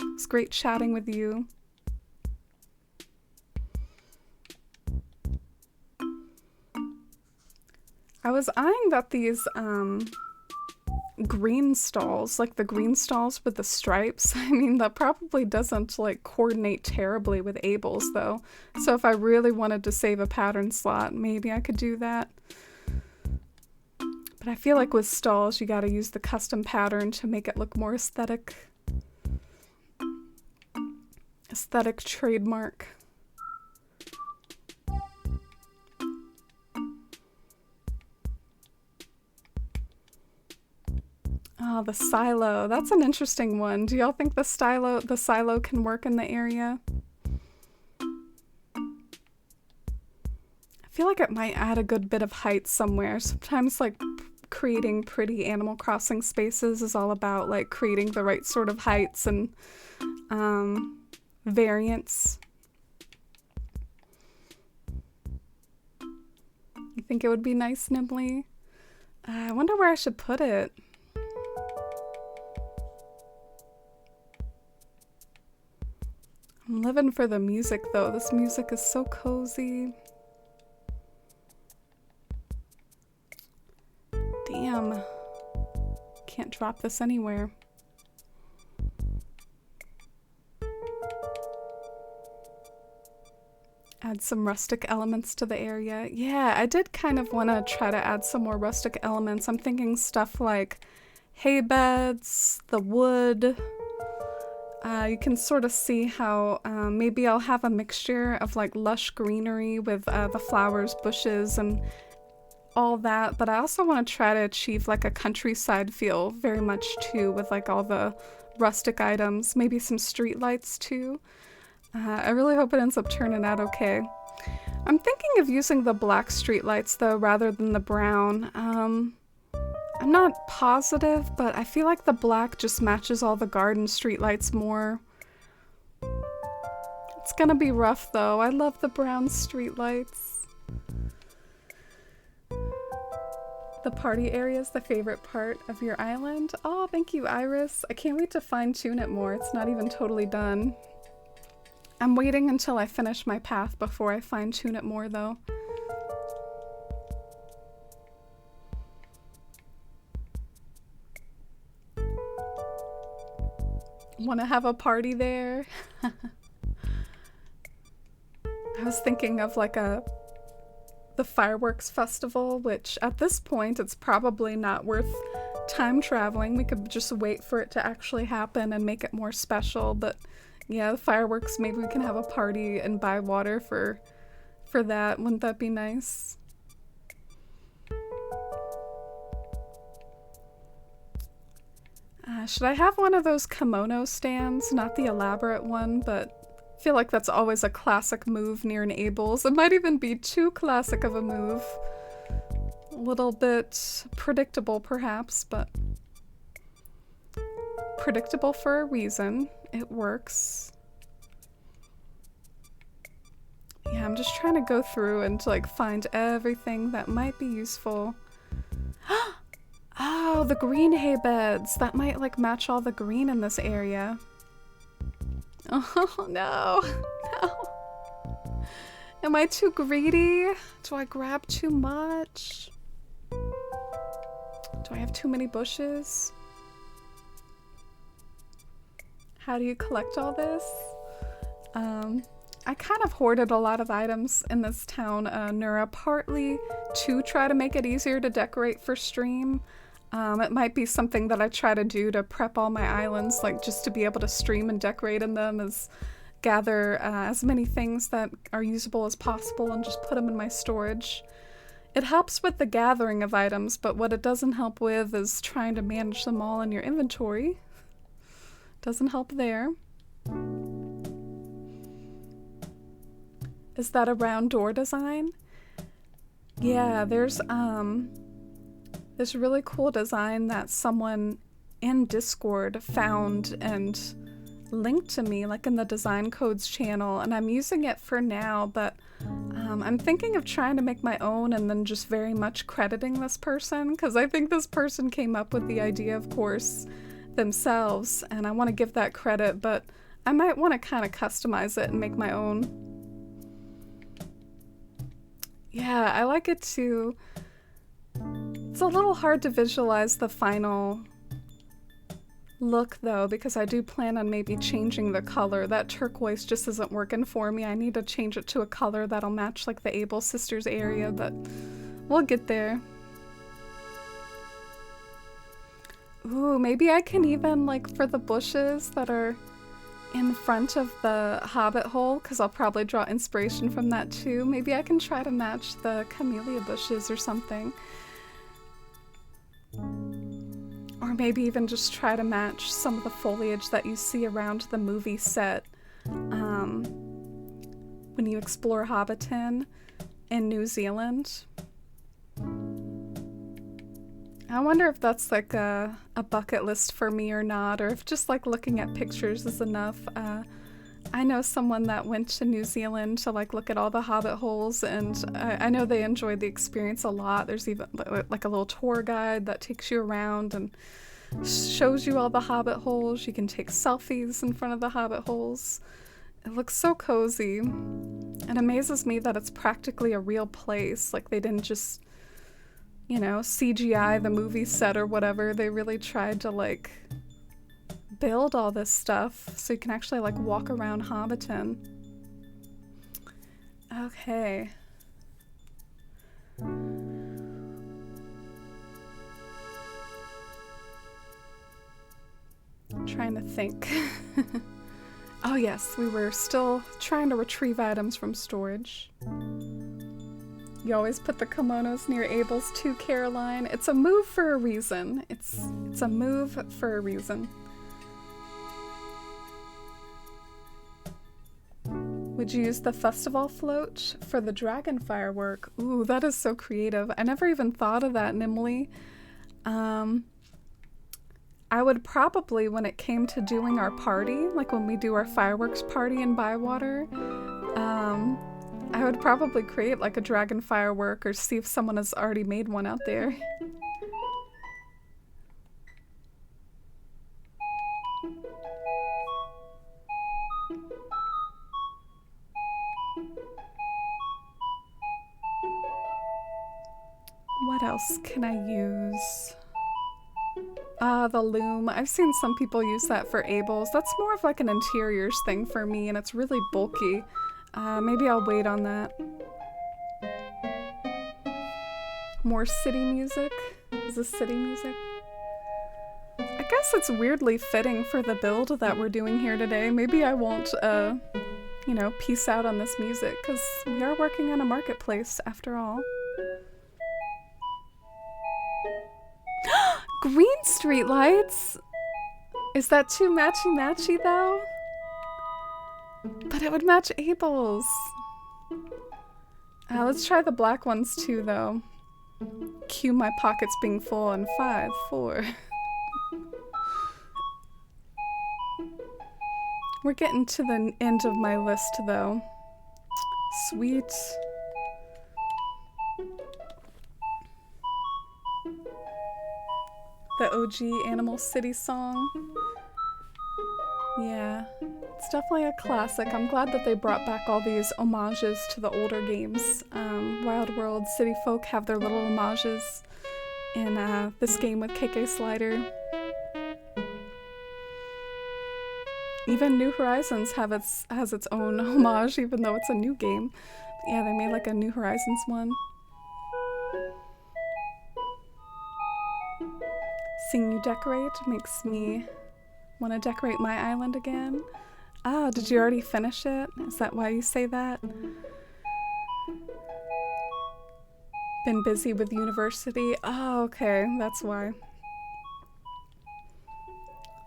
It's great chatting with you. I was eyeing that these green stalls, like the green stalls with the stripes, I mean, that probably doesn't like coordinate terribly with Abel's though. So if I really wanted to save a pattern slot, maybe I could do that. But I feel like with stalls, you gotta use the custom pattern to make it look more aesthetic. Aesthetic trademark. Oh, the silo. That's an interesting one. Do y'all think the silo can work in the area? I feel like it might add a good bit of height somewhere. Sometimes like creating pretty Animal Crossing spaces is all about like creating the right sort of heights and variants. You think it would be nice, Nimbly? I wonder where I should put it. I'm living for the music though. This music is so cozy. Damn. Can't drop this anywhere. Add some rustic elements to the area. Yeah, I did kind of want to try to add some more rustic elements. I'm thinking stuff like hay beds, the wood. You can sort of see how maybe I'll have a mixture of like lush greenery with the flowers, bushes, and all that. But I also want to try to achieve like a countryside feel very much too, with like all the rustic items, maybe some street lights too. I really hope it ends up turning out okay. I'm thinking of using the black streetlights though, rather than the brown. I'm not positive, but I feel like the black just matches all the garden streetlights more. It's gonna be rough though. I love the brown streetlights. The party area is the favorite part of your island. Oh, thank you, Iris. I can't wait to fine-tune it more. It's not even totally done. I'm waiting until I finish my path before I fine-tune it more, though. Want to have a party there? I was thinking of like the fireworks festival, which at this point it's probably not worth time traveling. We could just wait for it to actually happen and make it more special, but yeah, the fireworks, maybe we can have a party in Bywater for that. Wouldn't that be nice? Should I have one of those kimono stands? Not the elaborate one, but I feel like that's always a classic move near an Abel's. It might even be too classic of a move. A little bit predictable, perhaps, but predictable for a reason. It works. Yeah, I'm just trying to go through and to like find everything that might be useful. Oh, the green hay beds. That might like match all the green in this area. Oh no, no. Am I too greedy? Do I grab too much? Do I have too many bushes? How do you collect all this? I kind of hoarded a lot of items in this town, Nura, partly to try to make it easier to decorate for stream. It might be something that I try to do to prep all my islands, like just to be able to stream and decorate in them, as gather as many things that are usable as possible and just put them in my storage. It helps with the gathering of items, but what it doesn't help with is trying to manage them all in your inventory. Doesn't help there. Is that a round door design? Yeah, there's this really cool design that someone in Discord found and linked to me, like in the Design Codes channel, and I'm using it for now, but I'm thinking of trying to make my own and then just very much crediting this person, because I think this person came up with the idea, of course, themselves, and I want to give that credit, but I might want to kind of customize it and make my own. Yeah, I like it too. It's a little hard to visualize the final look though, because I do plan on maybe changing the color. That turquoise just isn't working for me. I need to change it to a color that'll match like the Able Sisters area, but we'll get there. Ooh, maybe I can even, like, for the bushes that are in front of the hobbit hole, because I'll probably draw inspiration from that too. Maybe I can try to match the camellia bushes or something. Or maybe even just try to match some of the foliage that you see around the movie set when you explore Hobbiton in New Zealand. I wonder if that's like a bucket list for me or not, or if just like looking at pictures is enough. I know someone that went to New Zealand to like look at all the hobbit holes, and I know they enjoyed the experience a lot. There's even like a little tour guide that takes you around and shows you all the hobbit holes. You can take selfies in front of the hobbit holes. It looks so cozy. It amazes me that it's practically a real place. Like they didn't just, you know, CGI the movie set or whatever. They really tried to like build all this stuff so you can actually like walk around Hobbiton. Okay. I'm trying to think. Oh yes, we were still trying to retrieve items from storage. You always put the kimonos near Abel's too, Caroline. It's a move for a reason. It's a move for a reason. Would you use the festival float for the dragon firework? Ooh, that is so creative. I never even thought of that, Nimley. I would probably, when it came to doing our party, like when we do our fireworks party in Bywater, I would probably create like a dragon firework or see if someone has already made one out there. What else can I use? The loom. I've seen some people use that for Abel's. That's more of like an interiors thing for me, and it's really bulky. Maybe I'll wait on that. More city music? Is this city music? I guess it's weirdly fitting for the build that we're doing here today. Maybe I won't, you know, peace out on this music, because we are working on a marketplace after all. Green streetlights? Is that too matchy-matchy though? But it would match Abel's. Let's try the black ones too though. Cue my pockets being full in 5, 4. We're getting to the end of my list though. Sweet. The OG Animal City song. Yeah, it's definitely a classic. I'm glad that they brought back all these homages to the older games. Wild World, City Folk have their little homages in this game with KK Slider. Even New Horizons has its own homage, even though it's a new game. Yeah, they made like a New Horizons one. Seeing you decorate makes me want to decorate my island again. Ah, did you already finish it? Is that why you say that? Been busy with university? Oh, okay, that's why.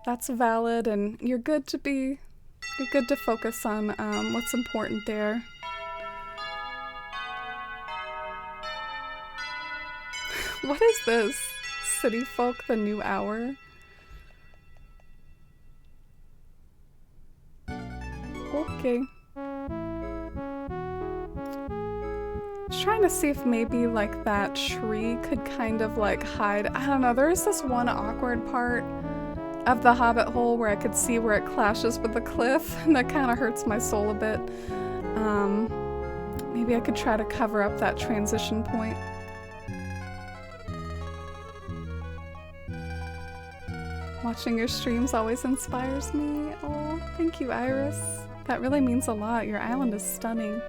That's valid, and you're good to focus on what's important there. What is this? City Folk, the new hour? Okay. Trying to see if maybe like that tree could kind of like hide. I don't know, there's this one awkward part of the Hobbit hole where I could see where it clashes with the cliff, and that kind of hurts my soul a bit. Maybe I could try to cover up that transition point. Watching your streams always inspires me. Oh, thank you, Iris. That really means a lot. Your island is stunning.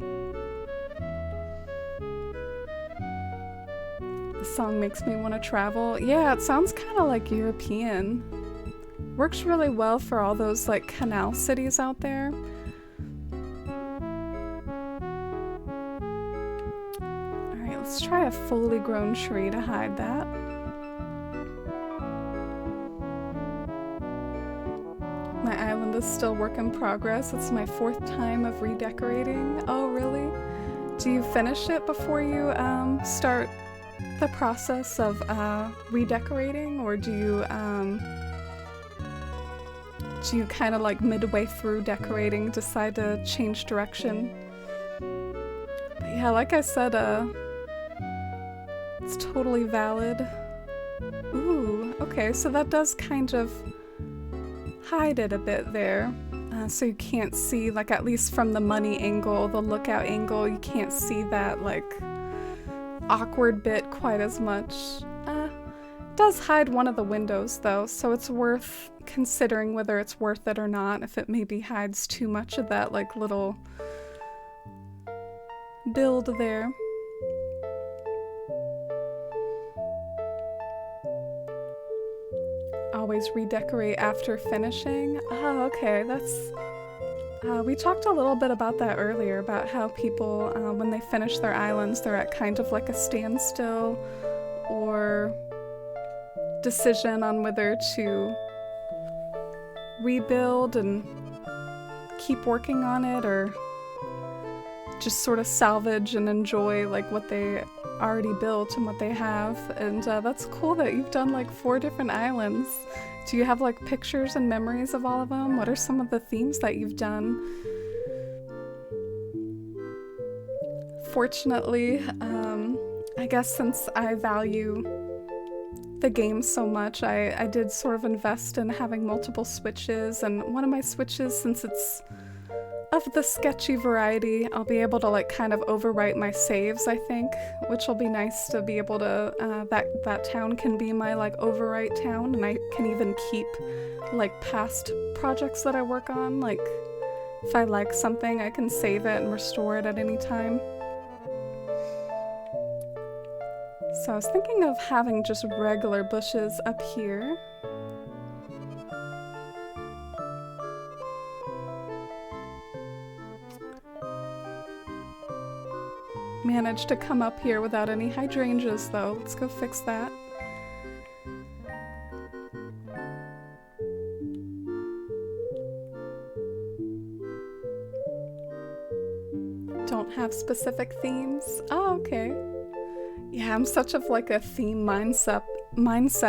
This song makes me want to travel. Yeah, it sounds kind of like European. Works really well for all those like canal cities out there. Alright, let's try a fully grown tree to hide that. island is still work in progress. It's my 4th time of redecorating. Oh, really? Do you finish it before you start the process of redecorating, or do you kind of like midway through decorating decide to change direction? But yeah, like I said, it's totally valid. Ooh, okay, so that does kind of hide it a bit there. So you can't see, like, at least from the money angle, the lookout angle, you can't see that, like, awkward bit quite as much. It does hide one of the windows, though, so it's worth considering whether it's worth it or not, if it maybe hides too much of that, like, little build there. Always redecorate after finishing. Oh, okay, that's... we talked a little bit about that earlier, about how people, when they finish their islands, they're at kind of like a standstill or decision on whether to rebuild and keep working on it, or just sort of salvage and enjoy like what they already built and what they have. And that's cool that you've done like 4 different islands. Do you have like pictures and memories of all of them? What are some of the themes that you've done? Fortunately, I guess since I value the game so much, I did sort of invest in having multiple switches, and one of my switches, since it's of the sketchy variety, I'll be able to like kind of overwrite my saves, I think, which will be nice to be able to, that town can be my like overwrite town, and I can even keep like past projects that I work on. Like if I like something, I can save it and restore it at any time. So I was thinking of having just regular bushes up here. Managed to come up here without any hydrangeas though. Let's go fix that. Don't have specific themes. Oh, okay. Yeah, I'm such of like a theme mindset,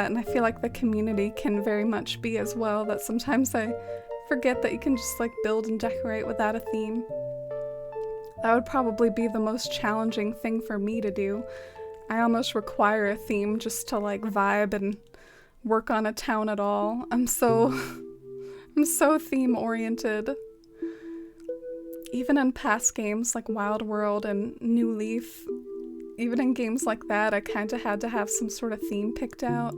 and I feel like the community can very much be as well, that sometimes I forget that you can just like build and decorate without a theme. That would probably be the most challenging thing for me to do. I almost require a theme just to like vibe and work on a town at all. I'm so theme oriented. Even in past games like Wild World and New Leaf, even in games like that, I kind of had to have some sort of theme picked out.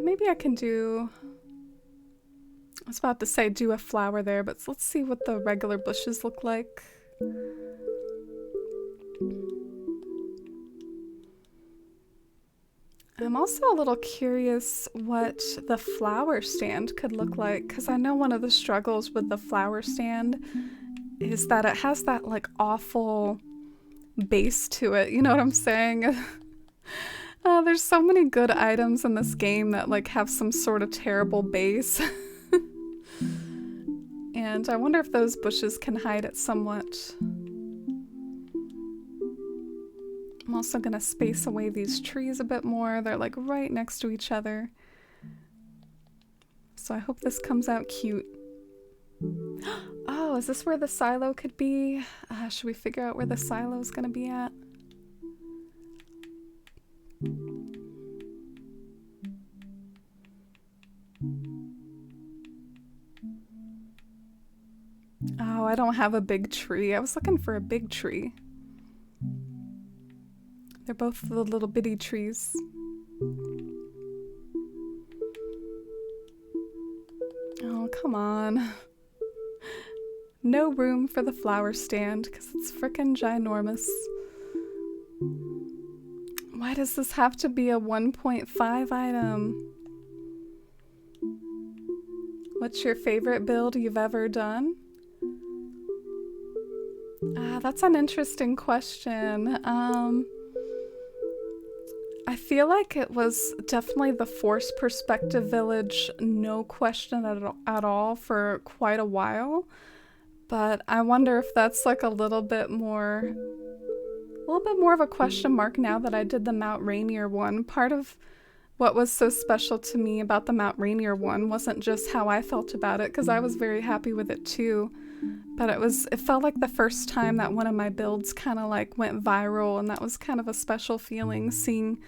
Maybe I can do... I was about to say do a flower there, but let's see what the regular bushes look like. I'm also a little curious what the flower stand could look like, because I know one of the struggles with the flower stand is that it has that like awful base to it, you know what I'm saying? There's so many good items in this game that like have some sort of terrible base. And I wonder if those bushes can hide it somewhat. I'm also gonna space away these trees a bit more. They're like right next to each other. So I hope this comes out cute. Oh, is this where the silo could be? Should we figure out where the silo is gonna be at? Oh, I don't have a big tree. I was looking for a big tree. They're both the little bitty trees. Oh, come on. No room for the flower stand because it's frickin' ginormous. Why Why does this have to be a 1.5 item? What's your favorite build you've ever done? That's an interesting question. I feel like it was definitely the Force Perspective Village, no question at all, for quite a while. But I wonder if that's like a little bit more of a question mark now that I did the Mount Rainier one. Part of what was so special to me about the Mount Rainier one wasn't just how I felt about it, because I was very happy with it too. But it felt like the first time that one of my builds kind of like went viral, and that was kind of a special feeling, seeing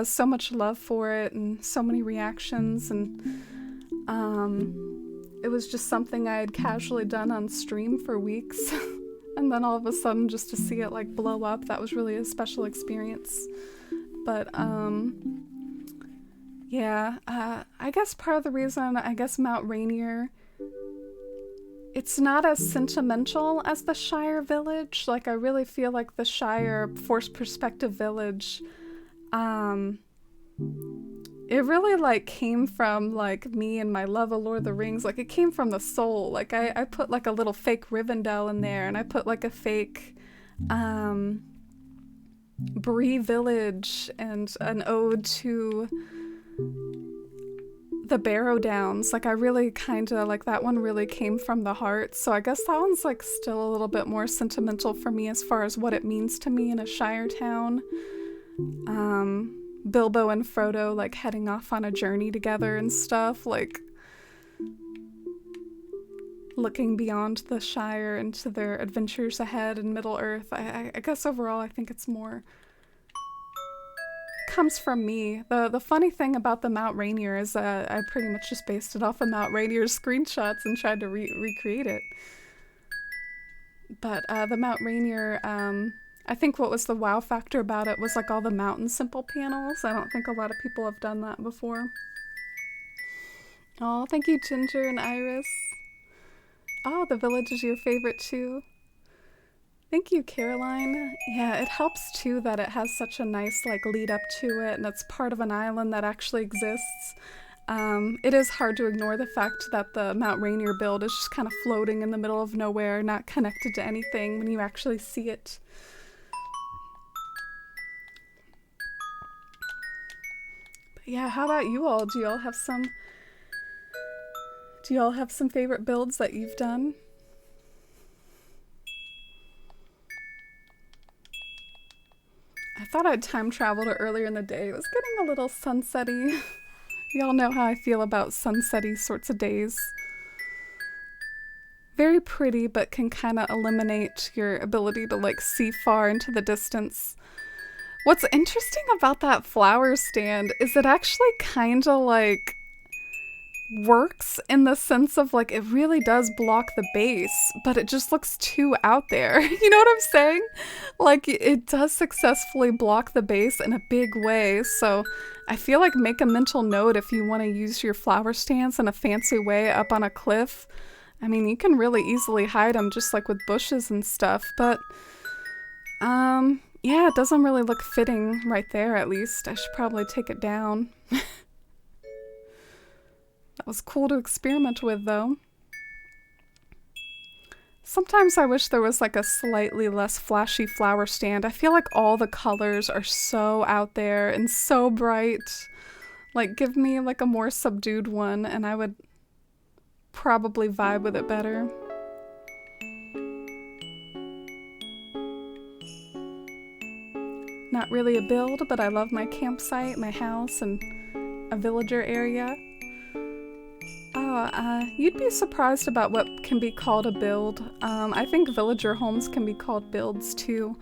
so much love for it and so many reactions. And it was just something I had casually done on stream for weeks. And then all of a sudden just to see it like blow up, that was really a special experience. But yeah, I guess part of the reason, Mount Rainier, it's not as sentimental as the Shire Village. Like, I really feel like the Shire Force Perspective Village, it really like came from like me and my love of Lord of the Rings. Like, it came from the soul. Like, I put like a little fake Rivendell in there, and I put like a fake Bree Village and an ode to the Barrow Downs. Like, I really kind of like that one really came from the heart. So I guess that one's like still a little bit more sentimental for me as far as what it means to me in a Shire town. Bilbo and Frodo like heading off on a journey together and stuff, like looking beyond the Shire into their adventures ahead in Middle Earth. I guess overall I think it's more comes from me. The funny thing about the Mount Rainier is I pretty much just based it off of Mount Rainier's screenshots and tried to recreate it. But the Mount Rainier, I think what was the wow factor about it was like all the mountain simple panels. I don't think a lot of people have done that before. Oh, thank you, Ginger and Iris. Oh, the village is your favorite too. Thank you, Caroline. Yeah, it helps too that it has such a nice like lead up to it, and it's part of an island that actually exists. It is hard to ignore the fact that the Mount Rainier build is just kind of floating in the middle of nowhere, not connected to anything when you actually see it. But yeah, how about you all? Do y'all have some favorite builds that you've done? I thought I'd time travel to earlier in the day. It was getting a little sunsetty. Y'all know how I feel about sunsetty sorts of days. Very pretty, but can kind of eliminate your ability to like see far into the distance. What's interesting about that flower stand is it actually kind of like works in the sense of like it really does block the base, but it just looks too out there. You know what I'm saying? Like, it does successfully block the base in a big way. So I feel like make a mental note if you want to use your flower stands in a fancy way up on a cliff. I mean, you can really easily hide them just like with bushes and stuff, but yeah, it doesn't really look fitting right there. At least I should probably take it down. That was cool to experiment with, though. Sometimes I wish there was like a slightly less flashy flower stand. I feel like all the colors are so out there and so bright. Like, give me like a more subdued one and I would probably vibe with it better. Not really a build, but I love my campsite, my house, and a villager area. You'd be surprised about what can be called a build. I think villager homes can be called builds too.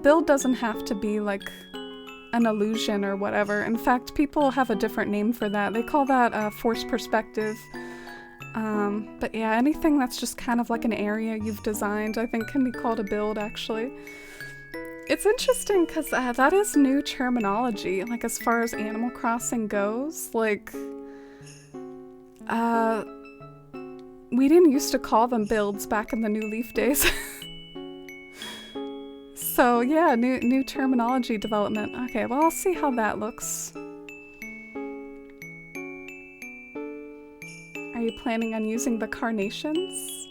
Build doesn't have to be like an illusion or whatever. In fact, people have a different name for that. They call that forced perspective. But yeah, anything that's just kind of like an area you've designed, I think can be called a build, actually. It's interesting because that is new terminology, like as far as Animal Crossing goes. Like, we didn't used to call them builds back in the New Leaf days. So yeah, new terminology development. Okay, well I'll see how that looks. Are you planning on using the carnations?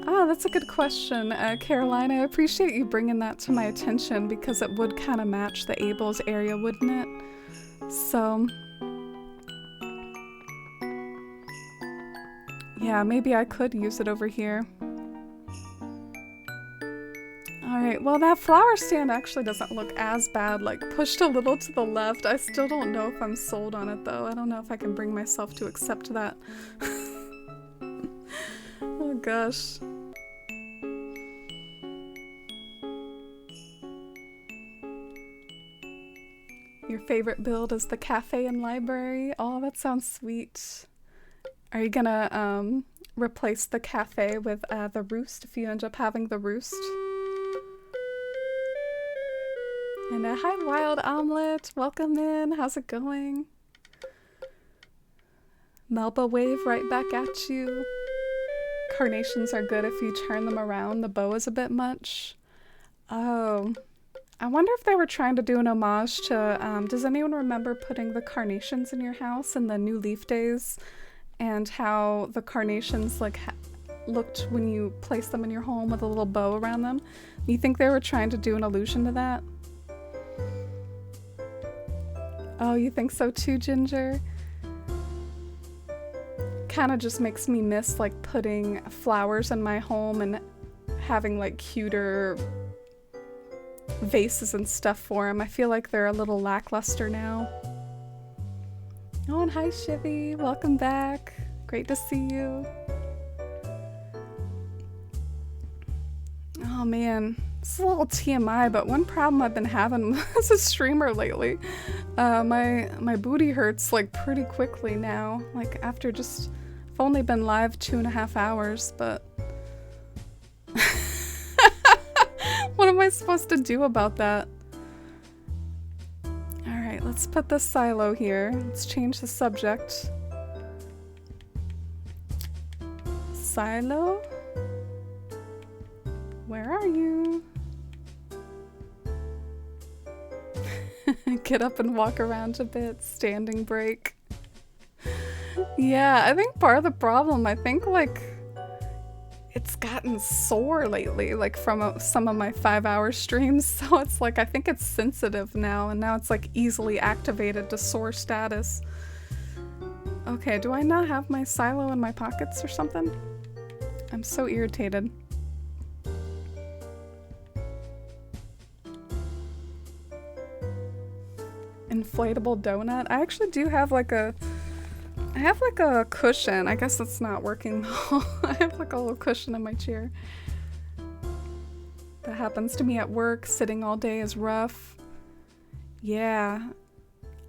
Oh, that's a good question, Caroline. I appreciate you bringing that to my attention because it would kind of match the Abel's area, wouldn't it? So, yeah, maybe I could use it over here. Alright, well that flower stand actually doesn't look as bad, like pushed a little to the left. I still don't know if I'm sold on it though. I don't know if I can bring myself to accept that. Oh gosh. Your favorite build is the cafe and library? Oh, that sounds sweet. Are you gonna replace the cafe with the roost if you end up having the roost? And hi Wild Omelet, welcome in, how's it going? Melba wave right back at you. Carnations are good if you turn them around, the bow is a bit much. Oh, I wonder if they were trying to do an homage to, does anyone remember putting the carnations in your house in the New Leaf days? And how the carnations like looked when you placed them in your home with a little bow around them? You think they were trying to do an allusion to that? Oh, you think so too, Ginger? Kind of just makes me miss like putting flowers in my home and having like cuter vases and stuff for them. I feel like they're a little lackluster now. Oh, and hi Shivy, welcome back. Great to see you. Oh man, it's a little TMI, but one problem I've been having as a streamer lately, my booty hurts like pretty quickly now. Like after just, I've only been live 2.5 hours, but what am I supposed to do about that? Alright, let's put the silo here. Let's change the subject. Silo? Where are you? Get up and walk around a bit. Standing break. Yeah, I think part of the problem, I think like it's gotten sore lately, like from some of my 5-hour streams. So it's like, I think it's sensitive now, and now it's like easily activated to sore status. Okay, do I not have my silo in my pockets or something? I'm so irritated. Inflatable donut? I actually do have like a, I have like a cushion. I guess it's not working though. I have like a little cushion in my chair. That happens to me at work. Sitting all day is rough. Yeah.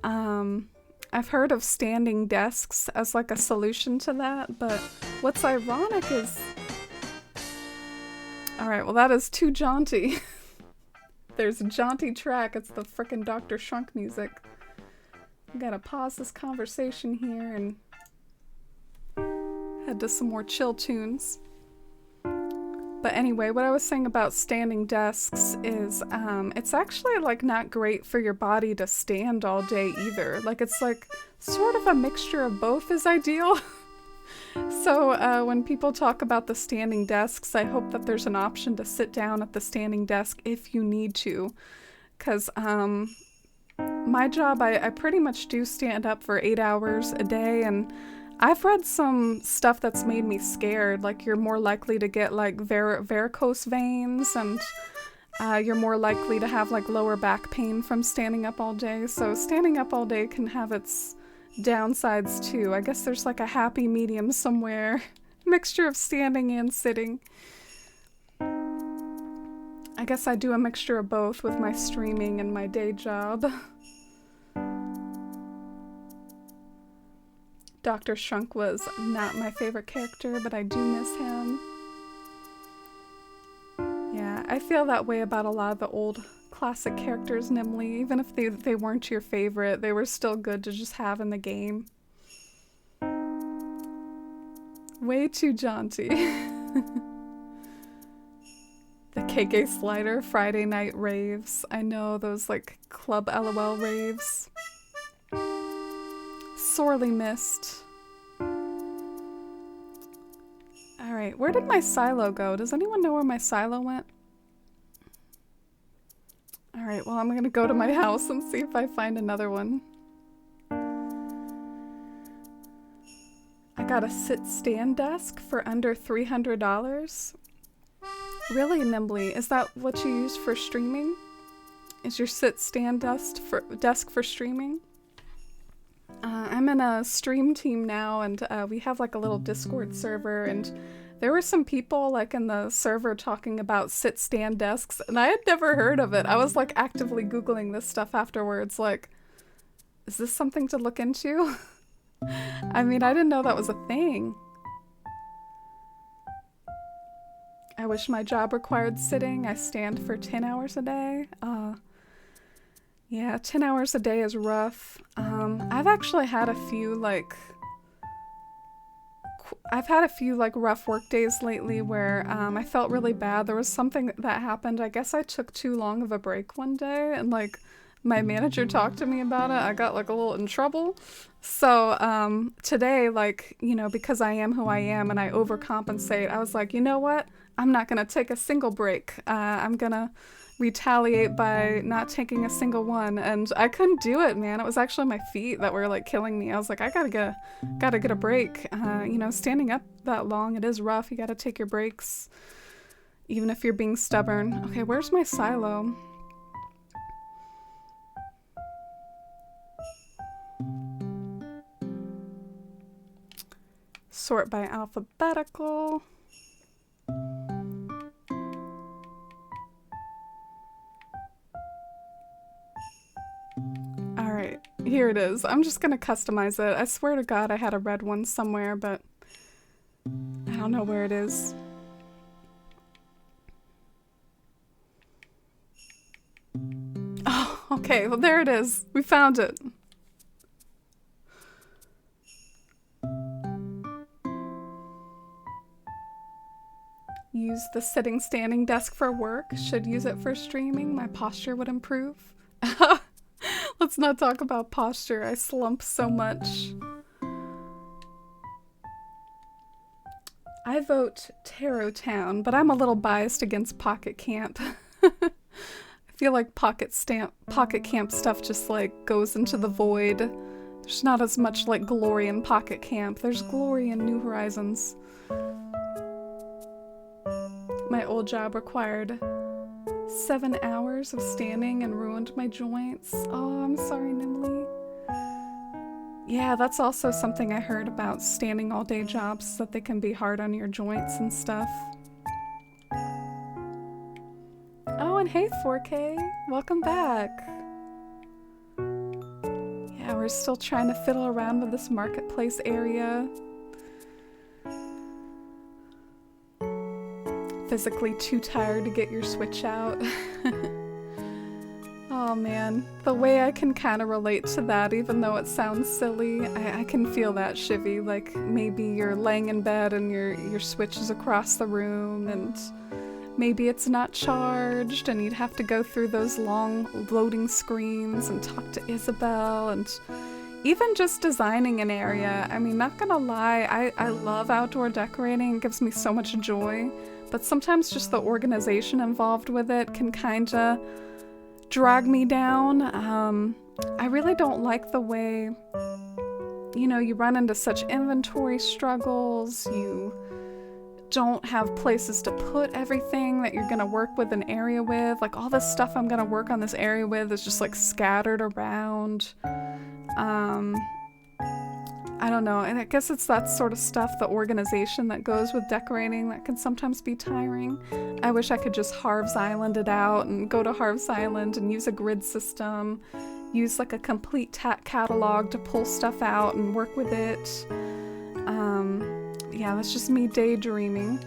I've heard of standing desks as like a solution to that, but what's ironic is... Alright, well that is too jaunty. There's a jaunty track. It's the frickin' Dr. Shrunk music. I gotta pause this conversation here and head to some more chill tunes. But anyway, what I was saying about standing desks is it's actually like not great for your body to stand all day either. Like it's like sort of a mixture of both is ideal. So when people talk about the standing desks, I hope that there's an option to sit down at the standing desk if you need to. Because my job, I pretty much do stand up for 8 hours a day, and I've read some stuff that's made me scared. Like you're more likely to get like varicose veins, and you're more likely to have like lower back pain from standing up all day. So standing up all day can have its downsides too. I guess there's like a happy medium somewhere. Mixture of standing and sitting. I guess I do a mixture of both with my streaming and my day job. Dr. Shrunk was not my favorite character, but I do miss him. Yeah, I feel that way about a lot of the old classic characters, Nimley. Even if they weren't your favorite, they were still good to just have in the game. Way too jaunty. The KK Slider Friday night raves. I know those like Club LOL raves. Sorely missed. Alright, where did my silo go? Does anyone know where my silo went? Alright, well I'm gonna go to my house and see if I find another one. I got a sit-stand desk for under $300. Really, Nimbly? Is that what you use for streaming? Is your sit-stand desk for streaming? I'm in a stream team now, and we have like a little Discord server, and there were some people like in the server talking about sit-stand desks, and I had never heard of it. I was like actively Googling this stuff afterwards, like, is this something to look into? I mean, I didn't know that was a thing. I wish my job required sitting. I stand for 10 hours a day. Yeah, 10 hours a day is rough. I've actually had a few like rough work days lately where I felt really bad. There was something that happened. I guess I took too long of a break one day, and like my manager talked to me about it. I got like a little in trouble. So today, like, you know, because I am who I am and I overcompensate, I was like, you know what? I'm not gonna take a single break. I'm gonna retaliate by not taking a single one, and I couldn't do it, man. It was actually my feet that were like killing me. I was like, I gotta get a break. You know, standing up that long, it is rough. You gotta take your breaks, even if you're being stubborn. Okay, where's my silo? Sort by alphabetical. Alright, here it is. I'm just gonna customize it. I swear to God I had a red one somewhere, but I don't know where it is. Oh, okay, well there it is. We found it. Use the sitting standing desk for work. Should use it for streaming. My posture would improve. Let's not talk about posture. I slump so much. I vote Tarot Town, but I'm a little biased against Pocket Camp. I feel like Pocket Camp stuff just like goes into the void. There's not as much like glory in Pocket Camp. There's glory in New Horizons. My old job required 7 hours of standing and ruined my joints. Oh, I'm sorry, Nimly. Yeah, that's also something I heard about standing all day jobs, that they can be hard on your joints and stuff. Oh, and hey 4K, welcome back. Yeah, we're still trying to fiddle around with this marketplace area. Physically too tired to get your Switch out. Oh man, the way I can kind of relate to that, even though it sounds silly, I can feel that, Shivy. Like maybe you're laying in bed and your Switch is across the room, and maybe it's not charged, and you'd have to go through those long loading screens and talk to Isabel, and even just designing an area. I mean, not gonna lie, I love outdoor decorating. It gives me so much joy. But sometimes just the organization involved with it can kinda drag me down. I really don't like the way, you know, you run into such inventory struggles. You don't have places to put everything that you're gonna work with an area with. Like all this stuff I'm gonna work on this area with is just like scattered around. I don't know, and I guess it's that sort of stuff, the organization that goes with decorating, that can sometimes be tiring. I wish I could just Harv's Island it out and go to Harv's Island and use a grid system, use like a complete catalog to pull stuff out and work with it. Yeah, that's just me daydreaming.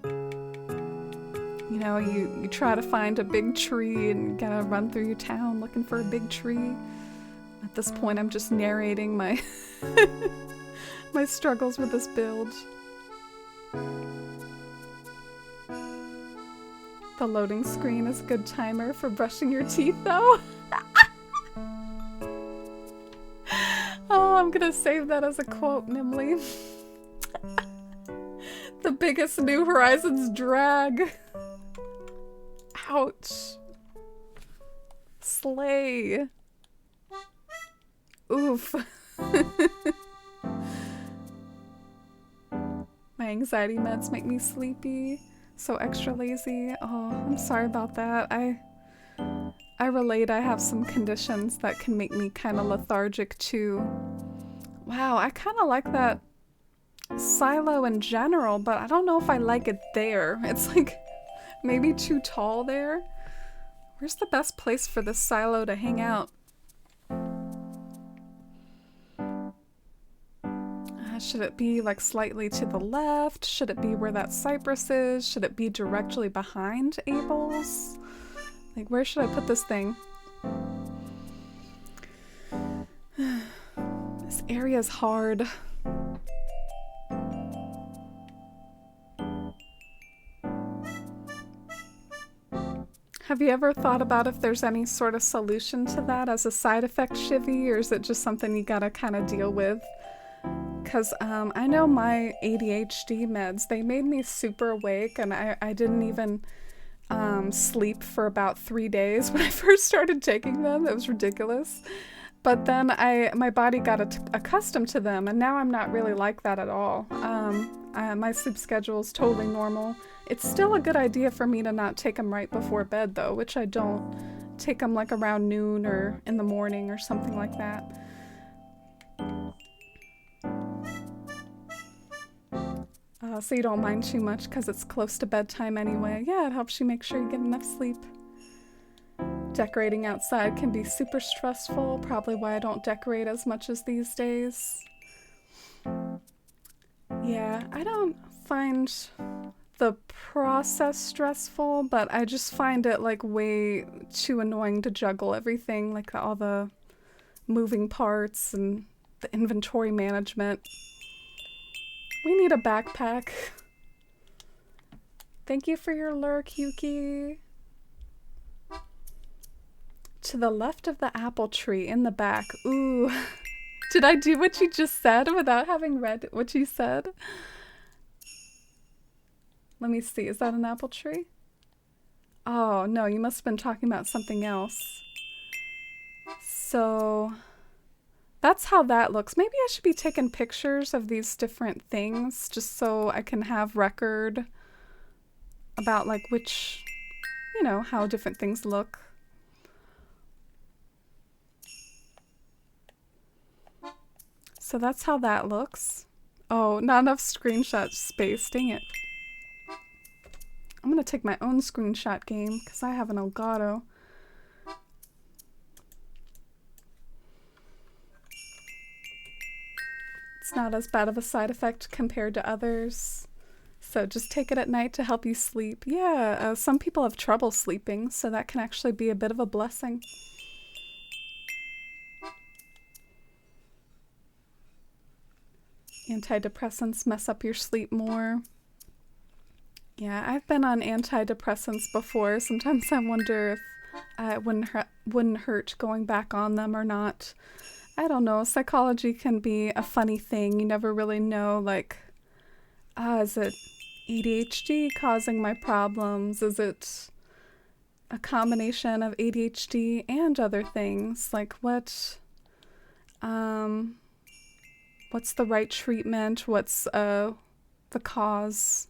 You know, you try to find a big tree and you gotta run through your town looking for a big tree. At this point, I'm just narrating my my struggles with this build. The loading screen is a good timer for brushing your teeth, though. Oh, I'm gonna save that as a quote, Nimley. The biggest New Horizons drag. Ouch. Slay. Oof. My anxiety meds make me sleepy. So extra lazy. Oh, I'm sorry about that. I relate. I have some conditions that can make me kind of lethargic too. Wow, I kind of like that silo in general, but I don't know if I like it there. It's like maybe too tall there. Where's the best place for this silo to hang out? Should it be like slightly to the left? Should it be where that cypress is? Should it be directly behind Abel's? Like, where should I put this thing? This area is hard. Have you ever thought about if there's any sort of solution to that as a side effect, Shivy, or is it just something you gotta kind of deal with? Because I know my ADHD meds, they made me super awake, and I didn't even sleep for about 3 days when I first started taking them. It was ridiculous. But then my body got accustomed to them, and now I'm not really like that at all. My sleep schedule is totally normal. It's still a good idea for me to not take them right before bed, though, which I don't. Take them like around noon or in the morning or something like that. So you don't mind too much because it's close to bedtime anyway. Yeah, it helps you make sure you get enough sleep. Decorating outside can be super stressful, probably why I don't decorate as much as these days. Yeah, I don't find the process stressful, but I just find it like way too annoying to juggle everything, like all the moving parts and the inventory management. We need a backpack. Thank you for your lurk, Yuki. To the left of the apple tree in the back. Ooh. Did I do what you just said without having read what you said? Let me see. Is that an apple tree? Oh, no. You must have been talking about something else. So that's how that looks. Maybe I should be taking pictures of these different things just so I can have record about like which, you know, how different things look. So that's how that looks. Oh, not enough screenshot space. Dang it. I'm gonna take my own screenshot game because I have an Elgato. It's not as bad of a side effect compared to others. So just take it at night to help you sleep. Yeah, some people have trouble sleeping, so that can actually be a bit of a blessing. Antidepressants mess up your sleep more. Yeah, I've been on antidepressants before. Sometimes I wonder if it wouldn't hurt going back on them or not. I don't know. Psychology can be a funny thing. You never really know, like, is it ADHD causing my problems? Is it a combination of ADHD and other things? Like, what's the right treatment? What's the cause?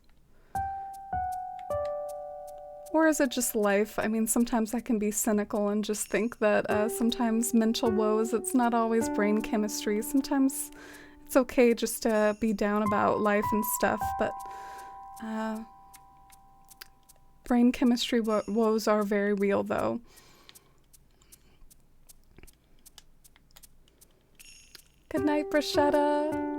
Or is it just life? I mean, sometimes I can be cynical and just think that sometimes mental woes, it's not always brain chemistry. Sometimes it's okay just to be down about life and stuff, but brain chemistry woes are very real, though. Good night, Bruschetta.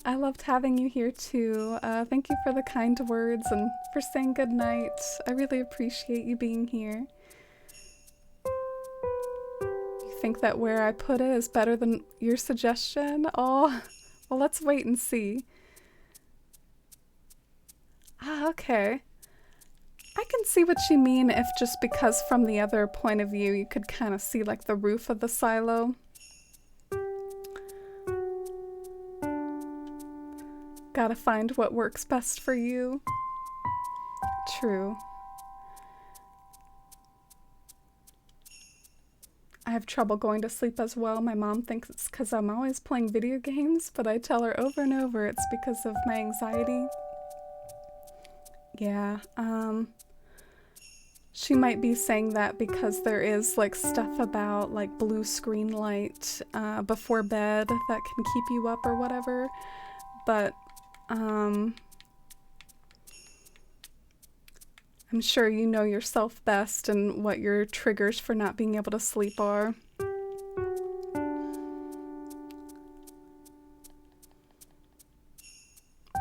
I loved having you here too. Thank you for the kind words and for saying good night. I really appreciate you being here. You think that where I put it is better than your suggestion? Oh, well, let's wait and see. Ah, okay. I can see what you mean if just because from the other point of view you could kind of see like the roof of the silo. Gotta find what works best for you. True. I have trouble going to sleep as well. My mom thinks it's because I'm always playing video games, but I tell her over and over it's because of my anxiety. Yeah, she might be saying that because there is like stuff about like blue screen light before bed that can keep you up or whatever, but I'm sure you know yourself best and what your triggers for not being able to sleep are.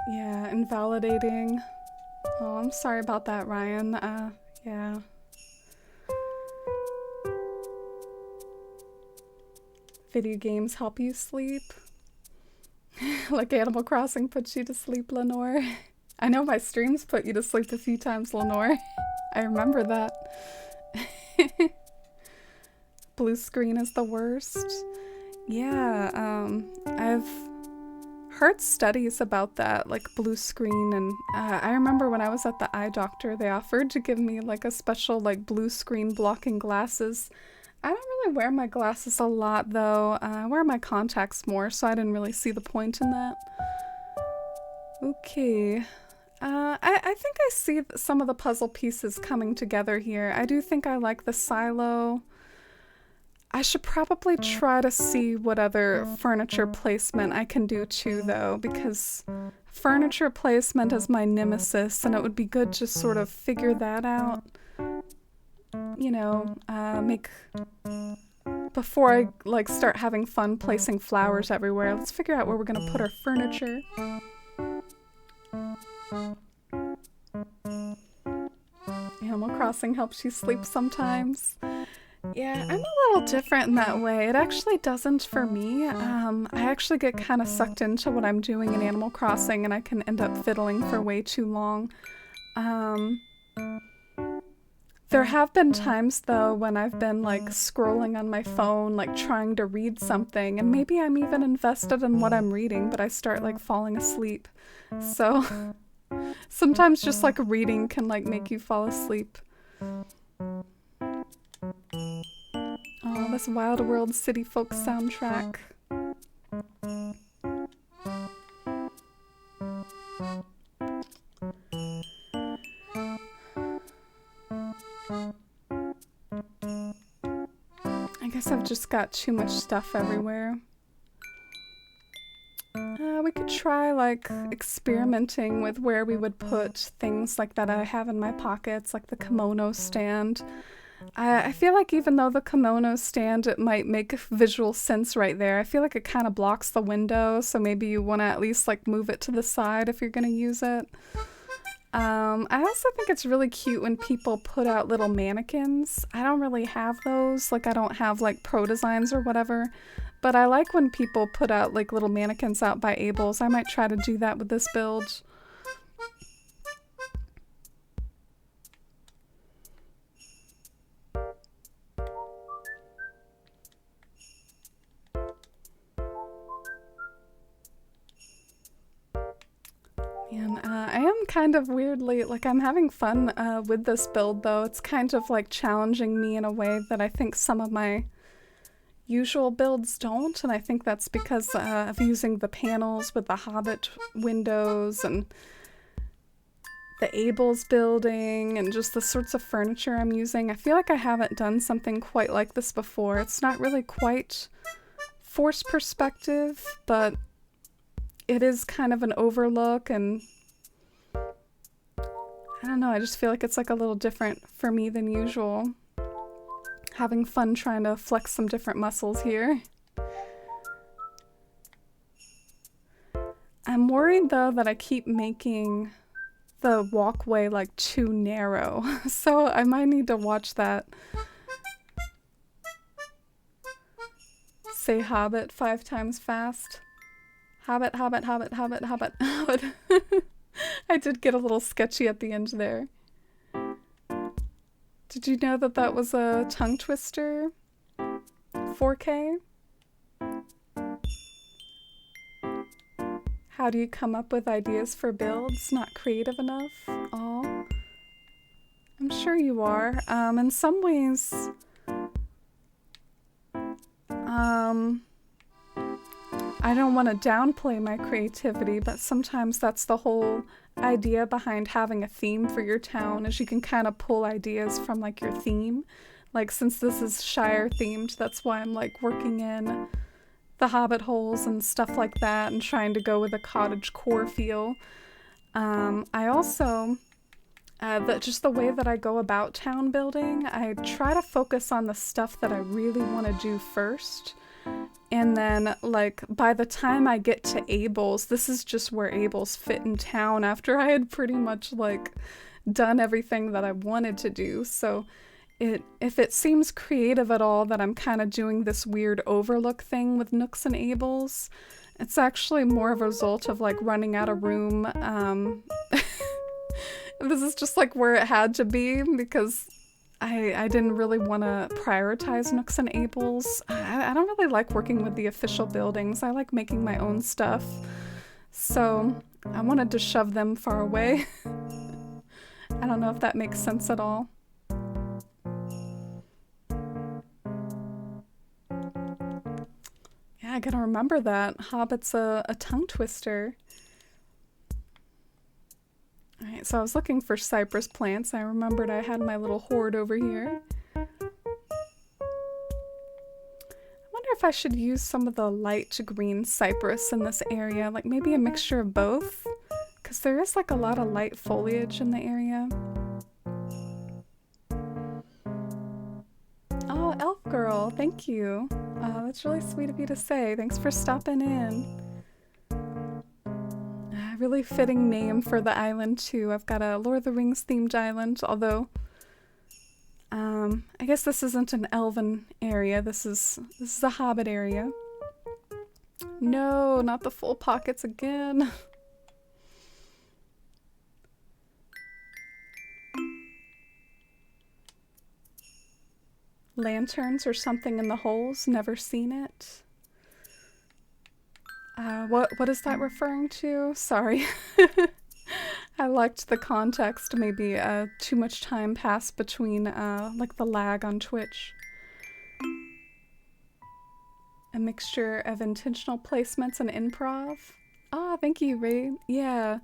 Yeah, invalidating. Oh, I'm sorry about that, Ryan. Yeah. Video games help you sleep? Like Animal Crossing puts you to sleep, Lenore? I know my streams put you to sleep a few times, Lenore. I remember that. Blue screen is the worst. Yeah, I've heard studies about that, like blue screen, and I remember when I was at the eye doctor, they offered to give me like a special like blue screen blocking glasses. I don't really wear my glasses a lot though. I wear my contacts more, so I didn't really see the point in that. Okay. I think I see some of the puzzle pieces coming together here. I do think I like the silo. I should probably try to see what other furniture placement I can do too, though, because furniture placement is my nemesis, and it would be good to sort of figure that out. You know, before I like start having fun placing flowers everywhere, let's figure out where we're gonna put our furniture. Animal Crossing helps you sleep sometimes. Yeah, I'm a little different in that way. It actually doesn't for me. I actually get kind of sucked into what I'm doing in Animal Crossing, and I can end up fiddling for way too long. There have been times, though, when I've been, like, scrolling on my phone, like, trying to read something, and maybe I'm even invested in what I'm reading, but I start, like, falling asleep. So, sometimes just, like, reading can, like, make you fall asleep. Oh, this Wild World City Folk soundtrack. I guess I've just got too much stuff everywhere. We could try, like, experimenting with where we would put things like that I have in my pockets, like the kimono stand. I feel like even though the kimono stand, it might make visual sense right there. I feel like it kind of blocks the window, so maybe you want to at least like move it to the side if you're going to use it. I also think it's really cute when people put out little mannequins. I don't really have those, like I don't have like pro designs or whatever, but I like when people put out like little mannequins out by Abel's. I might try to do that with this build. And I am kind of weirdly, like I'm having fun with this build though. It's kind of like challenging me in a way that I think some of my usual builds don't, and I think that's because of using the panels with the Hobbit windows and the Abel's building and just the sorts of furniture I'm using. I feel like I haven't done something quite like this before. It's not really quite forced perspective, but it is kind of an overlook, and I don't know, I just feel like it's like a little different for me than usual. Having fun trying to flex some different muscles here. I'm worried though that I keep making the walkway like too narrow, so I might need to watch that. Say Hobbit 5 times fast. Hobbit, Hobbit, Hobbit, Hobbit, Hobbit, Hobbit. I did get a little sketchy at the end there. Did you know that that was a tongue twister? 4K? How do you come up with ideas for builds? Not creative enough? Aw. I'm sure you are. In some ways, I don't want to downplay my creativity, but sometimes that's the whole idea behind having a theme for your town, is you can kind of pull ideas from like your theme. Like since this is Shire themed, that's why I'm like working in the hobbit holes and stuff like that and trying to go with a cottage core feel. I also, just the way that I go about town building, I try to focus on the stuff that I really want to do first. And then, like, by the time I get to Abel's, this is just where Abel's fit in town after I had pretty much, like, done everything that I wanted to do. So if it seems creative at all that I'm kind of doing this weird overlook thing with Nooks and Abel's, it's actually more of a result of, like, running out of room. This is just, like, where it had to be because I didn't really want to prioritize Nooks and Abel's. I don't really like working with the official buildings. I like making my own stuff. So I wanted to shove them far away. I don't know if that makes sense at all. Yeah, I gotta remember that. Hobbit's a tongue twister. Alright, so I was looking for cypress plants. I remembered I had my little hoard over here. I wonder if I should use some of the light green cypress in this area, like maybe a mixture of both, because there is like a lot of light foliage in the area. Oh, Elf Girl, thank you. That's really sweet of you to say. Thanks for stopping in. Really fitting name for the island too. I've got a Lord of the Rings themed island, although I guess this isn't an elven area. This is a hobbit area. No, not the full pockets again. Lanterns or something in the holes, never seen it. What is that referring to? Sorry. I liked the context. Maybe too much time passed between like the lag on Twitch. A mixture of intentional placements and improv. Ah, thank you, Ray. Yeah.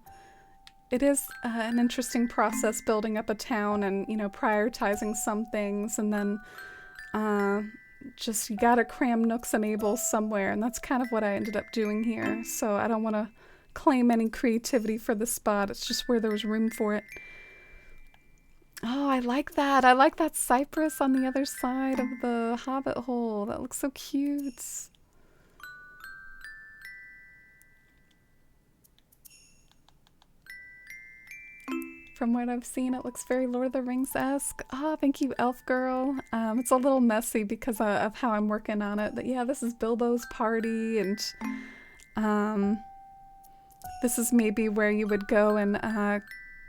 It is an interesting process building up a town and, you know, prioritizing some things and then just you gotta cram Nooks and Abel's somewhere, and that's kind of what I ended up doing here. So I don't want to claim any creativity for the spot. It's just where there was room for it. Oh, I like that. I like that cypress on the other side of the hobbit hole. That looks so cute. From what I've seen, it looks very Lord of the Rings-esque. Ah, thank you, Elf Girl. It's a little messy because of how I'm working on it. But yeah, this is Bilbo's party, and this is maybe where you would go and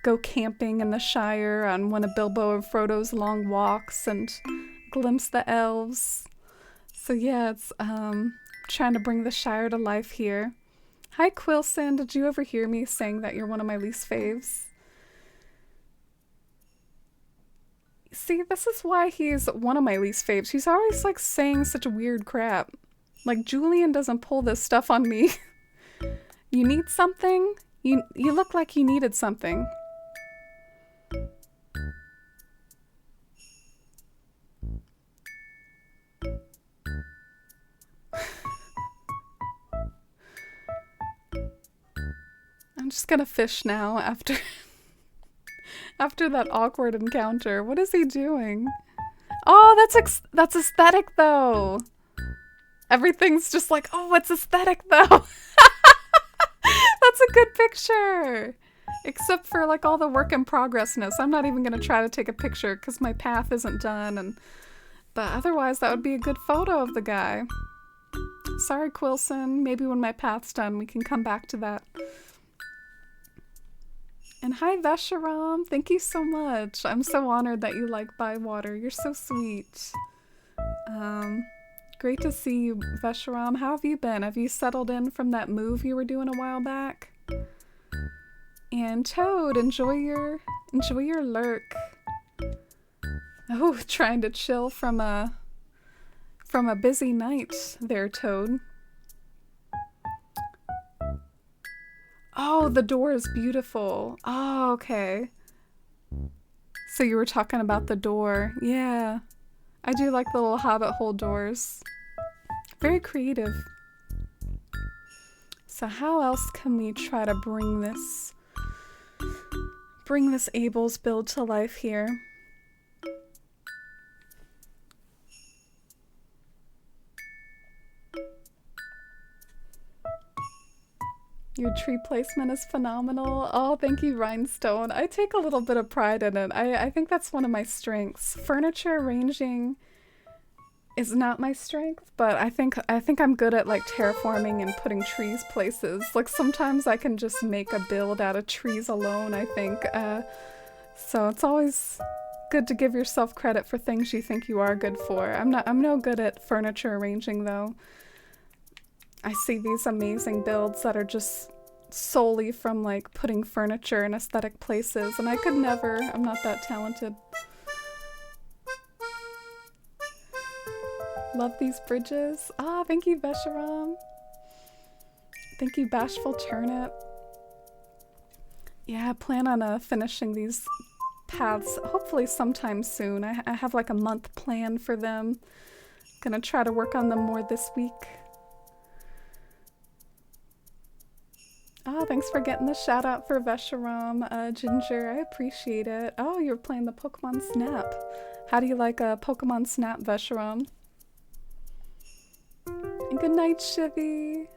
go camping in the Shire on one of Bilbo and Frodo's long walks and glimpse the elves. So yeah, it's trying to bring the Shire to life here. Hi, Quilson. Did you overhear me saying that you're one of my least faves? See, this is why he's one of my least faves. He's always, like, saying such weird crap. Like, Julian doesn't pull this stuff on me. You need something? You look like you needed something. I'm just gonna fish now after... After that awkward encounter. What is he doing? Oh, that's aesthetic though. Everything's just like, oh, it's aesthetic though. That's a good picture. Except for like all the work in progressness. I'm not even gonna try to take a picture because my path isn't done. But otherwise that would be a good photo of the guy. Sorry, Quilson. Maybe when my path's done we can come back to that. And hi, Vesharam. Thank you so much. I'm so honored that you like Bywater. You're so sweet. Great to see you, Vesharam. How have you been? Have you settled in from that move you were doing a while back? And Toad, enjoy your lurk. Oh, trying to chill from a busy night there, Toad. Oh, the door is beautiful. Oh, okay. So you were talking about the door. Yeah. I do like the little hobbit hole doors. Very creative. So how else can we try to bring this Abel's build to life here? Your tree placement is phenomenal. Oh, thank you, Rhinestone. I take a little bit of pride in it. I think that's one of my strengths. Furniture arranging is not my strength, but I think I'm good at like terraforming and putting trees places. Like sometimes I can just make a build out of trees alone, I think. So it's always good to give yourself credit for things you think you are good for. I'm no good at furniture arranging though. I see these amazing builds that are just solely from like putting furniture in aesthetic places, and I could never. I'm not that talented. Love these bridges. Ah, thank you, Vesharam. Thank you, Bashful Turnip. Yeah, I plan on finishing these paths hopefully sometime soon. I have like a month planned for them. Gonna try to work on them more this week. Oh, thanks for getting the shout out for Vesharam, Ginger. I appreciate it. Oh, you're playing the Pokemon Snap. How do you like a Pokemon Snap, Vesharam? And good night, Shivy.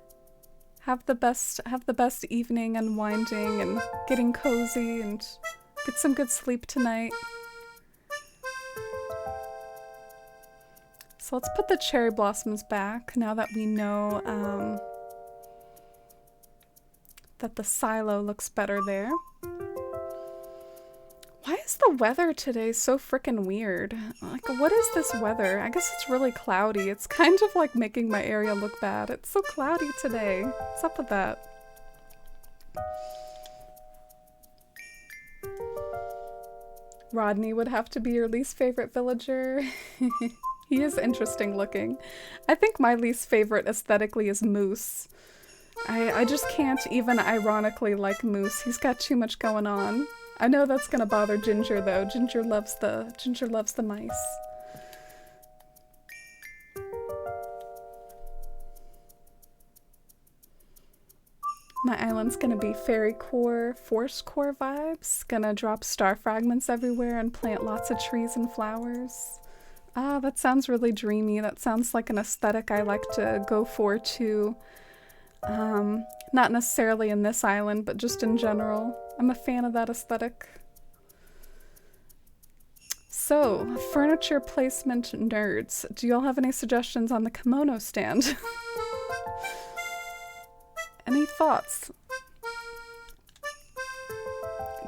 Have the best evening unwinding and getting cozy and get some good sleep tonight. So let's put the cherry blossoms back now that we know that the silo looks better there. Why is the weather today so freaking weird? Like, what is this weather? I guess it's really cloudy. It's kind of like making my area look bad. It's so cloudy today. What's up with that? Rodney would have to be your least favorite villager. He is interesting looking. I think my least favorite aesthetically is Moose. I just can't even ironically like Moose. He's got too much going on. I know that's gonna bother Ginger though. Ginger loves the mice. My island's gonna be fairy core, forest core vibes. Gonna drop star fragments everywhere and plant lots of trees and flowers. Ah, that sounds really dreamy. That sounds like an aesthetic I like to go for too. Not necessarily in this island, but just in general. I'm a fan of that aesthetic. So, furniture placement nerds. Do y'all have any suggestions on the kimono stand? Any thoughts?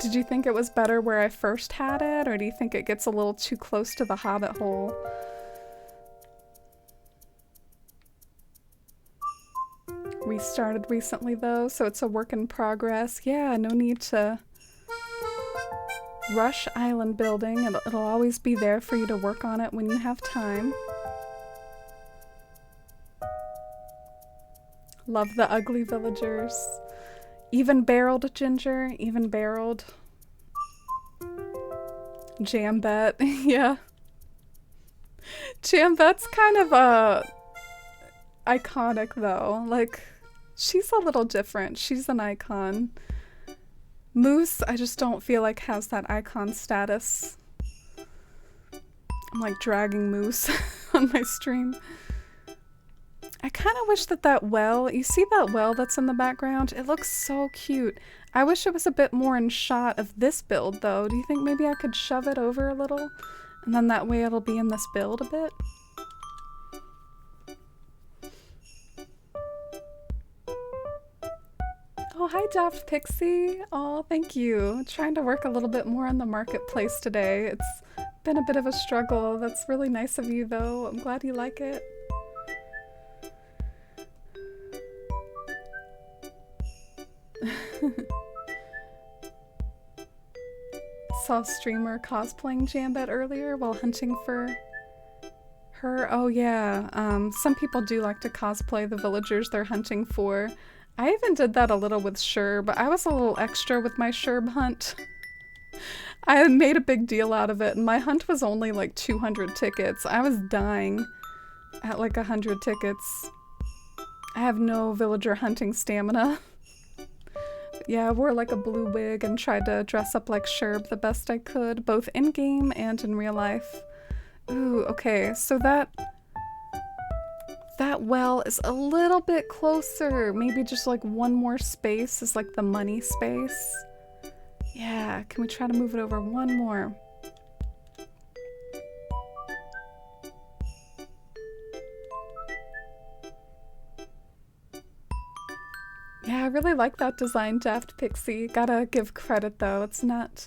Did you think it was better where I first had it, or do you think it gets a little too close to the hobbit hole? Restarted recently though, so it's a work in progress. Yeah, no need to rush island building. It'll always be there for you to work on it when you have time. Love the ugly villagers. Even barreled, Ginger, even barreled. Jambet, yeah. Jambet's kind of iconic though. Like, she's a little different. She's an icon. Moose, I just don't feel like has that icon status. I'm like dragging Moose on my stream. I kind of wish that well, you see that well that's in the background? It looks so cute. I wish it was a bit more in shot of this build though. Do you think maybe I could shove it over a little? And then that way it'll be in this build a bit? Oh, hi Daft Pixie. Oh, thank you. Trying to work a little bit more on the marketplace today. It's been a bit of a struggle. That's really nice of you though. I'm glad you like it. Saw a streamer cosplaying Jambet earlier while hunting for her. Oh yeah, some people do like to cosplay the villagers they're hunting for. I even did that a little with Sherb. I was a little extra with my Sherb hunt. I made a big deal out of it, and my hunt was only like 200 tickets. I was dying at like 100 tickets. I have no villager hunting stamina. Yeah, I wore like a blue wig and tried to dress up like Sherb the best I could, both in-game and in real life. Ooh, okay, so that well is a little bit closer. Maybe just like one more space is like the money space. Yeah, can we try to move it over one more? Yeah, I really like that design, Daft Pixie. Gotta give credit though, it's not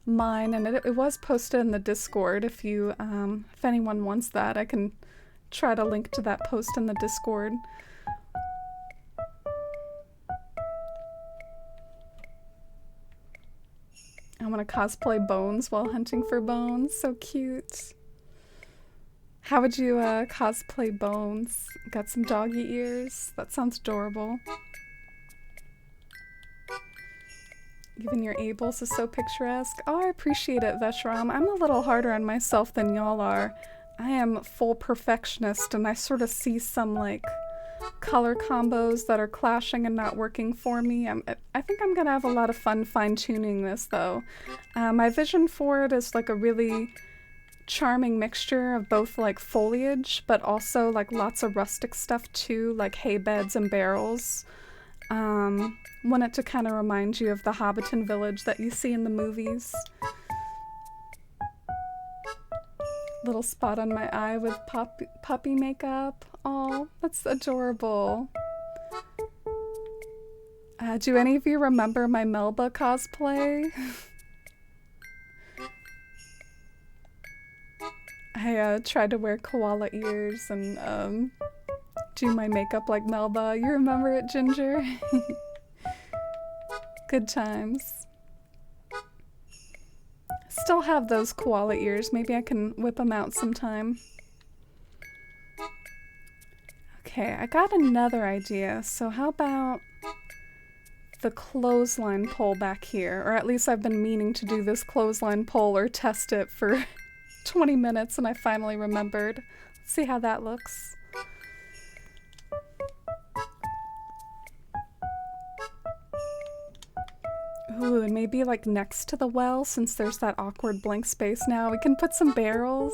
mine, and it was posted in the Discord. If you, if anyone wants that, I can try to link to that post in the Discord. I want to cosplay Bones while hunting for Bones. So cute. How would you cosplay Bones? Got some doggy ears? That sounds adorable. Even your Abels is so picturesque. Oh, I appreciate it, Veshram. I'm a little harder on myself than y'all are. I am full perfectionist, and I sort of see some like color combos that are clashing and not working for me. I think I'm gonna have a lot of fun fine-tuning this though. My vision for it is like a really charming mixture of both like foliage, but also like lots of rustic stuff too, like hay beds and barrels. Want it to kind of remind you of the Hobbiton village that you see in the movies. Little spot on my eye with puppy makeup. Aw, that's adorable. Do any of you remember my Melba cosplay? I tried to wear koala ears and do my makeup like Melba. You remember it, Ginger? Good times. Still have those koala ears. Maybe I can whip them out sometime. Okay, I got another idea. So how about the clothesline pole back here? Or at least I've been meaning to do this clothesline pole or test it for 20 minutes and I finally remembered. Let's see how that looks. Ooh, and maybe like next to the well, since there's that awkward blank space now, we can put some barrels.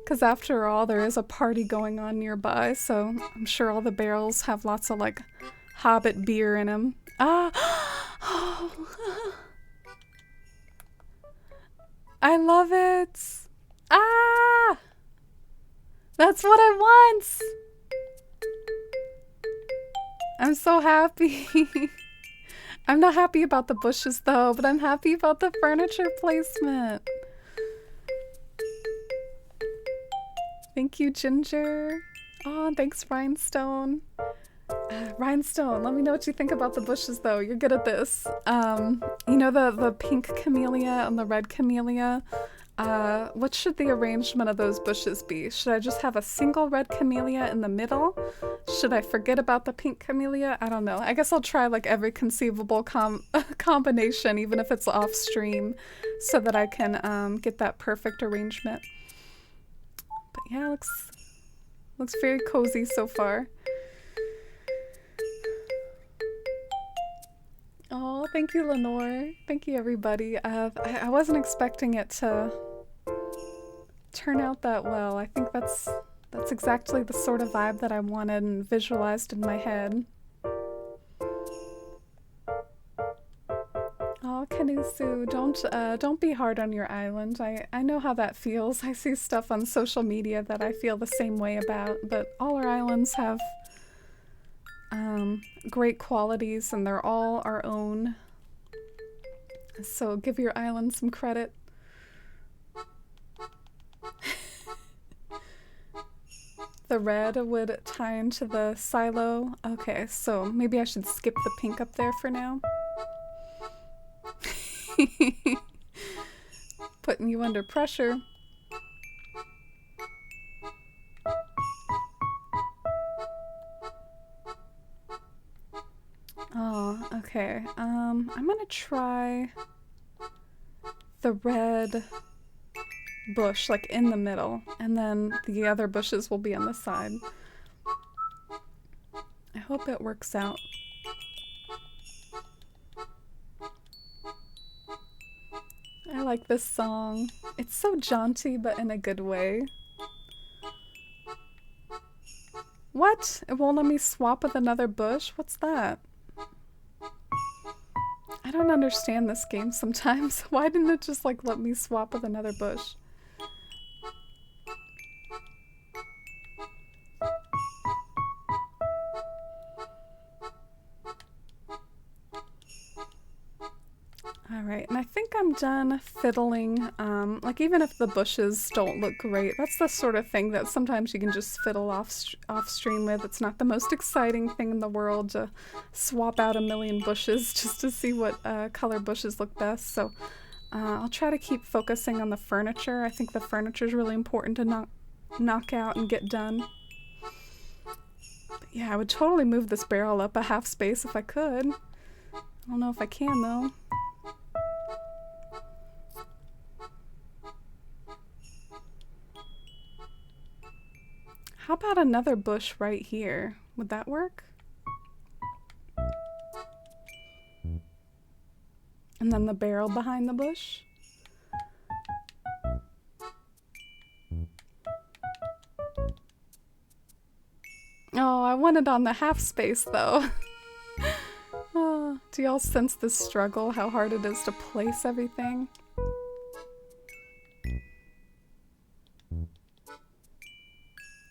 Because after all, there is a party going on nearby, so I'm sure all the barrels have lots of like Hobbit beer in them. Ah! Oh. I love it! Ah! That's what I want! I'm so happy. I'm not happy about the bushes though, but I'm happy about the furniture placement. Thank you, Ginger. Oh, thanks, Rhinestone. Rhinestone, let me know what you think about the bushes though. You're good at this. You know the pink camellia and the red camellia? What should the arrangement of those bushes be? Should I just have a single red camellia in the middle? Should I forget about the pink camellia? I don't know. I guess I'll try like every conceivable combination, even if it's off stream, so that I can get that perfect arrangement. But yeah, looks very cozy so far. Oh, thank you, Lenore. Thank you, everybody. I wasn't expecting it to turn out that well. I think that's exactly the sort of vibe that I wanted and visualized in my head. Oh, Kanusu, don't be hard on your island. I know how that feels. I see stuff on social media that I feel the same way about, but all our islands have great qualities and they're all our own. So give your island some credit. The red would tie into the silo. Okay, so maybe I should skip the pink up there for now. Putting you under pressure. Oh, okay. I'm gonna try the red bush, like in the middle, and then the other bushes will be on the side. I hope it works out. I like this song. It's so jaunty, but in a good way. What? It won't let me swap with another bush? What's that? I don't understand this game sometimes. Why didn't it just like let me swap with another bush? Alright, and I think I'm done fiddling. Like even if the bushes don't look great, that's the sort of thing that sometimes you can just fiddle off stream with. It's not the most exciting thing in the world to swap out a million bushes just to see what color bushes look best. So I'll try to keep focusing on the furniture. I think the furniture is really important to knock out and get done. But yeah, I would totally move this barrel up a half space if I could. I don't know if I can though. How about another bush right here? Would that work? And then the barrel behind the bush? Oh, I want it on the half space though. Oh, do y'all sense the struggle? How hard it is to place everything?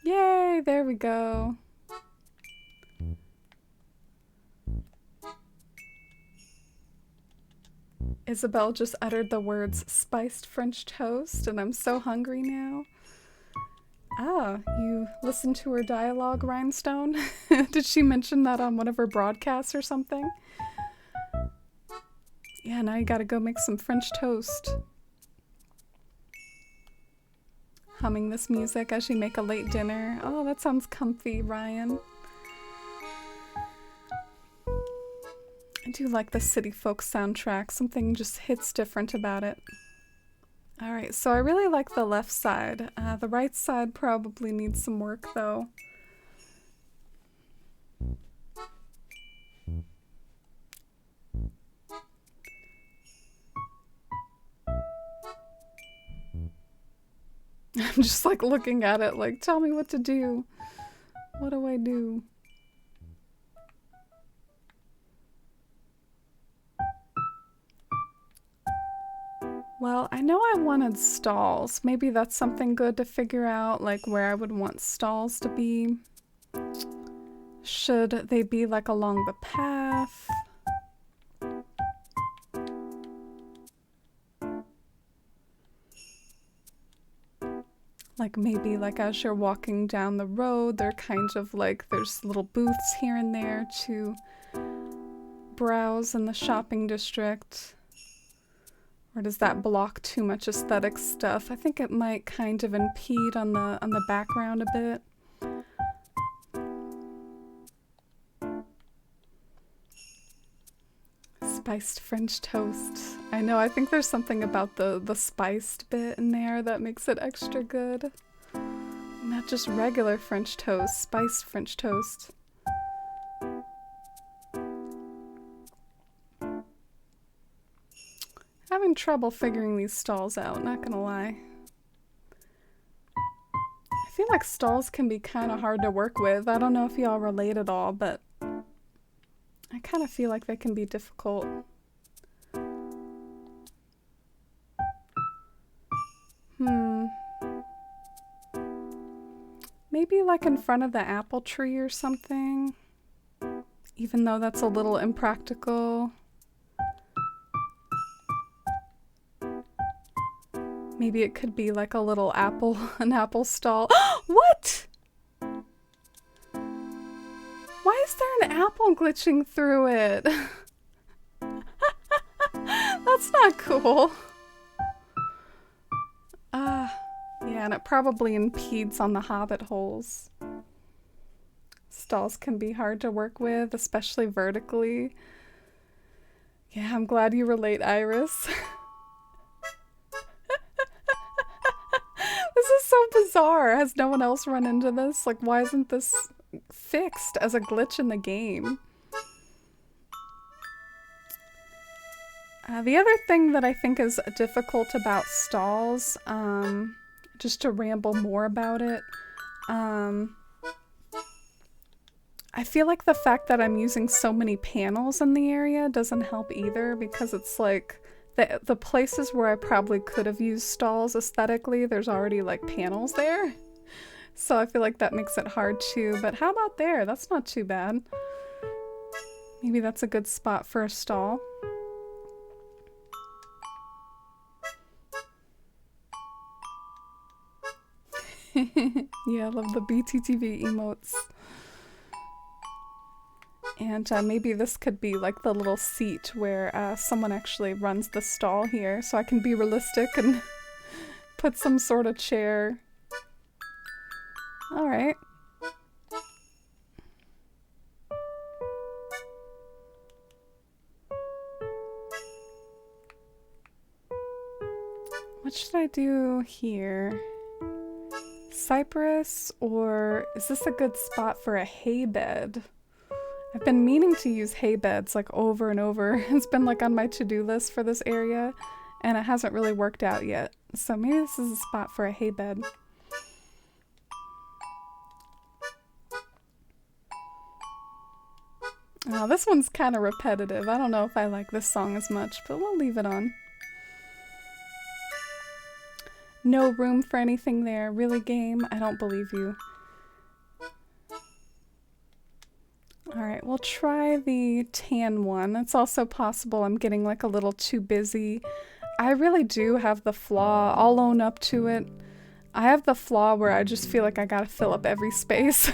Yay, there we go. Isabel just uttered the words spiced French toast, and I'm so hungry now. Ah, you listened to her dialogue, Rhinestone? Did she mention that on one of her broadcasts or something? Yeah, now you gotta go make some French toast. Humming this music as you make a late dinner. Oh, that sounds comfy, Ryan. I do like the City Folk soundtrack. Something just hits different about it. Alright, so I really like the left side. The right side probably needs some work though. I'm just like looking at it like, tell me what to do. What do I do? Well, I know I wanted stalls. Maybe that's something good to figure out, like where I would want stalls to be. Should they be like along the path? Like maybe like as you're walking down the road, they're kind of like, there's little booths here and there to browse in the shopping district. Or does that block too much aesthetic stuff? I think it might kind of impede on the background a bit. Spiced French toast. I know, I think there's something about the spiced bit in there that makes it extra good. Not just regular French toast, spiced French toast. Having trouble figuring these stalls out, not gonna lie. I feel like stalls can be kind of hard to work with. I don't know if y'all relate at all, but I kind of feel like they can be difficult. Maybe like in front of the apple tree or something. even though that's a little impractical. Maybe it could be like a little apple, an apple stall. What? Why is there an apple glitching through it? That's not cool. Yeah, and it probably impedes on the hobbit holes. Stalls can be hard to work with, especially vertically. Yeah, I'm glad you relate, Iris. This is so bizarre. Has no one else run into this? Like, why isn't this fixed as a glitch in the game? The other thing that I think is difficult about stalls, just to ramble more about it, I feel like the fact that I'm using so many panels in the area doesn't help either, because it's like the places where I probably could have used stalls aesthetically, there's already like panels there. So I feel like that makes it hard too, but how about there? That's not too bad. Maybe that's a good spot for a stall. Yeah, I love the BTTV emotes. And maybe this could be like the little seat where someone actually runs the stall here, so I can be realistic and put some sort of chair. Alright. What should I do here? Cypress, or is this a good spot for a hay bed? I've been meaning to use hay beds like over and over. It's been like on my to-do list for this area, and it hasn't really worked out yet. So maybe this is a spot for a hay bed. Oh, this one's kind of repetitive. I don't know if I like this song as much, but we'll leave it on. No room for anything there. Really, game? I don't believe you. Alright, we'll try the tan one. It's also possible I'm getting like a little too busy. I really do have the flaw. I'll own up to it. I have the flaw where I just feel like I gotta fill up every space.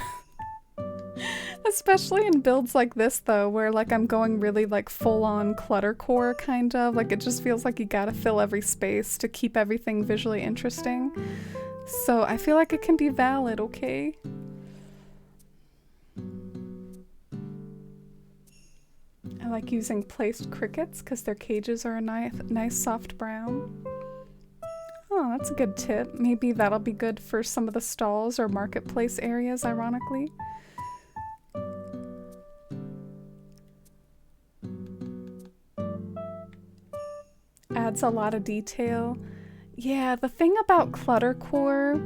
Especially in builds like this though, where like I'm going really like full-on cluttercore kind of. Like it just feels like you gotta fill every space to keep everything visually interesting. So I feel like it can be valid, okay? I like using placed crickets because their cages are a nice soft brown. Oh, that's a good tip. Maybe that'll be good for some of the stalls or marketplace areas, ironically. Adds a lot of detail. Yeah, the thing about cluttercore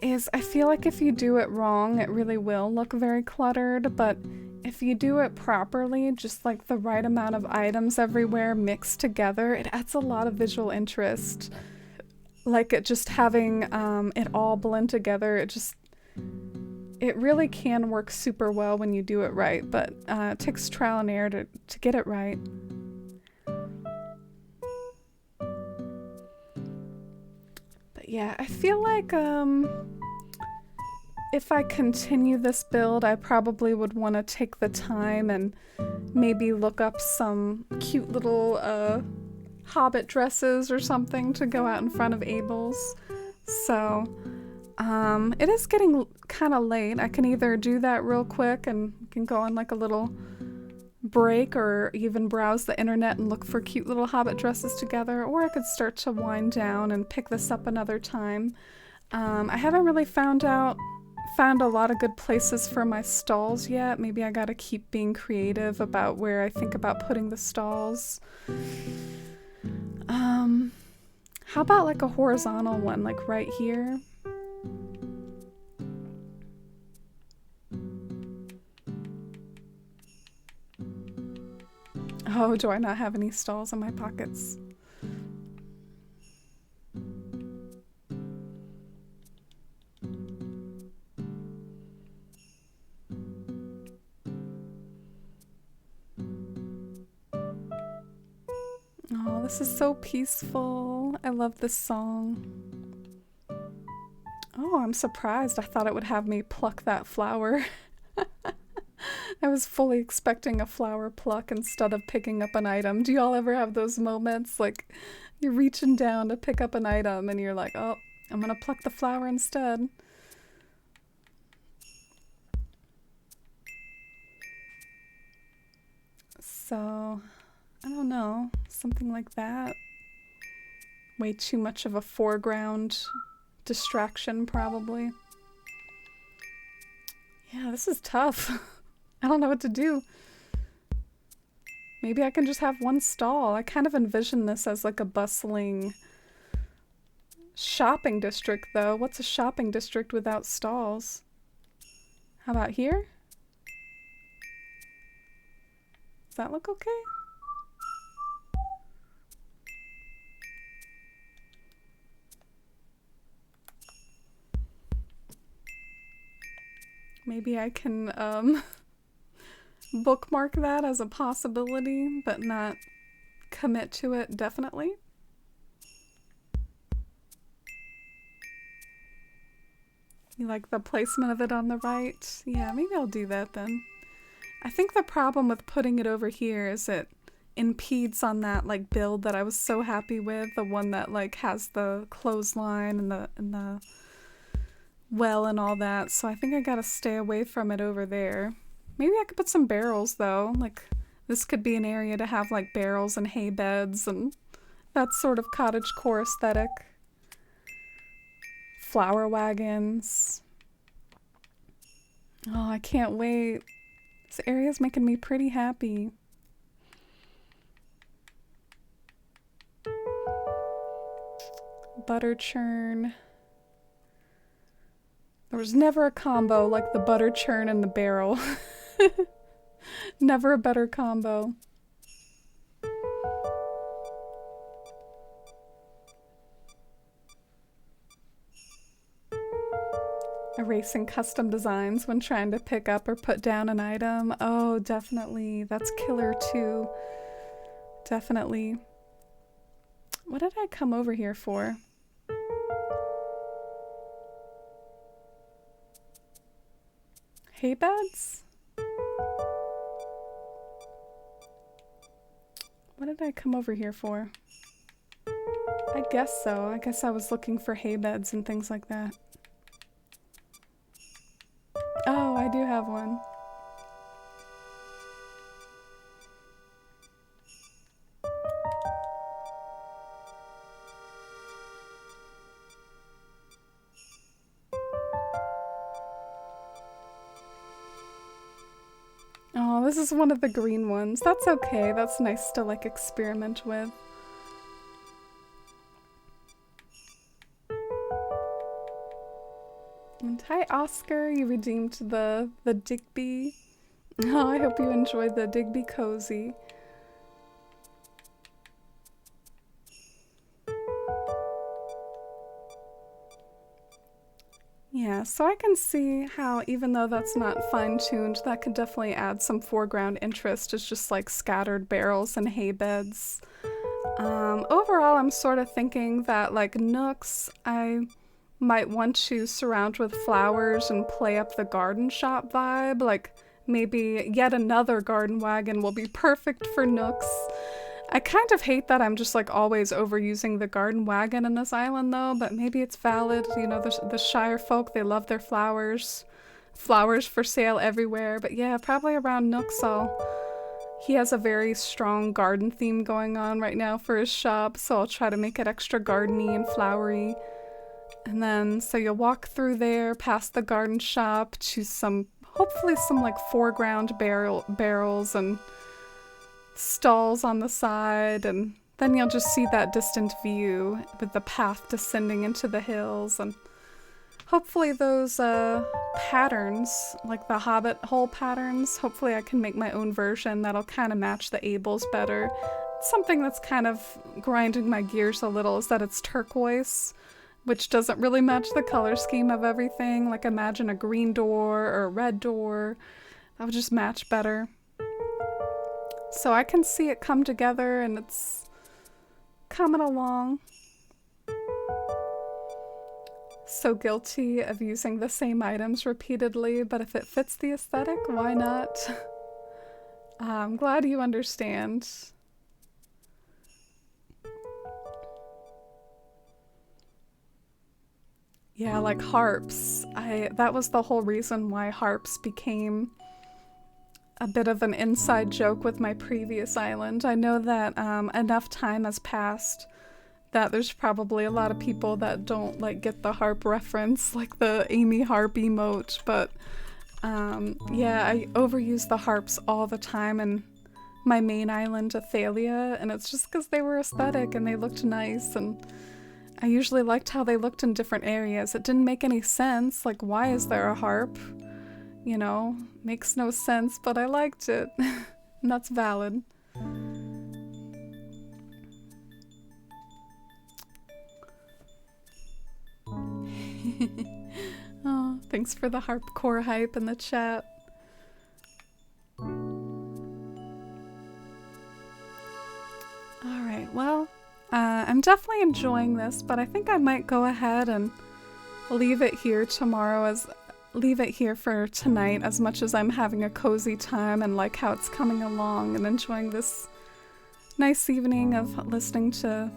is I feel like if you do it wrong, it really will look very cluttered, but if you do it properly, just like the right amount of items everywhere mixed together, it adds a lot of visual interest. Like it just having it all blend together, it really can work super well when you do it right, but it takes trial and error to get it right. But yeah, I feel like if I continue this build, I probably would want to take the time and maybe look up some cute little hobbit dresses or something to go out in front of Abel's. So, it is getting kind of late. I can either do that real quick and can go on like a little break or even browse the internet and look for cute little hobbit dresses together, or I could start to wind down and pick this up another time. I haven't really found a lot of good places for my stalls yet. Maybe I gotta keep being creative about where I think about putting the stalls. How about like a horizontal one, like right here? Oh, do I not have any stalls in my pockets? this is so peaceful. I love this song. Oh, I'm surprised. I thought it would have me pluck that flower. I was fully expecting a flower pluck instead of picking up an item. Do y'all ever have those moments? Like, you're reaching down to pick up an item and you're like, oh, I'm gonna pluck the flower instead. So, I don't know. Something like that. Way too much of a foreground distraction, probably. Yeah, this is tough. I don't know what to do. Maybe I can just have one stall. I kind of envision this as like a bustling shopping district, though. What's a shopping district without stalls? How about here? Does that look okay? Maybe I can bookmark that as a possibility, but not commit to it definitely. You like the placement of it on the right? Yeah, maybe I'll do that then. I think the problem with putting it over here is it impedes on that like build that I was so happy with, the one that like has the clothesline and the well and all that, so I think I gotta stay away from it over there. Maybe I could put some barrels though, like this could be an area to have like barrels and hay beds and that sort of cottagecore aesthetic. Flower wagons. Oh, I can't wait. This area's making me pretty happy. Butter churn. There was never a combo like the butter churn and the barrel. Never a better combo. Erasing custom designs when trying to pick up or put down an item. Oh, definitely. That's killer too. Definitely. What did I come over here for? Hay beds? What did I come over here for? I guess so. I guess I was looking for hay beds and things like that. Oh, I do have one. Oh, this is one of the green ones. That's okay. That's nice to like experiment with. And hi, Oscar. You redeemed the Digby. Oh, I hope you enjoyed the Digby Cozy. Yeah, so I can see how even though that's not fine-tuned, that could definitely add some foreground interest. It's just like scattered barrels and hay beds. Overall, I'm sort of thinking that like nooks, I might want to surround with flowers and play up the garden shop vibe. Like maybe yet another garden wagon will be perfect for nooks. I kind of hate that I'm just like always overusing the garden wagon in this island though, but maybe it's valid. You know, the Shire folk, they love their flowers. Flowers for sale everywhere. But yeah, probably around Nooks he has a very strong garden theme going on right now for his shop, so I'll try to make it extra gardeny and flowery. And then, so you'll walk through there, past the garden shop to hopefully some like foreground barrels and stalls on the side, and then you'll just see that distant view with the path descending into the hills, and hopefully those patterns, like the Hobbit hole patterns, hopefully I can make my own version that'll kind of match the Ables better. Something that's kind of grinding my gears a little is that it's turquoise, which doesn't really match the color scheme of everything. Like imagine a green door or a red door. That would just match better. So I can see it come together, and it's coming along. So guilty of using the same items repeatedly, but if it fits the aesthetic, why not? I'm glad you understand. Yeah, like harps. That was the whole reason why harps became a bit of an inside joke with my previous island. I know that enough time has passed that there's probably a lot of people that don't like get the harp reference, like the Amy Harp emote, but yeah, I overuse the harps all the time in my main island, Athalia, and it's just because they were aesthetic and they looked nice, and I usually liked how they looked in different areas. It didn't make any sense, like why is there a harp? You know, makes no sense, but I liked it. And that's valid. Oh, thanks for the harpcore hype in the chat. Alright, well, I'm definitely enjoying this, but I think I might go ahead and leave it here leave it here for tonight, as much as I'm having a cozy time and like how it's coming along and enjoying this nice evening of listening to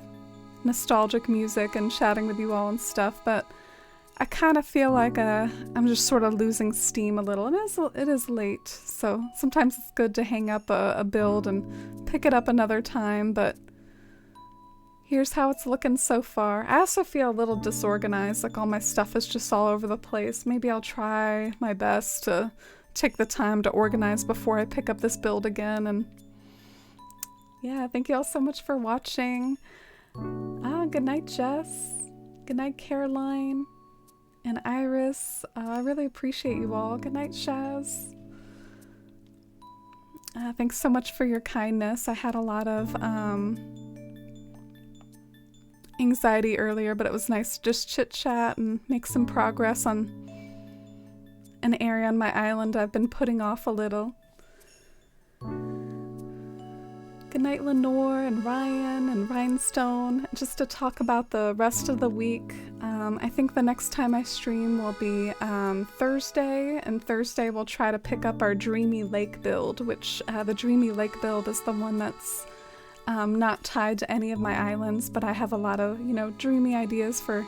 nostalgic music and chatting with you all and stuff, but I kind of feel like I'm just sort of losing steam a little. It is late, so sometimes it's good to hang up a build and pick it up another time, but here's how it's looking so far. I also feel a little disorganized, like all my stuff is just all over the place. Maybe I'll try my best to take the time to organize before I pick up this build again. And yeah, thank you all so much for watching. Good night, Jess. Good night, Caroline and Iris. I really appreciate you all. Good night, Shaz. Thanks so much for your kindness. I had a lot of anxiety earlier, but it was nice to just chit chat and make some progress on an area on my island I've been putting off a little. Good night, Lenore and Ryan and Rhinestone. Just to talk about the rest of the week, I think the next time I stream will be Thursday, and Thursday we'll try to pick up our Dreamy Lake build, which the Dreamy Lake build is the one that's not tied to any of my islands, but I have a lot of, you know, dreamy ideas for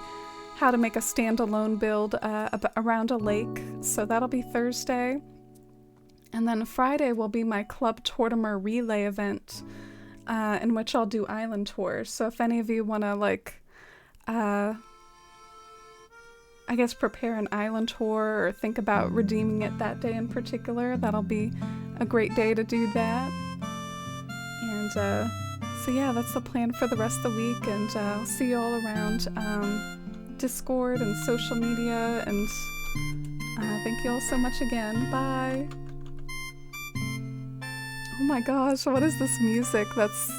how to make a standalone build around a lake, so that'll be Thursday. And then Friday will be my Club Tortimer relay event, in which I'll do island tours. So if any of you want to, like, I guess prepare an island tour or think about redeeming it that day in particular, that'll be a great day to do that. And so yeah, that's the plan for the rest of the week, and I'll see you all around Discord and social media, and thank you all so much again. Bye! Oh my gosh, what is this music that's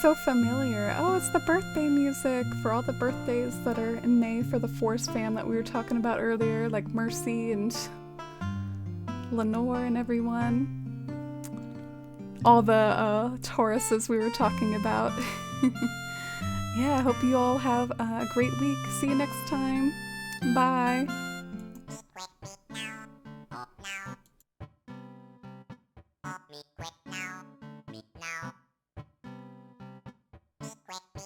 so familiar? Oh, it's the birthday music for all the birthdays that are in May for the Force fam that we were talking about earlier, like Mercy and Lenore and everyone. All the Tauruses we were talking about. Yeah, I hope you all have a great week. See you next time. Bye. Me quick now, me now. Squirt me